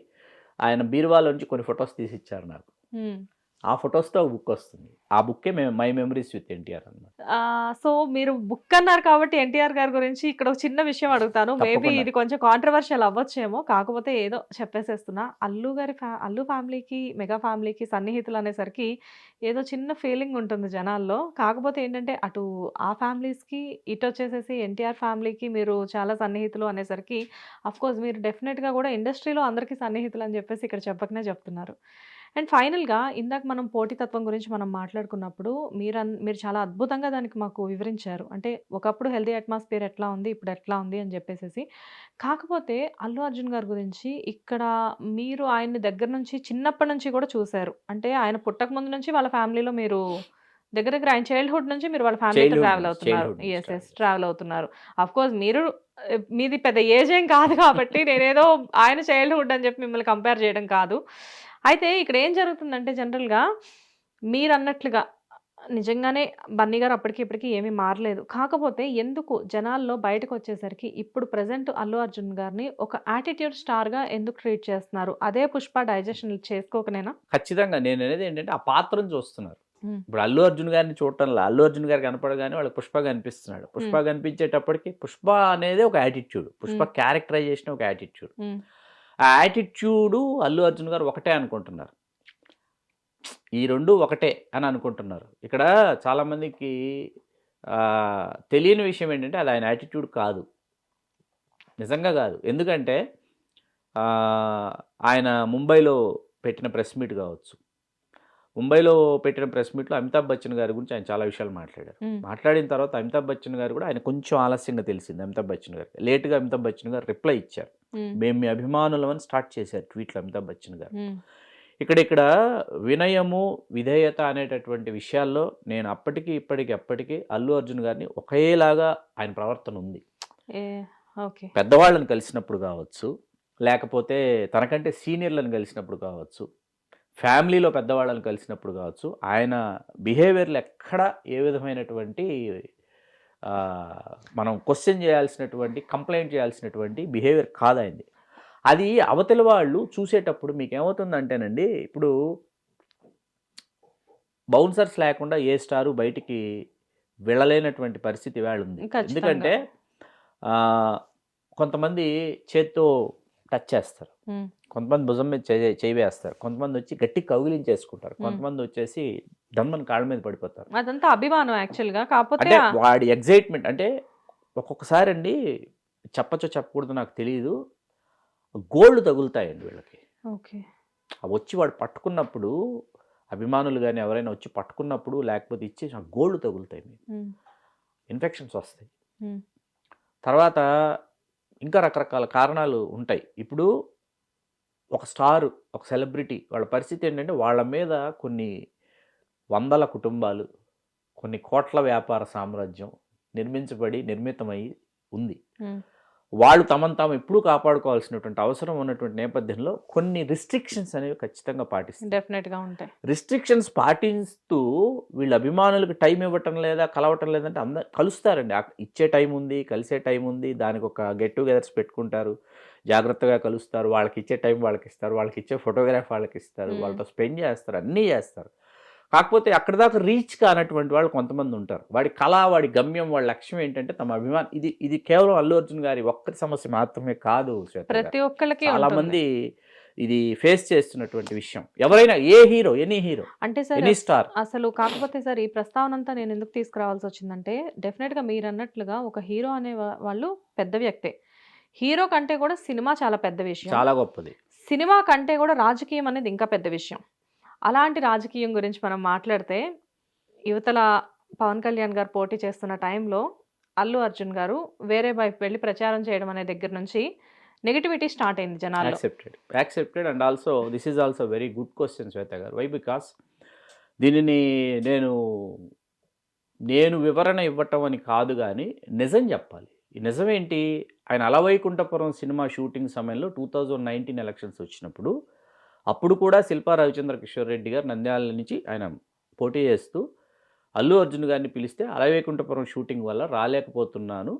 ఆయన బీరువాలో నుంచి కొన్ని ఫొటోస్ తీసిచ్చారు నాకు. ఆ ఫొటోస్తో బుక్ వస్తుంది. ఆ బుక్కే మై మెమరీస్ విత్ ఎన్టీఆర్ అన్నమాట. సో మీరు బుక్ అన్నారు కాబట్టి ఎన్టీఆర్ గారి గురించి ఇక్కడ ఒక చిన్న విషయం అడుగుతాను. మేబీ తప్పకుండా. ఇది కొంచెం కాంట్రవర్షియల్ అవ్వచ్చేమో. కాకపోతే ఏదో చెప్పేసేస్తున్నా. అల్లు ఫ్యామిలీకి, మెగా ఫ్యామిలీకి సన్నిహితులు అనేసరికి ఏదో చిన్న ఫీలింగ్ ఉంటుంది జనాల్లో. కాకపోతే ఏంటంటే అటు ఆ ఫ్యామిలీస్‌కి, ఇటొచ్చేసేసి ఎన్టీఆర్ ఫ్యామిలీకి మీరు చాలా సన్నిహితులు అనేసరికి ఆఫ్‌కోర్స్ మీరు డెఫినిట్‌గా కూడా ఇండస్ట్రీలో అందరికీ సన్నిహితులు అని చెప్పేసి ఇక్కడ చెప్పకనే చెప్తున్నారు. అండ్ ఫైనల్‌గా ఇందాక మనం పోటీతత్వం గురించి మనం మాట్లాడుకున్నప్పుడు మీరు చాలా అద్భుతంగా దానికి మాకు వివరించారు. అంటే ఒకప్పుడు హెల్తీ అట్మాస్ఫియర్ ఎట్లా ఉంది, ఇప్పుడు ఎట్లా ఉంది అని చెప్పేసేసి. కాకపోతే అల్లు అర్జున్ గారి గురించి ఇక్కడ మీరు ఆయన్ని దగ్గర నుంచి చిన్నప్పటి నుంచి కూడా చూసారు. అంటే ఆయన పుట్టకముందు నుంచి వాళ్ళ ఫ్యామిలీలో మీరు దగ్గర దగ్గర ఆయన చైల్డ్‌హుడ్ నుంచి మీరు వాళ్ళ ఫ్యామిలీతో ట్రావెల్ అవుతున్నారు. చైల్డ్‌హుడ్ నుంచి యెస్. ట్రావెల్. ట్రావెల్ అవుతున్నారు. ఆఫ్‌కోర్స్ మీరు మీది పెద్ద ఏజ్ ఏం కాదు కాబట్టి నేనేదో ఆయన చైల్డ్‌హుడ్ అని చెప్పి మిమ్మల్ని కంపేర్ చేయడం కాదు. అయితే ఇక్కడ ఏం జరుగుతుందంటే జనరల్‌గా మీరన్నట్లుగా నిజంగానే బన్నీ గారు అప్పటికి ఇప్పటికి ఏమీ మారలేదు. కాకపోతే ఎందుకు జనాల్లో బయటకొచ్చేసరికి ఇప్పుడు ప్రెజెంట్ అల్లు అర్జున్ గారిని ఒక యాటిట్యూడ్ స్టార్‌గా ఎందుకు ట్రీట్ చేస్తున్నారు? అదే పుష్ప డైజెషన్ చేసుకోకనేనా? ఖచ్చితంగా నేననేది ఏంటంటే ఆ పాత్రను చూస్తున్నారు. హ్మ్. ఇప్పుడు అల్లు అర్జున్ గారిని చూడటంలా అల్లు అర్జున్ గారు కనపడగానే వాళ్ళకి పుష్ప కనిపిస్తున్నాడు. పుష్ప హ్మ్. కనిపించేటప్పటికి పుష్ప అనేది ఒక యాటిట్యూడ్. పుష్ప హ్మ్. క్యారెక్టరైజేషన్ ఒక యాటిట్యూడ్. హ్మ్. ఆ యాటిట్యూడు అల్లు అర్జున్ గారు ఒకటే అనుకుంటున్నారు. ఈ 2 ఒకటే అని అనుకుంటున్నారు. ఇక్కడ చాలామందికి తెలియని విషయం ఏంటంటే అది ఆయన యాటిట్యూడ్ కాదు. నిజంగా కాదు. ఎందుకంటే ఆయన ముంబైలో పెట్టిన ప్రెస్ మీట్ కావచ్చు. ముంబైలో పెట్టిన ప్రెస్ మీట్‌లో అమితాబ్ బచ్చన్ గారి గురించి ఆయన చాలా విషయాలు మాట్లాడారు. హ్మ్. మాట్లాడిన తర్వాత అమితాబ్ బచ్చన్ గారు కూడా ఆయన కొంచెం ఆలస్యంగా తెలిసింది అమితాబ్ బచ్చన్ గారికి. లేట్‌గా అమితాబ్ బచ్చన్ గారు రిప్లై ఇచ్చారు. హ్మ్. మేము మీ అభిమానులమని స్టార్ట్ చేశారు ట్వీట్‌లో అమితాబ్ బచ్చన్ గారు. హ్మ్. ఇక్కడ వినయము, విధేయత అనేటటువంటి విషయాల్లో నేను అప్పటికి, ఎప్పటికి అల్లు అర్జున్ గారిని ఒకేలాగా ఆయన ప్రవర్తన ఉంది. ఏ ఓకే. పెద్దవాళ్ళని కలిసినప్పుడు కావచ్చు, లేకపోతే తనకంటే సీనియర్‌లను కలిసినప్పుడు కావచ్చు, ఫ్యామిలీలో పెద్దవాళ్ళని కలిసినప్పుడు కావచ్చు, ఆయన బిహేవియర్‌లో ఎక్కడ ఏ విధమైనటువంటి మనం క్వెషన్ చేయాల్సినటువంటి, కంప్లెయింట్ చేయాల్సినటువంటి బిహేవియర్ కాదు ఆయనది. అది అవతలి వాళ్ళు చూసేటప్పుడు మీకేమవుతుందంటేనండి, ఇప్పుడు బౌన్సర్స్ లేకుండా ఏ స్టారు బయటికి వెళ్ళలేనటువంటి పరిస్థితి ఇవాళ ఉంది. ఖచ్చితంగా. ఎందుకంటే కొంతమంది చేత్తో టచ్ చేస్తారు, హ్మ్. కొంతమంది భుజం మీద చేయి వేస్తారు, కొంతమంది వచ్చి గట్టి కౌగిలించేసుకుంటారు, కొంతమంది వచ్చేసి దమ్మని కాళ్ళ మీద పడిపోతారు. అదంతా అభిమానం యాక్చువల్‌గా. కాకపోతే అంటే వాడి ఎగ్జైట్మెంట్ అంటే ఒక్కొక్కసారి అండి చెప్పచ్చో చెప్పకూడదో నాకు తెలియదు, గోళ్ళు తగులుతాయండి వీళ్ళకి. ఓకే. వచ్చి వాడు పట్టుకున్నప్పుడు అభిమానులు కానీ ఎవరైనా వచ్చి పట్టుకున్నప్పుడు లేకపోతే ఇచ్చేసి ఆ గోళ్ళు తగులుతాయి, మీకు హ్మ్. ఇన్ఫెక్షన్స్ వస్తాయి. హ్మ్. తర్వాత ఇంకా రకరకాల కారణాలు ఉంటాయి. ఇప్పుడు ఒక స్టార్, ఒక సెలబ్రిటీ వాళ్ళ పరిస్థితి ఏంటంటే వాళ్ళ మీద కొన్ని వందల కుటుంబాలు, కొన్ని కోట్ల వ్యాపార సామ్రాజ్యం నిర్మితమై ఉంది. హ్మ్. వాళ్ళు తమను తాము ఎప్పుడూ కాపాడుకోవాల్సినటువంటి అవసరం ఉన్నటువంటి నేపథ్యంలో కొన్ని రిస్ట్రిక్షన్స్ అనేవి ఖచ్చితంగా పాటిస్తారు. డెఫినెట్‌గా ఉంటాయి. రిస్ట్రిక్షన్స్ పాటిస్తూ వీళ్ళ అభిమానులకు టైం ఇవ్వటం లేదా, కలవటం లేదంటే అందరు కలుస్తారండి. ఇచ్చే టైం ఉంది, కలిసే టైం ఉంది, దానికి ఒక గెట్ టుగెదర్స్ పెట్టుకుంటారు, జాగ్రత్తగా కలుస్తారు, వాళ్ళకి ఇచ్చే టైం వాళ్ళకి ఇస్తారు, వాళ్ళకి ఇచ్చే ఫోటోగ్రాఫ్ వాళ్ళకి ఇస్తారు, వాళ్ళతో స్పెండ్ చేస్తారు, అన్నీ చేస్తారు. కాకపోతే అక్కడ దాకా రీచ్ కానటువంటి వాళ్ళు కొంతమంది ఉంటారు. వాడి కళ, వాడి గమ్యం, వాడి లక్ష్యం ఏంటంటే తమ అభిమానం. ఇది కేవలం అల్లు అర్జున్ గారి ఒక్కరి సమస్య మాత్రమే కాదు శ్వేత గారు. ప్రతి ఒక్కళ్ళకి చాలా ఉంటుంది. మంది ఇది ఫేస్ చేస్తున్నటువంటి విషయం. ఎవరైనా ఏ హీరో, ఎనీ హీరో, అంటే సార్ ఎనీ స్టార్. అసలు కాకపోతే సార్ ఈ ప్రస్తావన అంతా నేను ఎందుకు తీసుకురావాల్సి వచ్చిందంటే డెఫినెట్‌గా మీరన్నట్లుగా ఒక హీరో అనే వాళ్ళు పెద్ద వ్యక్తే. హీరో కంటే కూడా సినిమా చాలా పెద్ద విషయం. చాలా గొప్పది. సినిమా కంటే కూడా రాజకీయం అనేది ఇంకా పెద్ద విషయం. అలాంటి రాజకీయం గురించి మనం మాట్లాడితే యువతల పవన్ కళ్యాణ్ గారు పోటీ చేస్తున్న టైంలో అల్లు అర్జున్ గారు వేరే వైపు వెళ్ళి ప్రచారం చేయడం అనే దగ్గర నుంచి నెగటివిటీ స్టార్ట్ అయింది జనాల్లో. Accepted and also this is also very good question Shweta garu. Why because దీనిని నేను వివరణ ఇవ్వటం అని కాదు, కానీ నిజం చెప్పాలి. ఈ నిజమేంటి, ఆయన అలవైకుంఠపురం సినిమా షూటింగ్ సమయంలో 2019 ఎలక్షన్స్ వచ్చినప్పుడు అప్పుడు కూడా శిల్పా రవిచంద్ర కిషోర్ రెడ్డి గారు నంద్యాల నుంచి ఆయన పోటీ చేస్తూ అల్లు అర్జున్ గారిని పిలిస్తే అలవైకుంఠపురం షూటింగ్ వల్ల రాలేకపోతున్నాను,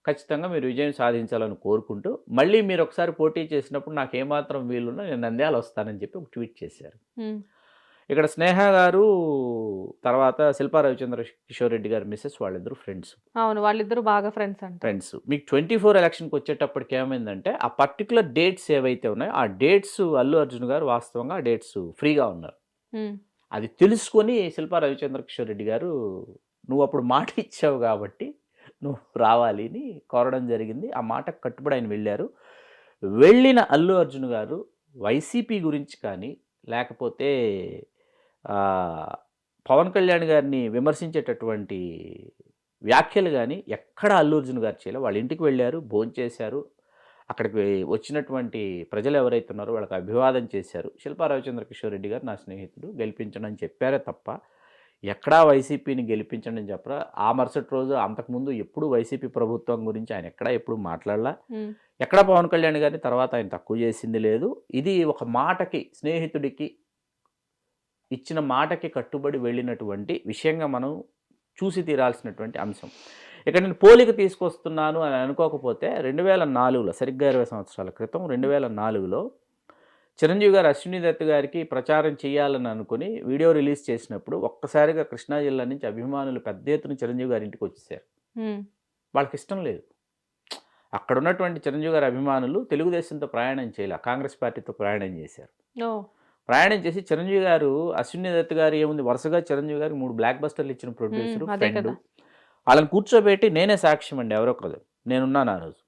ఖచ్చితంగా మీరు విజయం సాధించాలని కోరుకుంటూ మళ్ళీ మీరు ఒకసారి పోటీ చేసినప్పుడు నాకు ఏమాత్రం వీలున్నా నేను నంద్యాల వస్తానని చెప్పి ఒక ట్వీట్ చేశారు. ఇక్కడ స్నేహ గారు తర్వాత శిల్పా రవిచంద్ర కిషోర్ రెడ్డి గారు మిస్సెస్ వాళ్ళిద్దరు ఫ్రెండ్స్. అవును, వాళ్ళిద్దరు బాగా ఫ్రెండ్స్ అంట. ఫ్రెండ్స్. మీకు 24 ఎలక్షన్కి వచ్చేటప్పటికి ఏమైందంటే ఆ పర్టికులర్ డేట్స్ ఏవైతే ఉన్నాయో ఆ డేట్స్ అల్లు అర్జున్ గారు వాస్తవంగా ఆ డేట్స్ ఫ్రీగా ఉన్నారు. అది తెలుసుకొని శిల్పా రవిచంద్ర కిషోర్ రెడ్డి గారు నువ్వు అప్పుడు మాట ఇచ్చావు కాబట్టి నువ్వు రావాలి అని కోరడం జరిగింది. ఆ మాటకు కట్టుబడి ఆయన వెళ్ళారు. వెళ్ళిన అల్లు అర్జున్ గారు వైసీపీ గురించి కానీ లేకపోతే పవన్ కళ్యాణ్ గారిని విమర్శించేటటువంటి వ్యాఖ్యలు కానీ ఎక్కడ అల్లు అర్జున్ గారు చేయలేదు. వాళ్ళ ఇంటికి వెళ్ళారు, భోంచేశారు, అక్కడికి వచ్చినటువంటి ప్రజలు ఎవరైతే ఉన్నారో వాళ్ళకి అభివాదం చేశారు. శిల్పా రవిచంద్ర కిషోర్ రెడ్డి గారు నా స్నేహితుడు, గెలిపించండి అని చెప్పారే తప్ప ఎక్కడా వైసీపీని గెలిపించండి అని చెప్పరా. ఆ మరుసటి రోజు అంతకుముందు ఎప్పుడు వైసీపీ ప్రభుత్వం గురించి ఆయన ఎప్పుడు మాట్లాడలా. ఎక్కడ పవన్ కళ్యాణ్ గారిని తర్వాత ఆయన తక్కువ చేసింది లేదు. ఇది ఒక మాటకి, స్నేహితుడికి ఇచ్చిన మాటకి కట్టుబడి వెళ్ళినటువంటి విషయంగా మనం చూసి తీరాల్సినటువంటి అంశం. ఇక్కడ నేను పోలిక తీసుకొస్తున్నాను అని అనుకోకపోతే 2004లో సరిగ్గా 20 సంవత్సరాల క్రితం 2004లో చిరంజీవి గారు అశ్విని దత్ గారికి ప్రచారం చేయాలని అనుకుని వీడియో రిలీజ్ చేసినప్పుడు ఒక్కసారిగా కృష్ణా జిల్లా నుంచి అభిమానులు పెద్ద ఎత్తున చిరంజీవి గారి ఇంటికి వచ్చేసారు. వాళ్ళకి ఇష్టం లేదు. అక్కడ ఉన్నటువంటి చిరంజీవి గారి అభిమానులు తెలుగుదేశంతో ప్రయాణం చేయలే, కాంగ్రెస్ పార్టీతో ప్రయాణం చేశారు. ప్రయాణం చేసి చిరంజీవి గారు అశ్విని దత్ గారు ఏముంది వరుసగా చిరంజీవి గారికి 3 బ్లాక్ బస్టర్లు ఇచ్చిన ప్రొడ్యూసర్ ఫ్రెండ్, వాళ్ళని కూర్చోబెట్టి నేనే సాక్ష్యం అండి, ఎవరొకరు నేనున్నాను ఆ రోజు.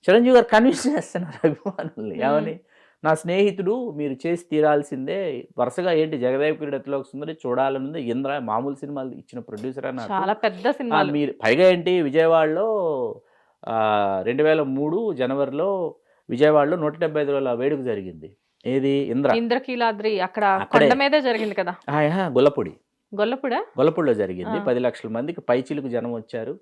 చిరంజీవి గారు కన్విన్స్ చేస్తున్నారు అభిమానుల్ని, ఏమని నా స్నేహితుడు మీరు చేసి తీరాల్సిందే, వరుసగా ఏంటి జగదేవ్ క్రీడలోకి సుందరి చూడాలనుంది, ఇంద్ర మామూలు సినిమాలు ఇచ్చిన ప్రొడ్యూసర్ అని చాలా పెద్ద సినిమా. మీరు పైగా ఏంటి విజయవాడలో 2003 జనవరిలో విజయవాడలో 175 రోజుల వేడుక జరిగింది. ఏది ఇంద్రకీలాద్రి అక్కడ కొండ మీదే జరిగింది కదా, గొల్లపూడిలో జరిగింది. 10 లక్షల మందికి పైచిలుకు జనం వచ్చారు.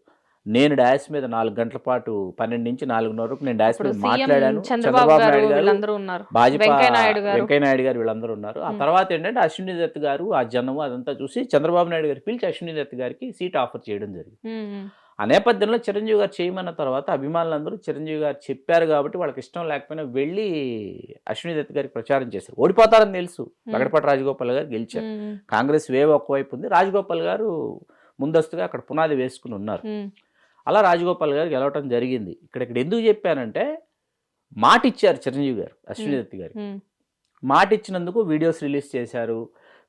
నేను డాష్ మీద 4 గంటల పాటు 12 నుంచి 4:30 వరకు నేను డాష్ మీద మాట్లాడాను. చంద్రబాబు నాయుడు గారు, భాజపా వెంకయ్య నాయుడు గారు వీళ్ళందరూ ఉన్నారు. ఆ తర్వాత ఏంటంటే అశ్విని దత్ గారు ఆ జనం అదంతా చూసి చంద్రబాబు నాయుడు గారు పిలిచి అశ్విని దత్ గారికి సీట్ ఆఫర్ చేయడం జరిగింది. ఆ నేపథ్యంలో చిరంజీవి గారు చేయమన్న తర్వాత అభిమానులందరూ చిరంజీవి గారు చెప్పారు కాబట్టి వాళ్ళకి ఇష్టం లేకపోయినా వెళ్ళి అశ్విని దత్ గారికి ప్రచారం చేశారు. ఓడిపోతారని తెలుసు, లగడపాటి రాజగోపాల్ గారు గెలిచారు. కాంగ్రెస్ వేవ్ ఒకవైపు ఉంది, రాజగోపాల్ గారు ముందస్తుగా అక్కడ పునాది వేసుకుని ఉన్నారు. అలా రాజగోపాల్ గారు గెలవటం జరిగింది. ఇక్కడ ఎందుకు చెప్పానంటే మాట ఇచ్చారు చిరంజీవి గారు అశ్విని దత్ గారికి. మాట ఇచ్చినందుకు వీడియోస్ రిలీజ్ చేశారు.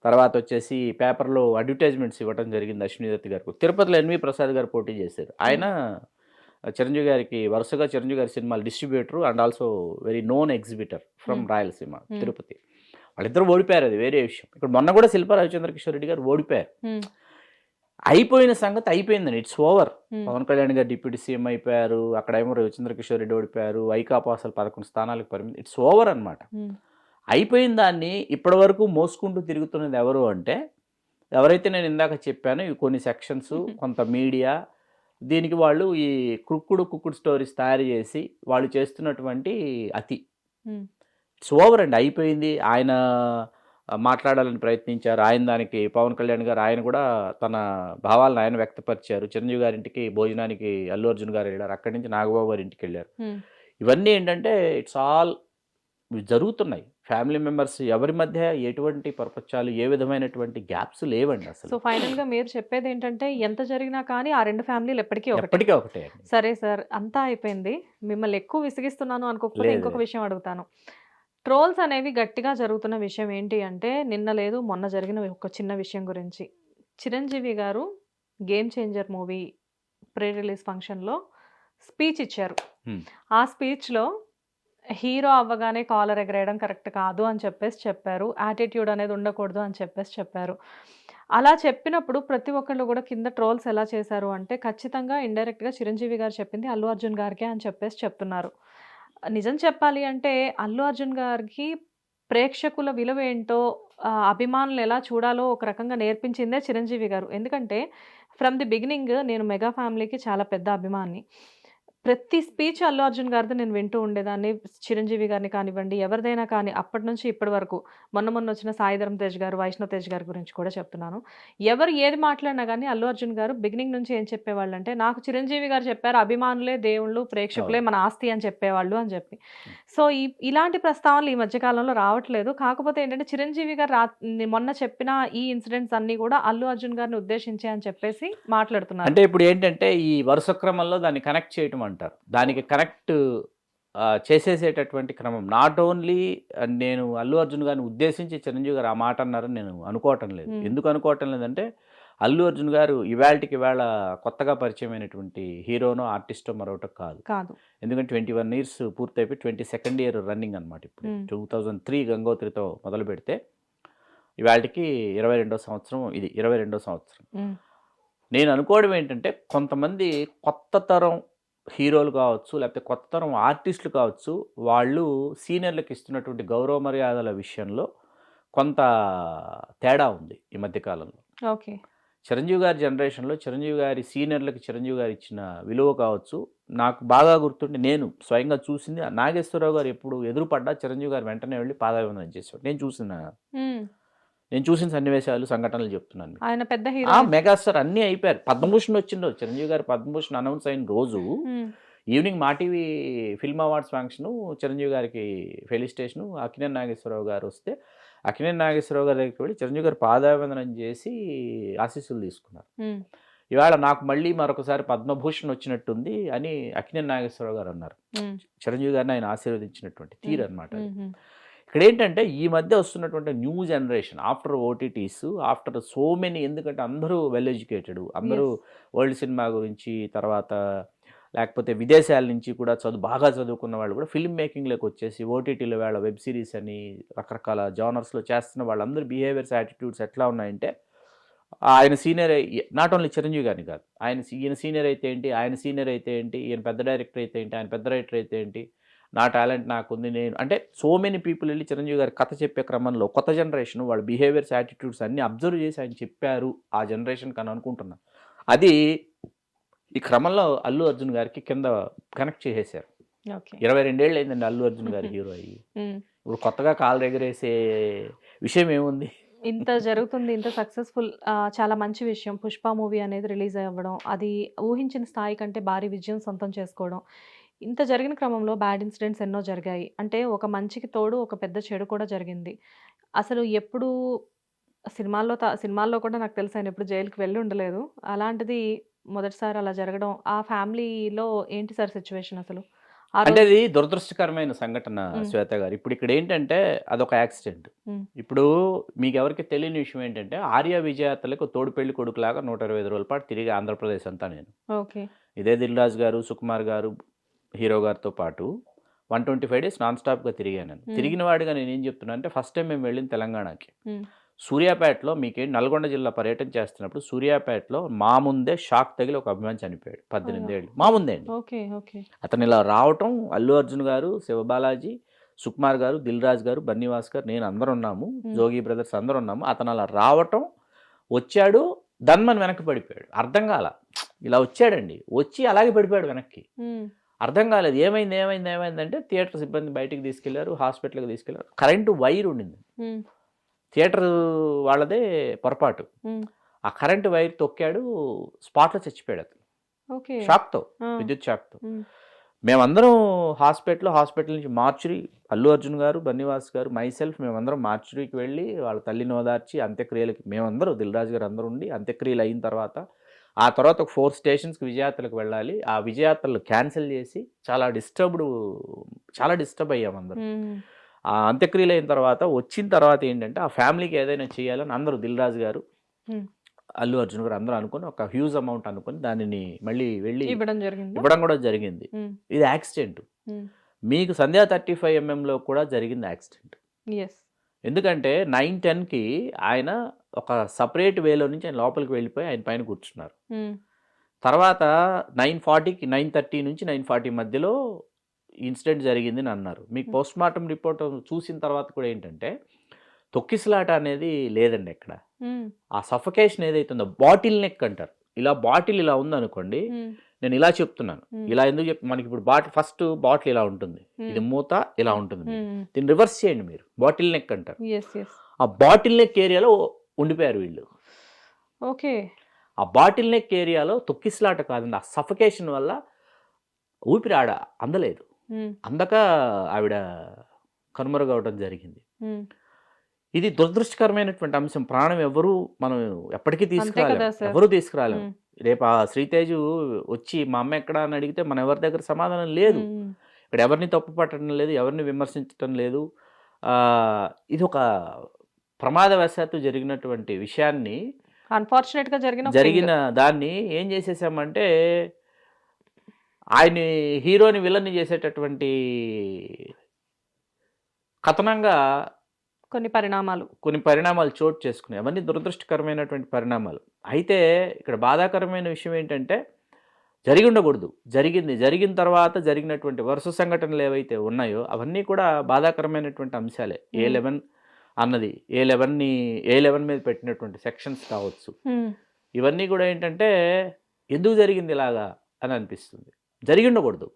తర్వాత వచ్చేసి పేపర్లో అడ్వర్టైజ్మెంట్స్ ఇవ్వడం జరిగింది అశ్విని దత్ గారికి. తిరుపతిలో ఎన్వి ప్రసాద్ గారు పోటీ చేశారు. ఆయన చిరంజీవి గారికి వరుసగా చిరంజీవి గారి సినిమాలు distributor and also very known exhibitor from Rayalaseema Tirupati. వాళ్ళిద్దరూ ఓడిపోయారు, అది వేరే విషయం. ఇక్కడ మొన్న కూడా శిల్పా రవిచంద్ర కిషోర్ రెడ్డి గారు ఓడిపోయారు. అయిపోయిన సంగతి అయిపోయిందండి, ఇట్స్ ఓవర్. పవన్ కళ్యాణ్ గారు డిప్యూటీ సీఎం అయిపోయారు, అక్కడేమో రవిచంద్ర కిషోర్ రెడ్డి ఓడిపోయారు, వైకాపా అసలు 11 స్థానాలకు పరిమితి. ఇట్స్ ఓవర్ అనమాట. అయిపోయిన దాన్ని ఇప్పటి వరకు మోసుకుంటూ తిరుగుతున్నది ఎవరు అంటే, ఎవరైతే నేను ఇందాక చెప్పానో ఈ కొన్ని సెక్షన్స్, కొంత మీడియా, దీనికి వాళ్ళు ఈ కుక్కుడు స్టోరీస్ తయారు చేసి వాళ్ళు చేస్తున్నటువంటి అతి. ఇట్స్ ఓవర్ అండి, అయిపోయింది. ఆయన మాట్లాడాలని ప్రయత్నించారు, ఆయన దానికి పవన్ కళ్యాణ్ గారు ఆయన కూడా తన భావాలను ఆయన వ్యక్తపరిచారు. చిరంజీవి గారి ఇంటికి భోజనానికి అల్లు అర్జున్ గారు వెళ్ళారు, అక్కడి నుంచి నాగబాబు గారి ఇంటికి వెళ్ళారు. ఇవన్నీ ఏంటంటే ఇట్స్ ఆల్ జరుగుతున్నాయి. ఫ్యామిలీ మెంబర్స్ ఎవరి మధ్య ఎటువంటి పరపచ్చాలు, ఏ విధమైనటువంటి గ్యాప్స్ లేవండి అసలు. సో ఫైనల్ గా మీరు చెప్పేది ఏంటంటే ఎంత జరిగినా కానీ ఆ 2 ఫ్యామిలీలు ఎప్పటికీ ఒకటే. సరే సార్, అంతా అయిపోయింది. మిమ్మల్ని ఎక్కువ విసిగిస్తున్నాను అనుకోకపోతే ఇంకొక విషయం అడుగుతాను. ట్రోల్స్ అనేవి గట్టిగా జరుగుతున్న విషయం ఏంటి అంటే, నిన్న లేదు మొన్న జరిగిన ఒక చిన్న విషయం గురించి. చిరంజీవి గారు game changer movie pre release ఫంక్షన్లో స్పీచ్ ఇచ్చారు. ఆ స్పీచ్లో హీరో అవ్వగానే కాలర్ ఎగరేయడం కరెక్ట్ కాదు అని చెప్పారు, యాటిట్యూడ్ అనేది ఉండకూడదు అని చెప్పారు. అలా చెప్పినప్పుడు ప్రతి ఒక్కళ్ళు కూడా కింద ట్రోల్స్ ఎలా చేశారు అంటే, ఖచ్చితంగా ఇండైరెక్ట్గా చిరంజీవి గారు చెప్పింది అల్లు అర్జున్ గారికే అని చెప్తున్నారు. నిజం చెప్పాలి అంటే అల్లు అర్జున్ గారికి ప్రేక్షకుల విలువ ఏంటో, అభిమానులు ఎలా చూడాలో ఒక రకంగా నేర్పించిందే చిరంజీవి గారు. ఎందుకంటే ఫ్రమ్ ది బిగినింగ్ నేను మెగా ఫ్యామిలీకి చాలా పెద్ద అభిమాని. ప్రతి స్పీచ్ అల్లు అర్జున్ గారిది నేను వింటూ ఉండేదాన్ని. చిరంజీవి గారిని కానివ్వండి, ఎవరిదైనా కానీ అప్పటి నుంచి ఇప్పటి వరకు. మొన్న వచ్చిన సాయి ధరమ్ తేజ్ గారు, వైష్ణవ్ తేజ్ గారి గురించి కూడా చెప్తున్నాను. ఎవరు ఏది మాట్లాడినా గానీ అల్లు అర్జున్ గారు బిగినింగ్ నుంచి ఏం చెప్పేవాళ్ళంటే, నాకు చిరంజీవి గారు చెప్పారు అభిమానులే దేవుళ్ళు, ప్రేక్షకులే మన ఆస్తి అని చెప్పేవాళ్ళు అని చెప్పి. సో, ఇలాంటి ప్రస్తావనలు ఈ మధ్య కాలంలో రావట్లేదు. కాకపోతే ఏంటంటే చిరంజీవి గారు మొన్న చెప్పిన ఈ ఇన్సిడెంట్స్ అన్నీ కూడా అల్లు అర్జున్ గారిని ఉద్దేశించి అని చెప్పేసి మాట్లాడుతున్నారు. అంటే ఇప్పుడు ఏంటంటే ఈ వరుస క్రమంలో దాన్ని కనెక్ట్ చేయటం అంటారు. దానికి కనెక్ట్ చేసేసేటటువంటి క్రమం. నాట్ ఓన్లీ నేను అల్లు అర్జున్ గారిని ఉద్దేశించి చిరంజీవి గారు ఆ మాట అన్నారని నేను అనుకోవటం లేదు. ఎందుకు అనుకోవటం లేదంటే అల్లు అర్జున్ గారు ఇవాళ కొత్తగా పరిచయమైనటువంటి హీరోనో ఆర్టిస్టో మరొకటి కాదు. ఎందుకంటే 21 years పూర్తయిపోయి 22nd year రన్నింగ్ అనమాట. ఇప్పుడు 2003 గంగోత్రితో మొదలు పెడితే ఇవాళకి 22వ సంవత్సరం. ఇది 22వ సంవత్సరం. నేను అనుకోవడం ఏంటంటే కొంతమంది కొత్త తరం హీరోలు కావచ్చు, లేకపోతే కొత్త తరం ఆర్టిస్టులు కావచ్చు, వాళ్ళు సీనియర్లకు ఇస్తున్నటువంటి గౌరవ మర్యాదల విషయంలో కొంత తేడా ఉంది ఈ మధ్యకాలంలో. ఓకే. చిరంజీవి గారి జనరేషన్లో చిరంజీవి గారి సీనియర్లకి చిరంజీవి గారు ఇచ్చిన విలువ కావచ్చు. నాకు బాగా గుర్తుండి నేను స్వయంగా చూసింది, నాగేశ్వరరావు గారు ఎప్పుడు ఎదురుపడ్డా చిరంజీవి గారు వెంటనే వెళ్ళి పాదాభివందనం చేసేవాడు. నేను చూసిన సన్నివేశాలు, సంఘటనలు చెప్తున్నాను. ఆయన పెద్ద హీరో, మెగాస్టార్ అన్నీ అయిపోయారు. పద్మభూషణ్ వచ్చిందో చిరంజీవి గారు పద్మభూషణ్ అనౌన్స్ అయిన రోజు ఈవినింగ్ మా TV film awards function, Chiranjeevi గారికి ఫెలిసిటేషను, అక్కినేని నాగేశ్వరరావు గారు వస్తే అక్కినేని నాగేశ్వరరావు గారి దగ్గరికి వెళ్ళి చిరంజీవి గారు పాదాభివందనం చేసి ఆశీస్సులు తీసుకున్నారు. ఇవాళ నాకు మళ్ళీ మరొకసారి పద్మభూషణ్ వచ్చినట్టుంది అని అక్కినేని నాగేశ్వరరావు గారు అన్నారు. చిరంజీవి గారిని ఆయన ఆశీర్వదించినటువంటి తీరు అనమాట. ఇక్కడ ఏంటంటే ఈ మధ్య వస్తున్నటువంటి new generation after OTTs, after so many, ఎందుకంటే అందరూ వెల్ ఎడ్యుకేటెడ్, అందరూ వరల్డ్ సినిమా గురించి, తర్వాత లేకపోతే విదేశాల నుంచి కూడా బాగా చదువుకున్న వాళ్ళు కూడా ఫిల్మ్ మేకింగ్లోకి వచ్చేసి ఓటీటీలో వాళ్ళ వెబ్ సిరీస్ అని రకరకాల జానర్స్లో చేస్తున్న వాళ్ళందరూ బిహేవియర్స్, యాటిట్యూడ్స్ ఎట్లా ఉన్నాయంటే ఆయన సీనియర్, నాట్ ఓన్లీ చిరంజీవి గారిని కాదు, ఈయన సీనియర్ అయితే ఏంటి, ఆయన సీనియర్ అయితే ఏంటి, ఈయన పెద్ద డైరెక్టర్ అయితే ఏంటి, ఆయన పెద్ద రైటర్ అయితే ఏంటి, నా టాలెంట్ నాకుంది, నేను అంటే సో మెనీ పీపుల్ వెళ్ళి చిరంజీవి గారి కథ చెప్పే క్రమంలో కొత్త జనరేషన్ వాళ్ళ బిహేవియర్స్, యాటిట్యూడ్స్ అన్నీ అబ్జర్వ్ చేసి ఆయన చెప్పారు ఆ జనరేషన్ అని అనుకుంటున్నాను. అది ఈ క్రమంలో అల్లు అర్జున్ గారికి కింద కనెక్ట్ చేసేసారు. 22 ఏళ్ళు అయిందండి అల్లు అర్జున్ గారి హీరో అయ్యి. ఇప్పుడు కొత్తగా కాలు ఎగరేసే విషయం ఏముంది? ఇంత జరుగుతుంది, ఇంత సక్సెస్ఫుల్, చాలా మంచి విషయం. పుష్ప మూవీ అనేది రిలీజ్ అవ్వడం, అది ఊహించిన స్థాయి కంటే భారీ విజయం సొంతం చేసుకోవడం, ఇంత జరిగిన క్రమంలో బ్యాడ్ ఇన్సిడెంట్స్ ఎన్నో జరిగాయి. అంటే ఒక మంచికి తోడు ఒక పెద్ద చెడు కూడా జరిగింది. అసలు ఎప్పుడు సినిమాల్లో కూడా నాకు తెలుసు ఆయన ఎప్పుడు జైలుకి వెళ్ళి ఉండలేదు. అలాంటిది మొదటిసారి అలా జరగడం, ఆ ఫ్యామిలీలో ఏంటి సార్ సిచ్యువేషన్ అసలు? అంటే అది దురదృష్టకరమైన సంఘటన శ్వేత గారు. ఇప్పుడు ఇక్కడ ఏంటంటే అదొక యాక్సిడెంట్. ఇప్పుడు మీకు ఎవరికి తెలియని విషయం ఏంటంటే ఆర్య విజయాతలకు తోడు పెళ్లి కొడుకులాగా 125 రోజుల పాటు తిరిగి ఆంధ్రప్రదేశ్ అంతా నేను. ఇదే దిల్ రాజు గారు, సుకుమార్ గారు హీరో గారితో పాటు 125 days నాన్ స్టాప్గా తిరిగాను. తిరిగిన వాడిగా నేను ఏం చెప్తున్నా అంటే, ఫస్ట్ టైం మేము వెళ్ళింది తెలంగాణకి. సూర్యాపేటలో, మీకే నల్గొండ జిల్లా పర్యటన చేస్తున్నప్పుడు సూర్యాపేటలో మా ముందే షాక్ తగిలి ఒక అభిమాని చనిపోయాడు. 18 ఏళ్ళు మా ముందే అండి. అతను ఇలా రావటం, అల్లు అర్జున్ గారు, శివబాలాజీ, సుకుమార్ గారు, దిల్ రాజు గారు, బన్నీవాస్ గారు, నేను అందరూ ఉన్నాము, జోగి బ్రదర్స్ అందరూ ఉన్నాము. అతను అలా రావటం, వచ్చాడు, దన్మని వెనక్కి పడిపోయాడు. అర్థం కాల, ఇలా వచ్చాడండి, వచ్చి అలాగే పడిపోయాడు వెనక్కి. అర్థం కాలేదు ఏమైందంటే థియేటర్ సిబ్బంది బయటికి తీసుకెళ్లారు, హాస్పిటల్కి తీసుకెళ్లారు. కరెంటు వైర్ ఉండింది, థియేటర్ వాళ్ళదే పొరపాటు. ఆ కరెంటు వైర్ తొక్కాడు, స్పాట్లో చచ్చిపోయాడు అతను, షాక్తో, విద్యుత్ షాక్తో. మేమందరం హాస్పిటల్ నుంచి మార్చురీ, అల్లు అర్జున్ గారు, బన్నీవాస్ గారు, మైసెల్ఫ్, మేమందరం మార్చురీకి వెళ్ళి వాళ్ళ తల్లిని ఓదార్చి అంత్యక్రియలకి మేమందరూ, దిల్ రాజు గారు అందరూ ఉండి అంత్యక్రియలు అయిన తర్వాత ఒక 4 స్టేషన్స్కి విజయాత్రలకు వెళ్ళాలి. ఆ విజయాత్రలు క్యాన్సిల్ చేసి చాలా డిస్టర్బ్ అయ్యాం అందరూ. ఆ అంత్యక్రియలు అయిన తర్వాత వచ్చిన తర్వాత ఏంటంటే ఆ ఫ్యామిలీకి ఏదైనా చేయాలని అందరూ, దిల్ రాజు గారు, అల్లు అర్జున్ గారు అందరూ అనుకుని ఒక హ్యూజ్ అమౌంట్ అనుకుని దానిని మళ్ళీ వెళ్ళి ఇవ్వడం కూడా జరిగింది. ఇది యాక్సిడెంట్. మీకు సంధ్యా 35mm కూడా జరిగింది యాక్సిడెంట్. ఎందుకంటే 9:10కి ఆయన ఒక సపరేట్ వేలో నుంచి ఆయన లోపలికి వెళ్ళిపోయి ఆయన పైన కూర్చున్నారు. తర్వాత 9:40కి 9:30 నుంచి 9:40 మధ్యలో ఇన్సిడెంట్ జరిగింది అని అన్నారు. మీకు పోస్ట్ మార్టం రిపోర్ట్ చూసిన తర్వాత కూడా ఏంటంటే తొక్కిసలాట అనేది లేదండి ఎక్కడ. ఆ సఫకేషన్ ఏదైతే ఉందో, బాటిల్ నెక్ అంటారు, ఇలా బాటిల్ ఇలా ఉందనుకోండి, నేను ఇలా చెప్తున్నాను. ఇలా ఎందుకు మనకి ఇప్పుడు ఫస్ట్ బాటిల్ ఇలా ఉంటుంది, ఇది మూత ఇలా ఉంటుంది, దీన్ని రివర్స్ చేయండి మీరు, బాటిల్ నెక్ అంటారు. ఆ బాటిల్ నెక్ ఏరియాలో ఉండిపోయారు వీళ్ళు. ఓకే, ఆ బాటిల్ నెక్ ఏరియాలో తొక్కిసలాట కాదండి, ఆ సఫకేషన్ వల్ల ఊపిరి అందలేదు, అందక ఆవిడ కనుమరుగవడం జరిగింది. ఇది దురదృష్టకరమైనటువంటి అంశం. ప్రాణం మనం ఎప్పటికీ ఎవరూ తీసుకురాలేము. రేపు ఆ శ్రీతేజు వచ్చి మా అమ్మ ఎక్కడ అని అడిగితే మన ఎవరి దగ్గర సమాధానం లేదు. ఇక్కడ ఎవరిని తప్పు పట్టడం లేదు, ఎవరిని విమర్శించడం లేదు. ఇది ఒక ప్రమాదవశాత్తు జరిగినటువంటి విషయాన్ని, అన్ఫార్చునేట్ గా జరిగిన దాన్ని ఏం చేసేసామంటే ఆయన హీరోని విలన్ని చేసేటటువంటి కథనంగా కొన్ని పరిణామాలు చోటు చేసుకున్నాయి. అవన్నీ దురదృష్టకరమైనటువంటి పరిణామాలు. అయితే ఇక్కడ బాధాకరమైన విషయం ఏంటంటే జరిగి ఉండకూడదు, జరిగిన తర్వాత జరిగినటువంటి వరుస సంఘటనలు ఏవైతే ఉన్నాయో అవన్నీ కూడా బాధాకరమైనటువంటి అంశాలే. A11 అన్నది A11 మీద పెట్టినటువంటి సెక్షన్స్ కావచ్చు, ఇవన్నీ కూడా ఏంటంటే ఎందుకు జరిగింది ఇలాగా అని అనిపిస్తుంది. జరిగి ఉండకూడదు,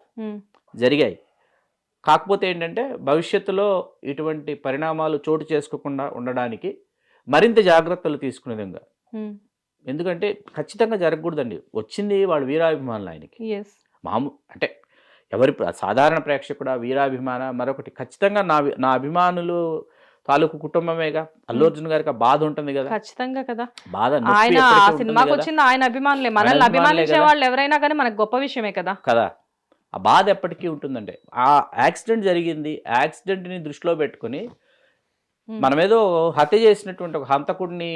జరిగాయి. కాకపోతే ఏంటంటే భవిష్యత్తులో ఇటువంటి పరిణామాలు చోటు చేసుకోకుండా ఉండడానికి మరింత జాగ్రత్తలు తీసుకునే విధంగా. ఎందుకంటే ఖచ్చితంగా జరగకూడదండి. వచ్చింది వాళ్ళు వీరాభిమానులు ఆయనకి. అంటే ఎవరి సాధారణ ప్రేక్షకుడా వీరాభిమాన, మరొకటి ఖచ్చితంగా నా అభిమానులు తాలూకు కుటుంబమేగా. అల్లు అర్జున్ గారికి ఆ బాధ ఉంటుంది కదా, ఖచ్చితంగా కదా. బాధ ఆయన సినిమాకి వచ్చింది ఆయన అభిమానులే, మనల్ని అభిమానించే వాళ్ళు ఎవరైనా కానీ మనకు గొప్ప విషయమే కదా. ఆ బాధ ఎప్పటికీ ఉంటుందంటే ఆ యాక్సిడెంట్ జరిగింది, యాక్సిడెంట్ని దృష్టిలో పెట్టుకుని మనమేదో హత్య చేసినటువంటి ఒక హంతకుడిని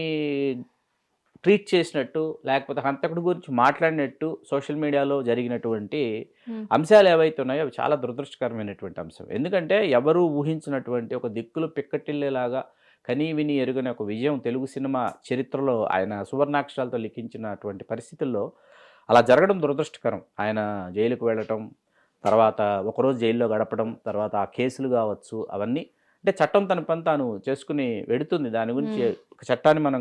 ట్రీట్ చేసినట్టు, లేకపోతే హంతకుడి గురించి మాట్లాడినట్టు సోషల్ మీడియాలో జరిగినటువంటి అంశాలు ఏవైతే ఉన్నాయో అవి చాలా దురదృష్టకరమైనటువంటి అంశం. ఎందుకంటే ఎవరూ ఊహించినటువంటి ఒక దిక్కులు పిక్కటిల్లేలాగా కనీ విని ఎరుగని ఒక విజయం తెలుగు సినిమా చరిత్రలో ఆయన సువర్ణాక్షరాలతో లిఖించినటువంటి పరిస్థితుల్లో అలా జరగడం దురదృష్టకరం. ఆయన జైలుకు వెళ్ళటం, తర్వాత ఒకరోజు జైల్లో గడపడం, తర్వాత ఆ కేసులు కావచ్చు, అవన్నీ అంటే చట్టం తన పని తాను చేసుకుని వెడుతుంది. దాని గురించి చట్టాన్ని మనం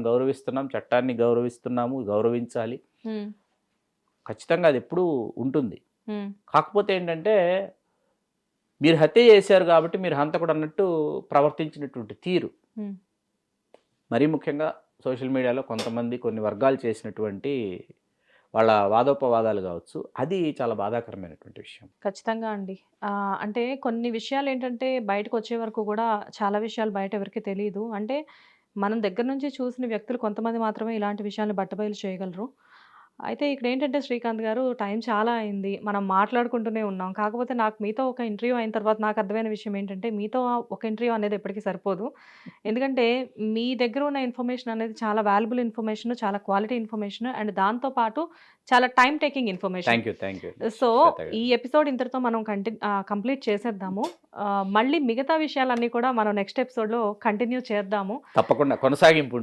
చట్టాన్ని గౌరవించాలి. ఖచ్చితంగా అది ఎప్పుడూ ఉంటుంది. కాకపోతే ఏంటంటే మీరు హత్య చేశారు కాబట్టి మీరు హంతకుడు అన్నట్టు ప్రవర్తించినటువంటి తీరు, మరీ ముఖ్యంగా సోషల్ మీడియాలో కొన్ని వర్గాలు చేసినటువంటి వాళ్ళ వాదోపవాదాలు కావచ్చు, అది చాలా బాధాకరమైనటువంటి విషయం. ఖచ్చితంగా అండి. అంటే కొన్ని విషయాలు ఏంటంటే బయటకు వచ్చే వరకు కూడా చాలా విషయాలు బయట ఎవరికి తెలియదు. అంటే మనం దగ్గర నుంచి చూసిన వ్యక్తులు కొంతమంది మాత్రమే ఇలాంటి విషయాన్ని బట్టబయలు చేయగలరు. అయితే ఇక్కడ ఏంటంటే శ్రీకాంత్ గారు, టైం చాలా అయింది, మనం మాట్లాడుకుంటూనే ఉన్నాం. కాకపోతే నాకు మీతో ఒక ఇంటర్వ్యూ అయిన తర్వాత నాకు అర్థమైన విషయం ఏంటంటే మీతో ఒక ఇంటర్వ్యూ అనేది ఎప్పటికీ సరిపోదు. ఎందుకంటే మీ దగ్గర ఉన్న ఇన్ఫర్మేషన్ అనేది చాలా వాల్యుబుల్ ఇన్ఫర్మేషన్, చాలా క్వాలిటీ ఇన్ఫర్మేషన్, అండ్ దాంతోపాటు చాలా టైం టేకింగ్ ఇన్ఫర్మేషన్. సో ఈ ఎపిసోడ్ ఇంతటితో మనం కంప్లీట్ చేసేద్దాము. మళ్ళీ మిగతా విషయాలన్నీ కూడా మనం నెక్స్ట్ ఎపిసోడ్లో కంటిన్యూ చేద్దాము. తప్పకుండా కొనసాగింపు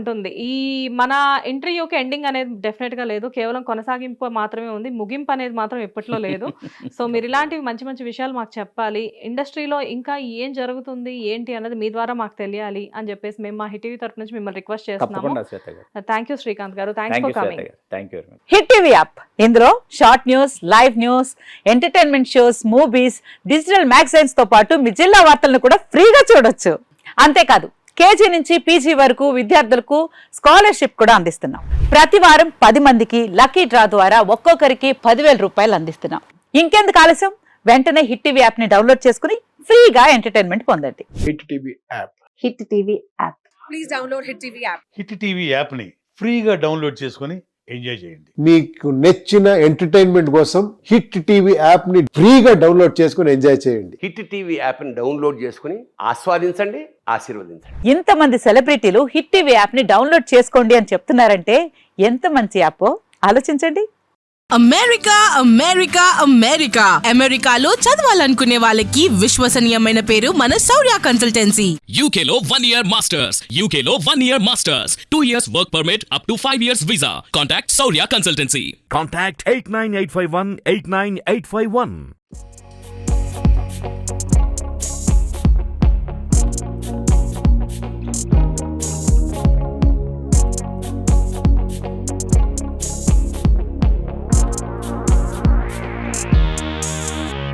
ఉంటుంది. ఈ మన ఇంటర్వ్యూకి ఎండింగ్ అనేది డెఫినెట్గా లేదు, కేవలం కొనసాగింపు మాత్రమే ఉంది, ముగింపు అనేది మాత్రం ఎప్పట్లో లేదు. సో మీరు ఇలాంటివి మంచి మంచి విషయాలు మాకు చెప్పాలి, ఇండస్ట్రీలో ఇంకా ఏం జరుగుతుంది ఏంటి అన్నది మీ ద్వారా మాకు తెలియాలి అని చెప్పేసి మేము మా హిట్ టీవీ తరఫు నుంచి మిమ్మల్ని రిక్వెస్ట్ చేస్తున్నాము. Thank you Srikanth garu, thanks for coming. Hit TV app, ఇందులో short news, live news, entertainment shows, movies, digital magazines తో పాటు మీ జిల్లా వార్తలను కూడా ఫ్రీగా చూడొచ్చు. అంతేకాదు కేజీ నుంచి పీజీ వరకు విద్యార్థులకు స్కాలర్షిప్ కూడా అందిస్తున్నాం. ప్రతి వారం 10 మందికి లక్కీ డ్రా ద్వారా ఒక్కొక్కరికి 10,000 రూపాయలు అందిస్తున్నాం. ఇంకెందుకు ఆలస్యం, వెంటనే హిట్ టీవీ యాప్ ని డౌన్లోడ్ చేసుకుని ఫ్రీగా ఎంటర్టైన్మెంట్ పొందండి. Hit TV app. Hit TV app. Please download hit TV app. Hit TV app ని ఫ్రీగా డౌన్లోడ్ చేసుకుని ఎంజాయ్ చేయండి. మీకు నచ్చిన ఎంటర్టైన్మెంట్ కోసం హిట్ టీవీ యాప్ ని ఫ్రీగా డౌన్లోడ్ చేసుకుని ఎంజాయ్ చేయండి. హిట్ టీవీ యాప్ ని డౌన్లోడ్ చేసుకుని ఆస్వాదించండి, ఆశీర్వదించండి. ఇంతమంది సెలబ్రిటీలు హిట్ టీవీ యాప్ ని డౌన్లోడ్ చేసుకోండి అని చెప్తున్నారంటే ఎంత మంచి యాప్ ఆలోచించండి. అమెరికా అమెరికా అమెరికా అమెరికాలో చదవాలనుకునే వాళ్ళకి విశ్వసనీయమైన పేరు మన శౌర్య కన్సల్టెన్సీ. UK లో 1 year masters, UK లో 1 year masters, 2 years work permit up to 5 years visa. Contact Shaurya Consultancy. Contact 89851 89851.